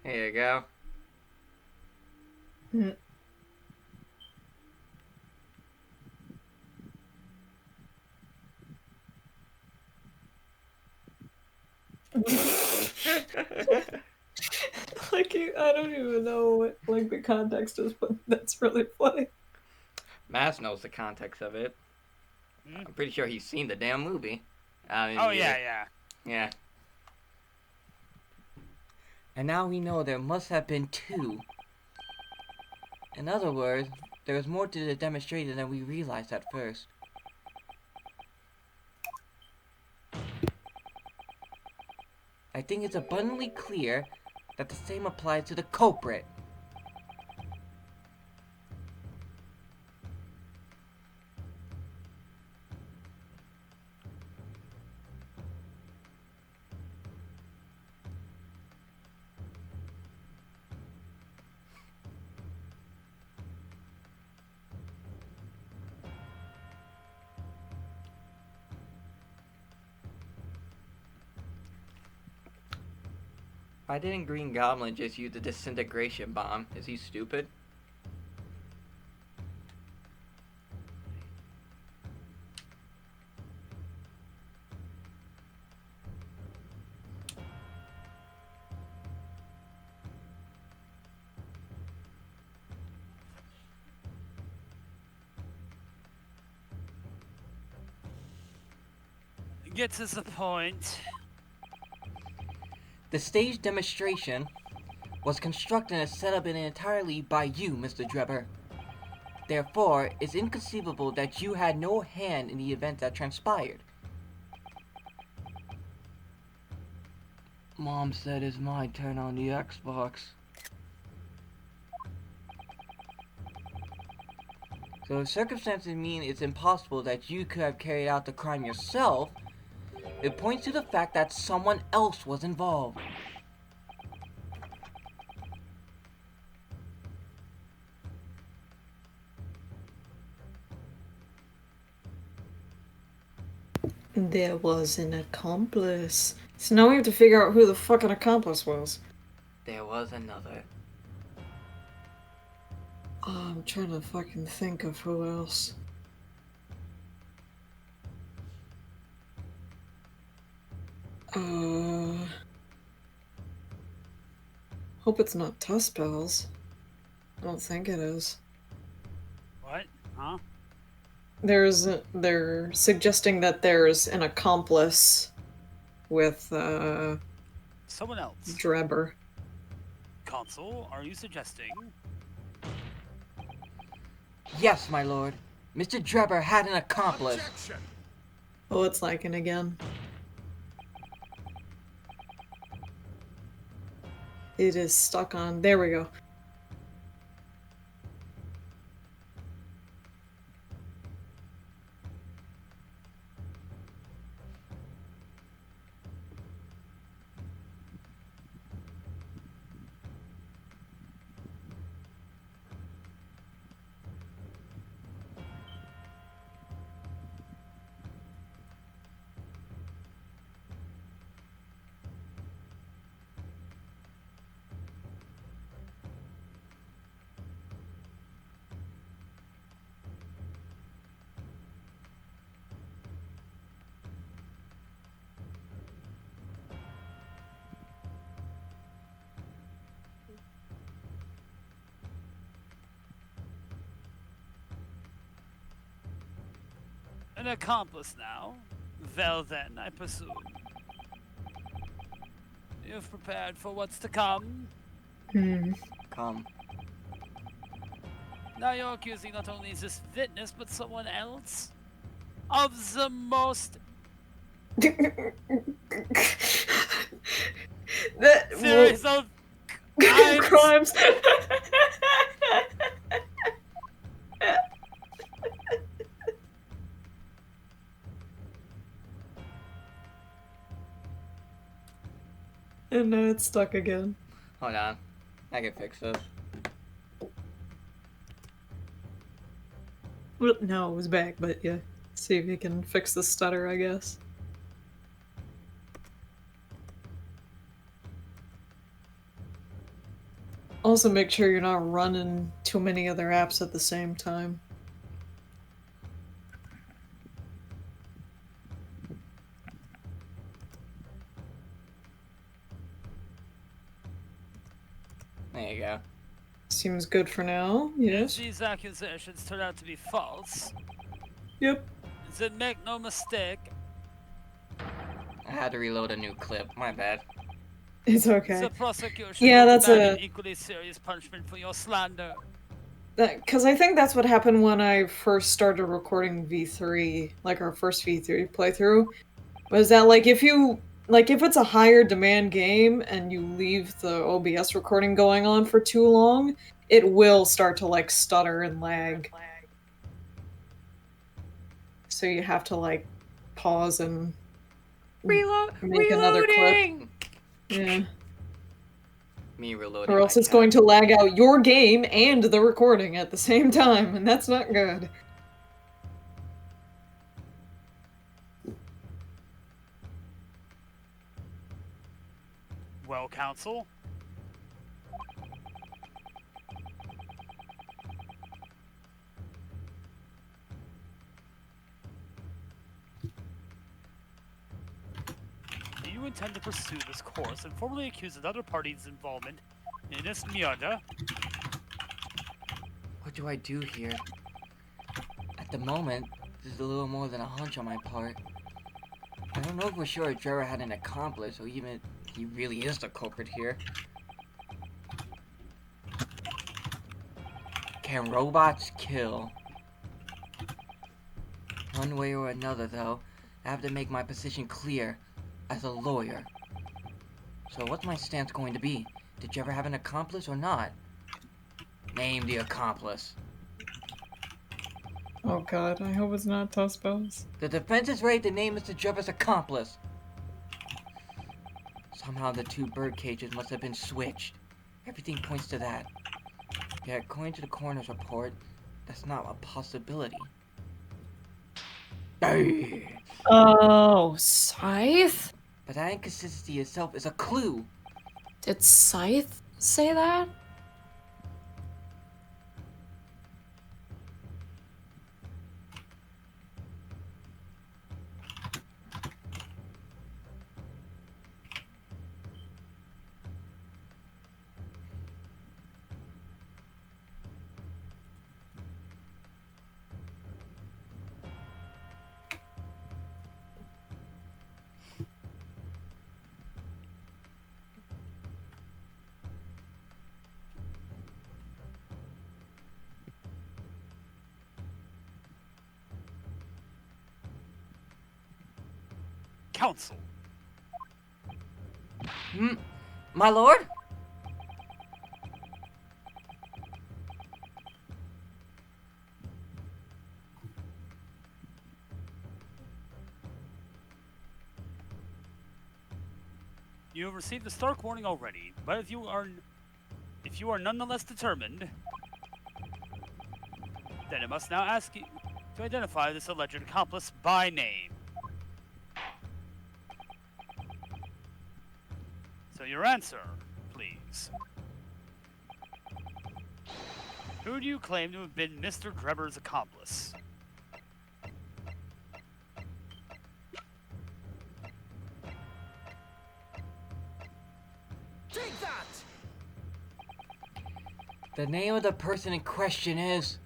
Here you go. Like, I don't even know what, like, the context is, but that's really funny. Mass knows the context of it. I'm pretty sure he's seen the damn movie. Oh, yeah. Yeah. And now we know there must have been 2. In other words, there was more to the demonstration than we realized at first. I think it's abundantly clear that the same applies to the culprit. Why didn't Green Goblin just use the disintegration bomb? Is he stupid? Gets us the point. The stage demonstration was constructed and set up entirely by you, Mr. Drebber. Therefore, it's inconceivable that you had no hand in the event that transpired. Mom said it's my turn on the Xbox. So if circumstances mean it's impossible that you could have carried out the crime yourself, it points to the fact that someone else was involved. There was an accomplice. So now we have to figure out who the fucking accomplice was. There was another. Oh, I'm trying to fucking think of who else. Hope it's not Tuspels. I don't think it is. What? Huh? They're suggesting that there's an accomplice with Someone else. Drebber. Consul, are you suggesting? Yes, my lord. Mr. Drebber had an accomplice. Objection. Oh, it's Lycan again. It is stuck on. There we go. An accomplice now? Well then, I presume. You've prepared for what's to come? Come. Now you're accusing not only this witness, but someone else? Of the most That series of crimes? crimes. And now it's stuck again. Hold on. I can fix this. Well, no, it was back, but yeah. See if you can fix the stutter, I guess. Also, make sure you're not running too many other apps at the same time. There you go. Seems good for now, If yes. these accusations turn out to be false, Yep. then make no mistake, I had to reload a new clip. My bad. It's okay. the prosecution Yeah, will that's demand a- an equally serious punishment for your slander. Because I think that's what happened when I first started recording V3, like our first V3 playthrough, was that like if it's a higher demand game and you leave the OBS recording going on for too long, it will start to like stutter and lag. So you have to like pause and make another clip. Yeah. Me reloading. Or else my it's going tab. to lag out your game and the recording at the same time, and that's not good. Well, counsel, do you intend to pursue this course and formally accuse another party's involvement in this murder? What do I do here? At the moment, this is a little more than a hunch on my part. I don't know for sure if Drebber had an accomplice or even he really is the culprit here. Can robots kill? One way or another, though, I have to make my position clear as a lawyer. So what's my stance going to be? Did Drebber have an accomplice or not? Name the accomplice. Oh god, I hope it's not Toss Bells. The defense is ready to name Mr. Drebber's accomplice. Somehow the two bird cages must have been switched. Everything points to that. Yet according to the coroner's report, that's not a possibility. Hey! Oh, Scythe? But that inconsistency itself is a clue. Did Scythe say that? Counsel, My lord? you have received the stark warning already, but if you are nonetheless determined, then I must now ask you to identify this alleged accomplice by name. So your answer, please. Who do you claim to have been Mr. Drebber's accomplice? Take that! The name of the person in question is...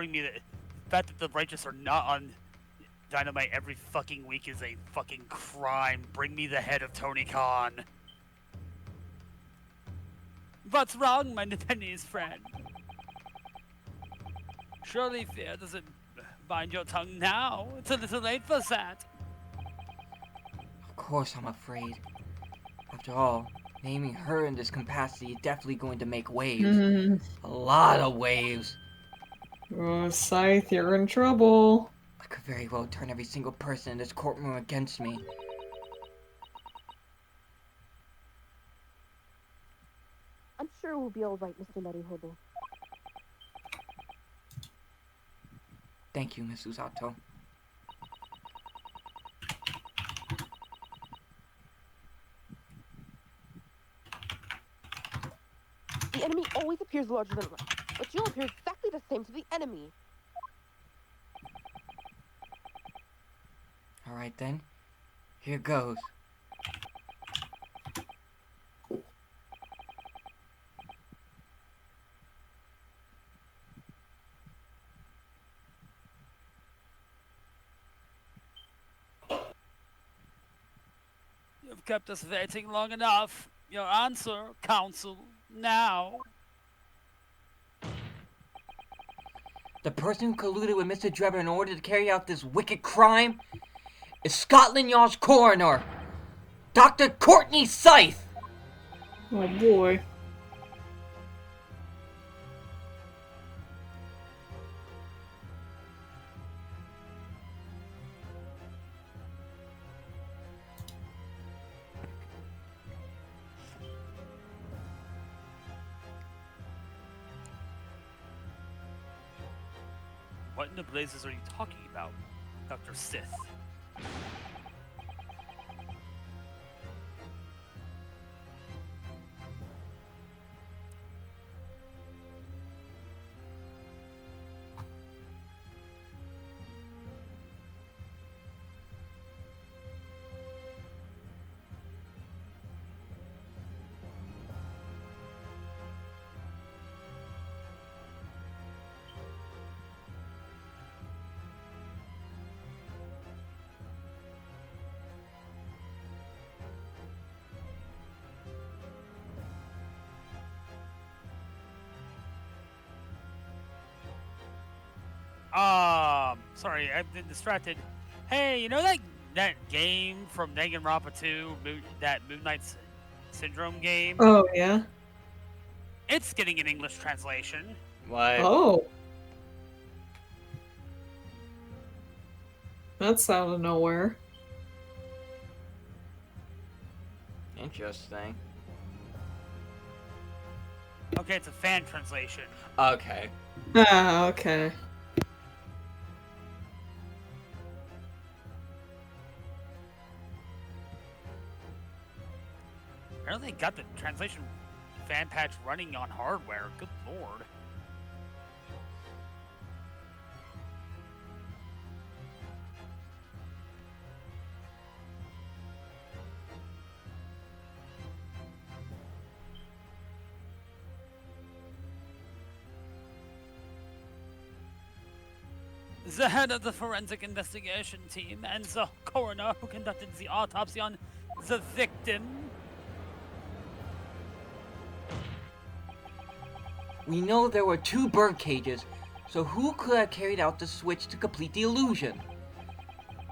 bring me the fact that the righteous are not on Dynamite every fucking week is a fucking crime. Bring me the head of Tony Khan. What's wrong, my Japanese friend? Surely fear doesn't bind your tongue now. It's a little late for that. Of course I'm afraid. After all, naming her in this capacity is definitely going to make waves. A lot of waves. Oh, Scythe, you're in trouble. I could very well turn every single person in this courtroom against me. I'm sure we'll be all right, Mr. Narihodo. Thank you, Miss Usato. The enemy always appears larger than life, but you'll appear exactly the same to the enemy. Alright then, here goes. You've kept us waiting long enough. Your answer, counsel, now. The person who colluded with Mr.Drebber in order to carry out this wicked crime is Scotland Yard's coroner, Dr. Courtney Scythe! Oh boy. What in the blazes are you talking about, Dr. Sith? Sorry, I've been distracted. Hey, you know that game from Danganronpa 2, that Moon Knight Syndrome game? Oh, yeah? It's getting an English translation. What? Oh. That's out of nowhere. Interesting. Okay, it's a fan translation. Okay. Ah, okay. Apparently they got the translation fan patch running on hardware. Good lord. The head of the forensic investigation team and the coroner who conducted the autopsy on the victim. We know there were 2 bird cages, so who could have carried out the switch to complete the illusion?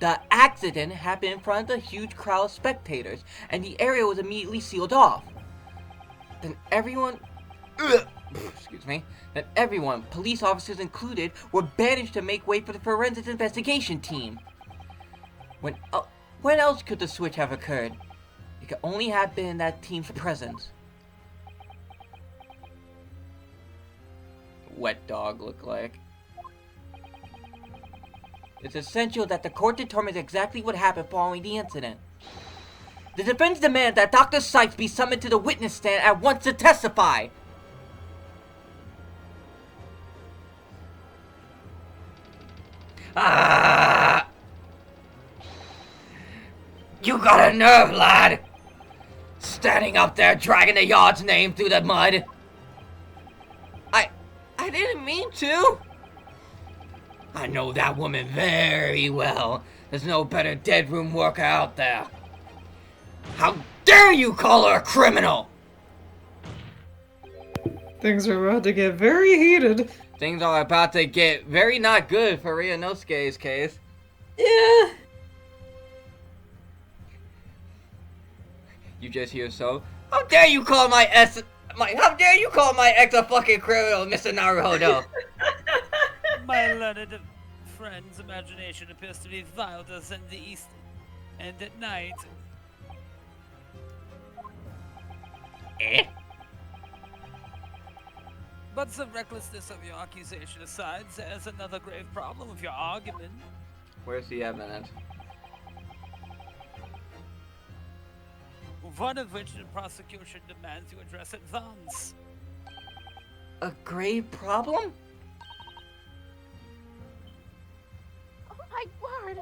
The accident happened in front of a huge crowd of spectators, and the area was immediately sealed off. Then everyone, police officers included, were banished to make way for the forensic investigation team. When else could the switch have occurred? It could only have been in that team's presence. Wet dog look like. It's essential that the court determines exactly what happened following the incident. The defense demands that Dr. Sykes be summoned to the witness stand at once to testify. Ah! You got a nerve, lad! Standing up there dragging the yard's name through the mud. I didn't mean to. I know that woman very well. There's no better dead room worker out there. How dare you call her a criminal? Things are about to get very heated. Things are about to get very not good for Ryunosuke's case. Yeah. You just hear so. How dare you call my ex a fucking criminal, Mr. Naruhodo? My learned friend's imagination appears to be wilder than the east, and at night. Eh? But the recklessness of your accusation aside, there's another grave problem with your argument. Where's the evidence? One of which the prosecution demands you address at once. A grave problem? Oh my word!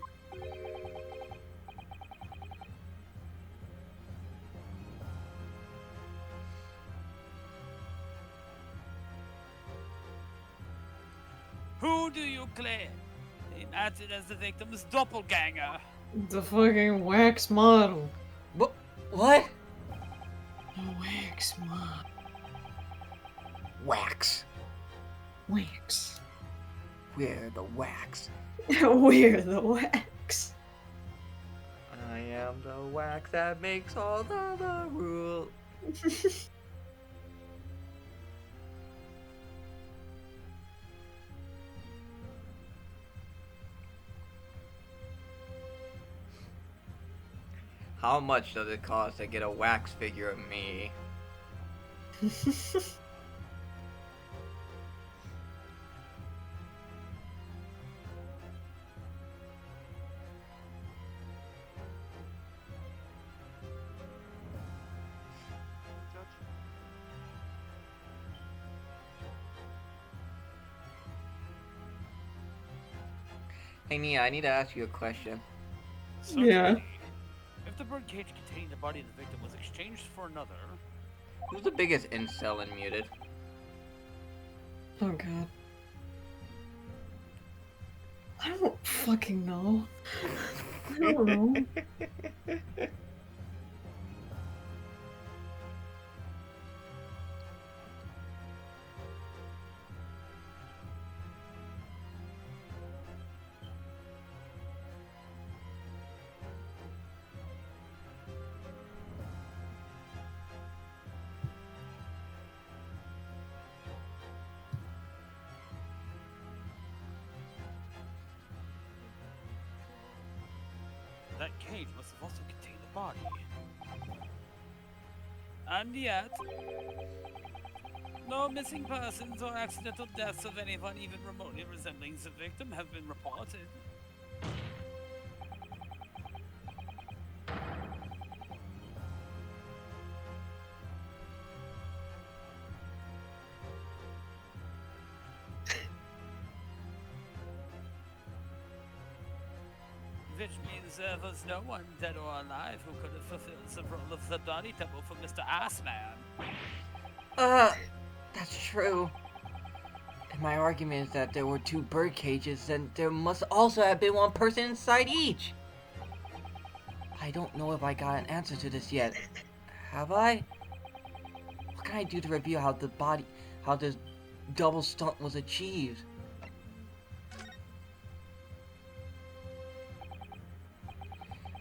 Who do you claim acted as the victim's doppelganger? The fucking wax model. What? The wax model. Wax. Wax. We're the wax. We're the wax. I am the wax that makes all the rules. How much does it cost to get a wax figure of me? Hey Nia, I need to ask you a question. Yeah. If the birdcage containing the body of the victim was exchanged for another, Who's the biggest incel in Muted? Oh god. I don't fucking know. I don't know. that cage must have also contained the body. And yet, no missing persons or accidental deaths of anyone even remotely resembling the victim have been reported. Which means there was no one dead or alive who could have fulfilled the role of the body double for Mr. Assman. That's true. And my argument is that there were two bird cages, and there must also have been one person inside each. I don't know if I got an answer to this yet. Have I? What can I do to reveal how this double stunt was achieved?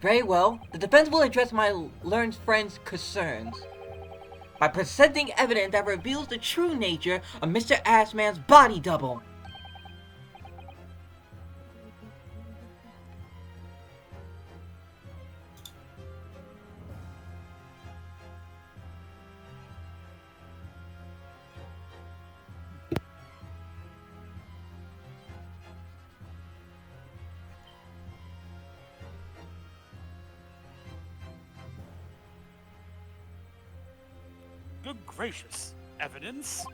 Very well. The defense will address my learned friend's concerns by presenting evidence that reveals the true nature of Mr. Assman's body double. Good gracious. Evidence?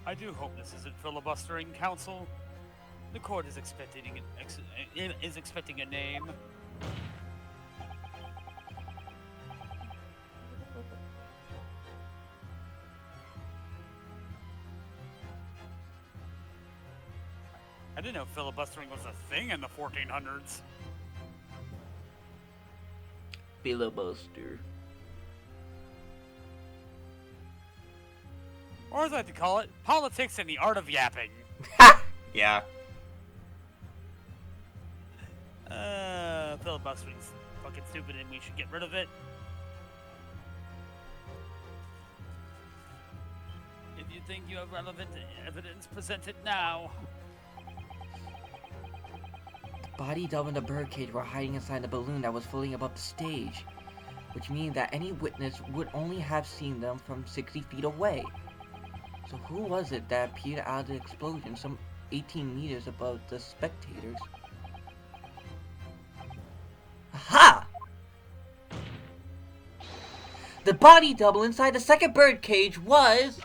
I do hope this isn't filibustering, Counsel. The court is expecting a name. I didn't know filibustering was a thing in the 1400s. Filibuster. Or as I like to call it, politics and the art of yapping. Yeah. Filibustering's fucking stupid and we should get rid of it. If you think you have relevant evidence, present it now. The body double in the birdcage were hiding inside the balloon that was floating above the stage, which means that any witness would only have seen them from 60 feet away. So who was it that appeared out of the explosion some 18 meters above the spectators? Aha! The body double inside the second birdcage was...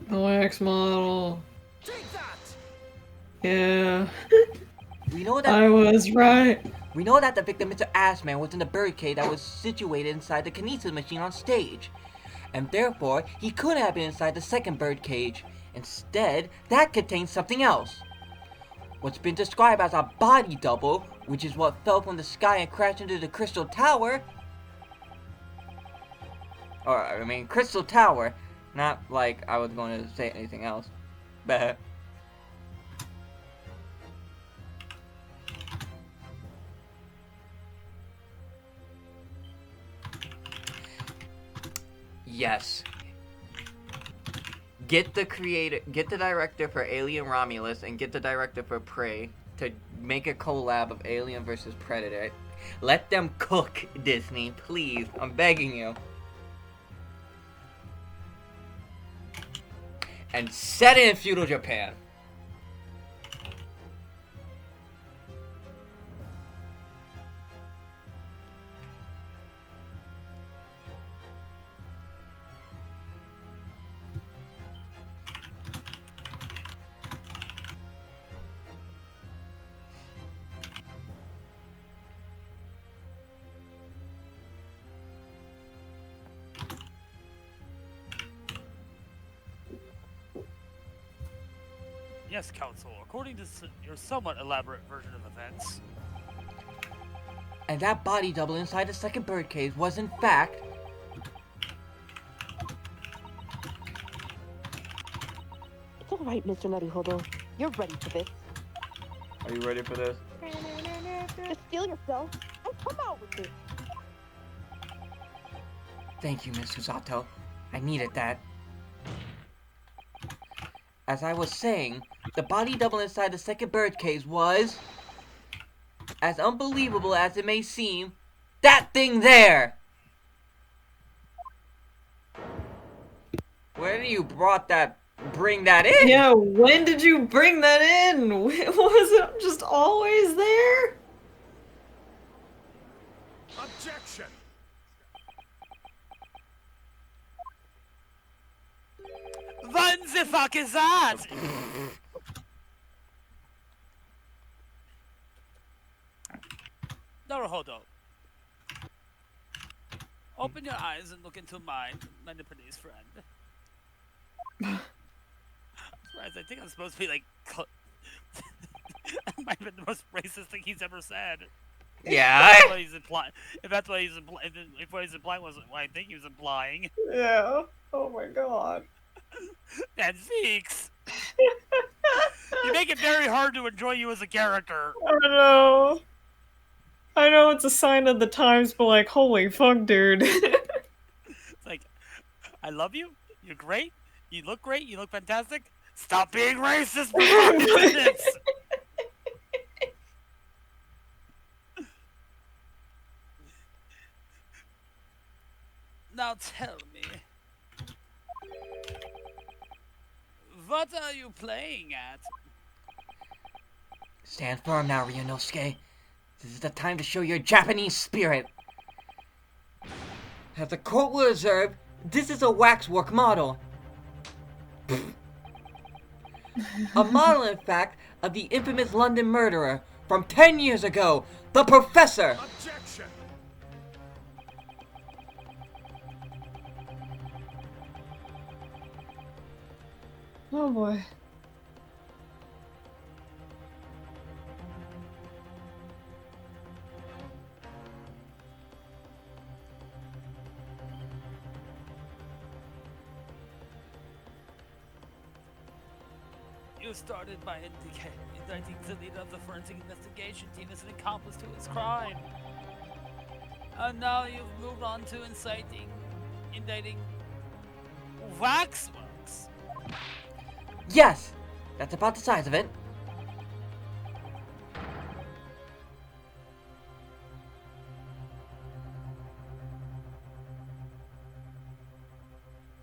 The wax model. Take that! Yeah. We know that... I was right. We know that the victim, Mr. Assman, was in the birdcage that was situated inside the kinesis machine on stage. And therefore, he couldn't have been inside the second birdcage. Instead, that contains something else. What's been described as a body double, which is what fell from the sky and crashed into the Crystal Tower. Crystal Tower. Not like I was going to say anything else. But... Yes. Get the director for Alien Romulus and get the director for Prey to make a collab of Alien vs. Predator. Let them cook, Disney, please. I'm begging you. And set it in feudal Japan. Yes, Counsel. According to your somewhat elaborate version of events. And that body double inside the second birdcage was in fact... It's alright, Mr. Naruhodo. You're ready for this. Are you ready for this? Just steel yourself and come out with it. Thank you, Miss Susato. I needed that. As I was saying, the body double inside the second birdcage was... as unbelievable as it may seem, that thing there! Where did you bring that in? Yeah, when did you bring that in? Was it just always there? Objection! What the fuck is that? Naruhodo. Open your eyes and look into mine, my Nipponese friend. Surprised, I think I'm supposed to be like... That might have been the most racist thing he's ever said. Yeah. If that's what he's implying. If that's what he's implying, if what he's implying wasn't what I think he was implying. Yeah. Oh my god. And Zeeks. You make it very hard to enjoy you as a character. I know. I know it's a sign of the times, but like, holy fuck, dude. It's like, I love you. You're great. You look great. You look fantastic. Stop being racist for 5 minutes. Now tell me, what are you playing at? Stand firm now, Ryunosuke. This is the time to show your Japanese spirit. As the court will observe, this is a waxwork model. A model, in fact, of the infamous London murderer from 10 years ago, the Professor! Objection! Oh boy. You started by indicting the leader of the forensic investigation team as an accomplice to his crime. And now you've moved on to indicting Waxworks. Yes! That's about the size of it.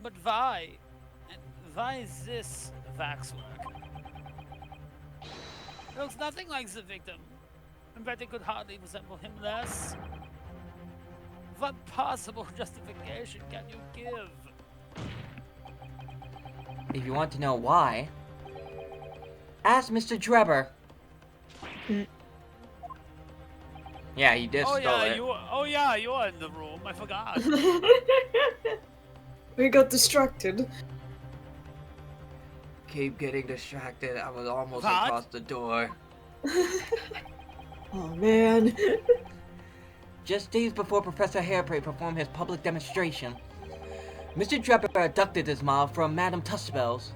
But why? And why is this Waxwork? It looks nothing like the victim. In fact, it could hardly resemble him less. What possible justification can you give? If you want to know why, ask Mr. Drebber. Yeah, he did stole it. You are in the room. I forgot. We got distracted. Keep getting distracted. I was almost What? across the door. Oh man. Just days before Professor Hairspray performed his public demonstration, Mr. Drebber abducted his model from Madame Tussbell's.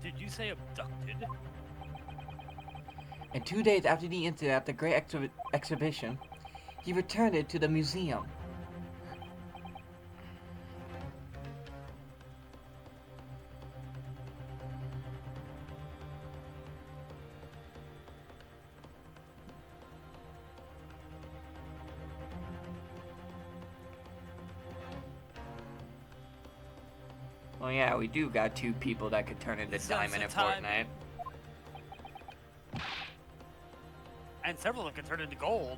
Did you say abducted? And 2 days after the incident at the Great Exhibition, he returned it to the museum. Well, yeah, we do got 2 people that could turn into diamond in Fortnite. And several of them can turn into gold.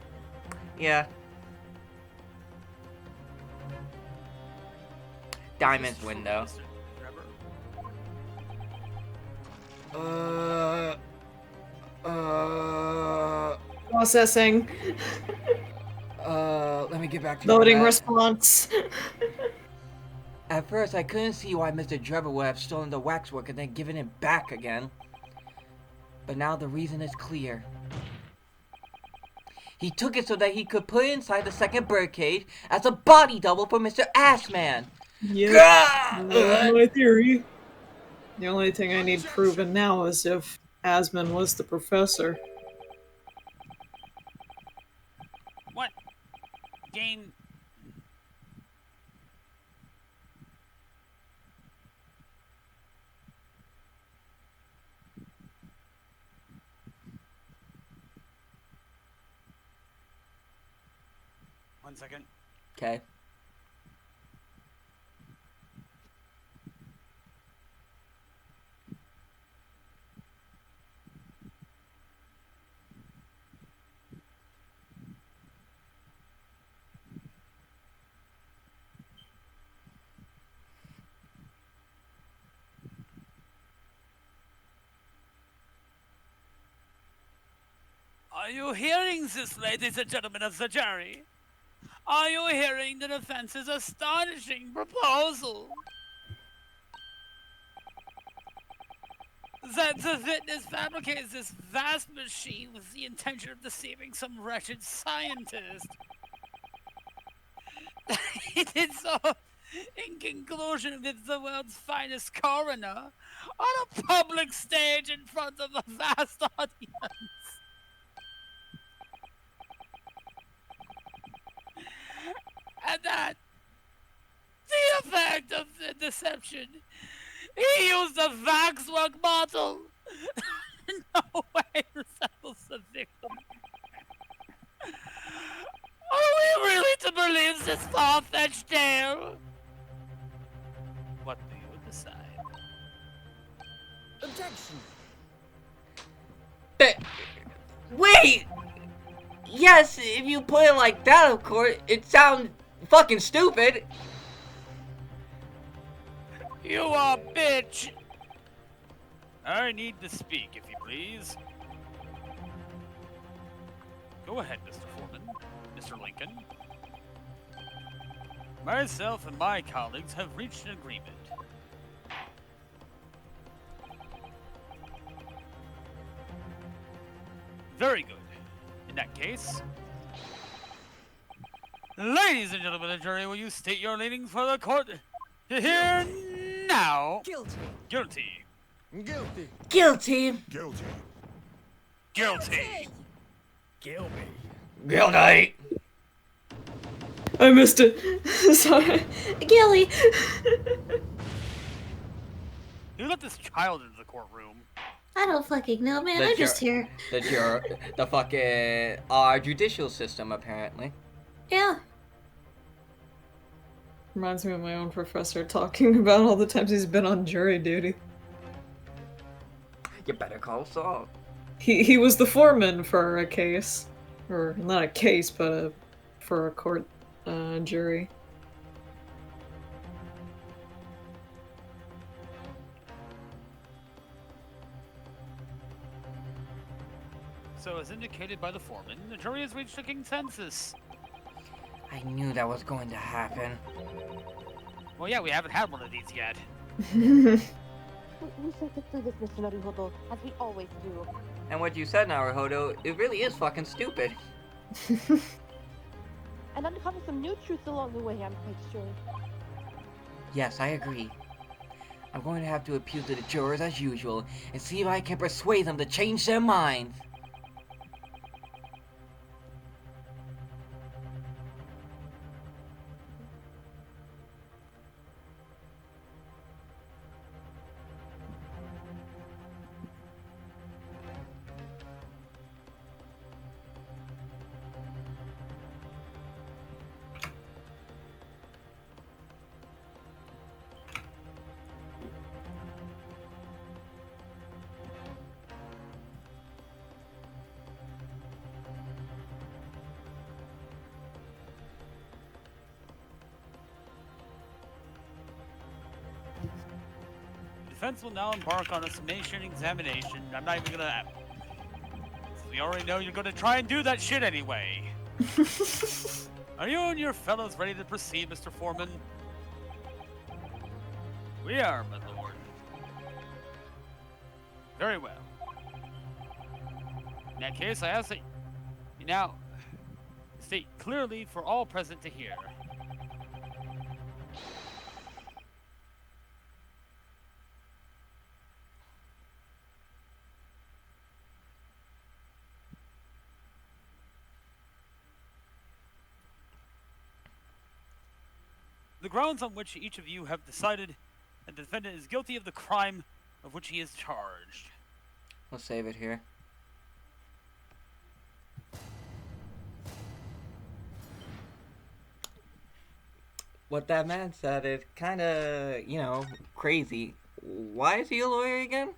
Yeah. Diamond's window. Processing. Let me get back to Loading that. response. At first, I couldn't see why Mr. Drebber would have stolen the waxwork and then given it back again. But now the reason is clear. He took it so that he could put it inside the second birdcage as a body double for Mr. Assman. Yeah, that's my theory. The only thing I need proven now is if Asman was the professor. What? Game. One second. Okay. Are you hearing this, ladies and gentlemen of the jury? Are you hearing the defense's astonishing proposal? That the witness fabricates this vast machine with the intention of deceiving some wretched scientist. He did so in conclusion with the world's finest coroner on a public stage in front of a vast audience. And that the effect of the deception, he used a waxwork bottle. No way resembles the victim. Are we really to believe this far-fetched tale? What do you decide? Objection! Wait! Yes, if you put it like that, of course, it sounds fucking stupid. You a bitch! I need to speak, if you please. Go ahead, Mr. Foreman, Mr. Lincoln. Myself and my colleagues have reached an agreement. Very good. In that case, ladies and gentlemen of the jury, will you state your leanings for the court to hear now? Guilty. Guilty. Guilty. Guilty. Guilty. Guilty. Guilty. Guilty. I missed it. Sorry. Gilly! You let this child into the courtroom. I don't fucking know, man. I'm just here. The fucking our judicial system, apparently. Yeah. Reminds me of my own professor talking about all the times he's been on jury duty. You better call Saul. He was the foreman for a case. Or, not a case, but for a court jury. So, as indicated by the foreman, the jury has reached a consensus. I knew that was going to happen. Well, yeah, we haven't had one of these yet. We shall get through this, Mr. Naruhodo, as we always do. And what you said, Naruhodo, it really is fucking stupid. And uncover some new truths along the way, I'm quite sure. Yes, I agree. I'm going to have to appeal to the jurors as usual and see if I can persuade them to change their minds. The defense will now embark on a summation examination. I'm not even gonna... We already know you're gonna try and do that shit anyway. Are you and your fellows ready to proceed, Mr. Foreman? We are, my lord. Very well. In that case, I ask that you now state clearly for all present to hear. The grounds on which each of you have decided that the defendant is guilty of the crime of which he is charged. We'll save it here. What that man said is kinda, crazy. Why is he a lawyer again?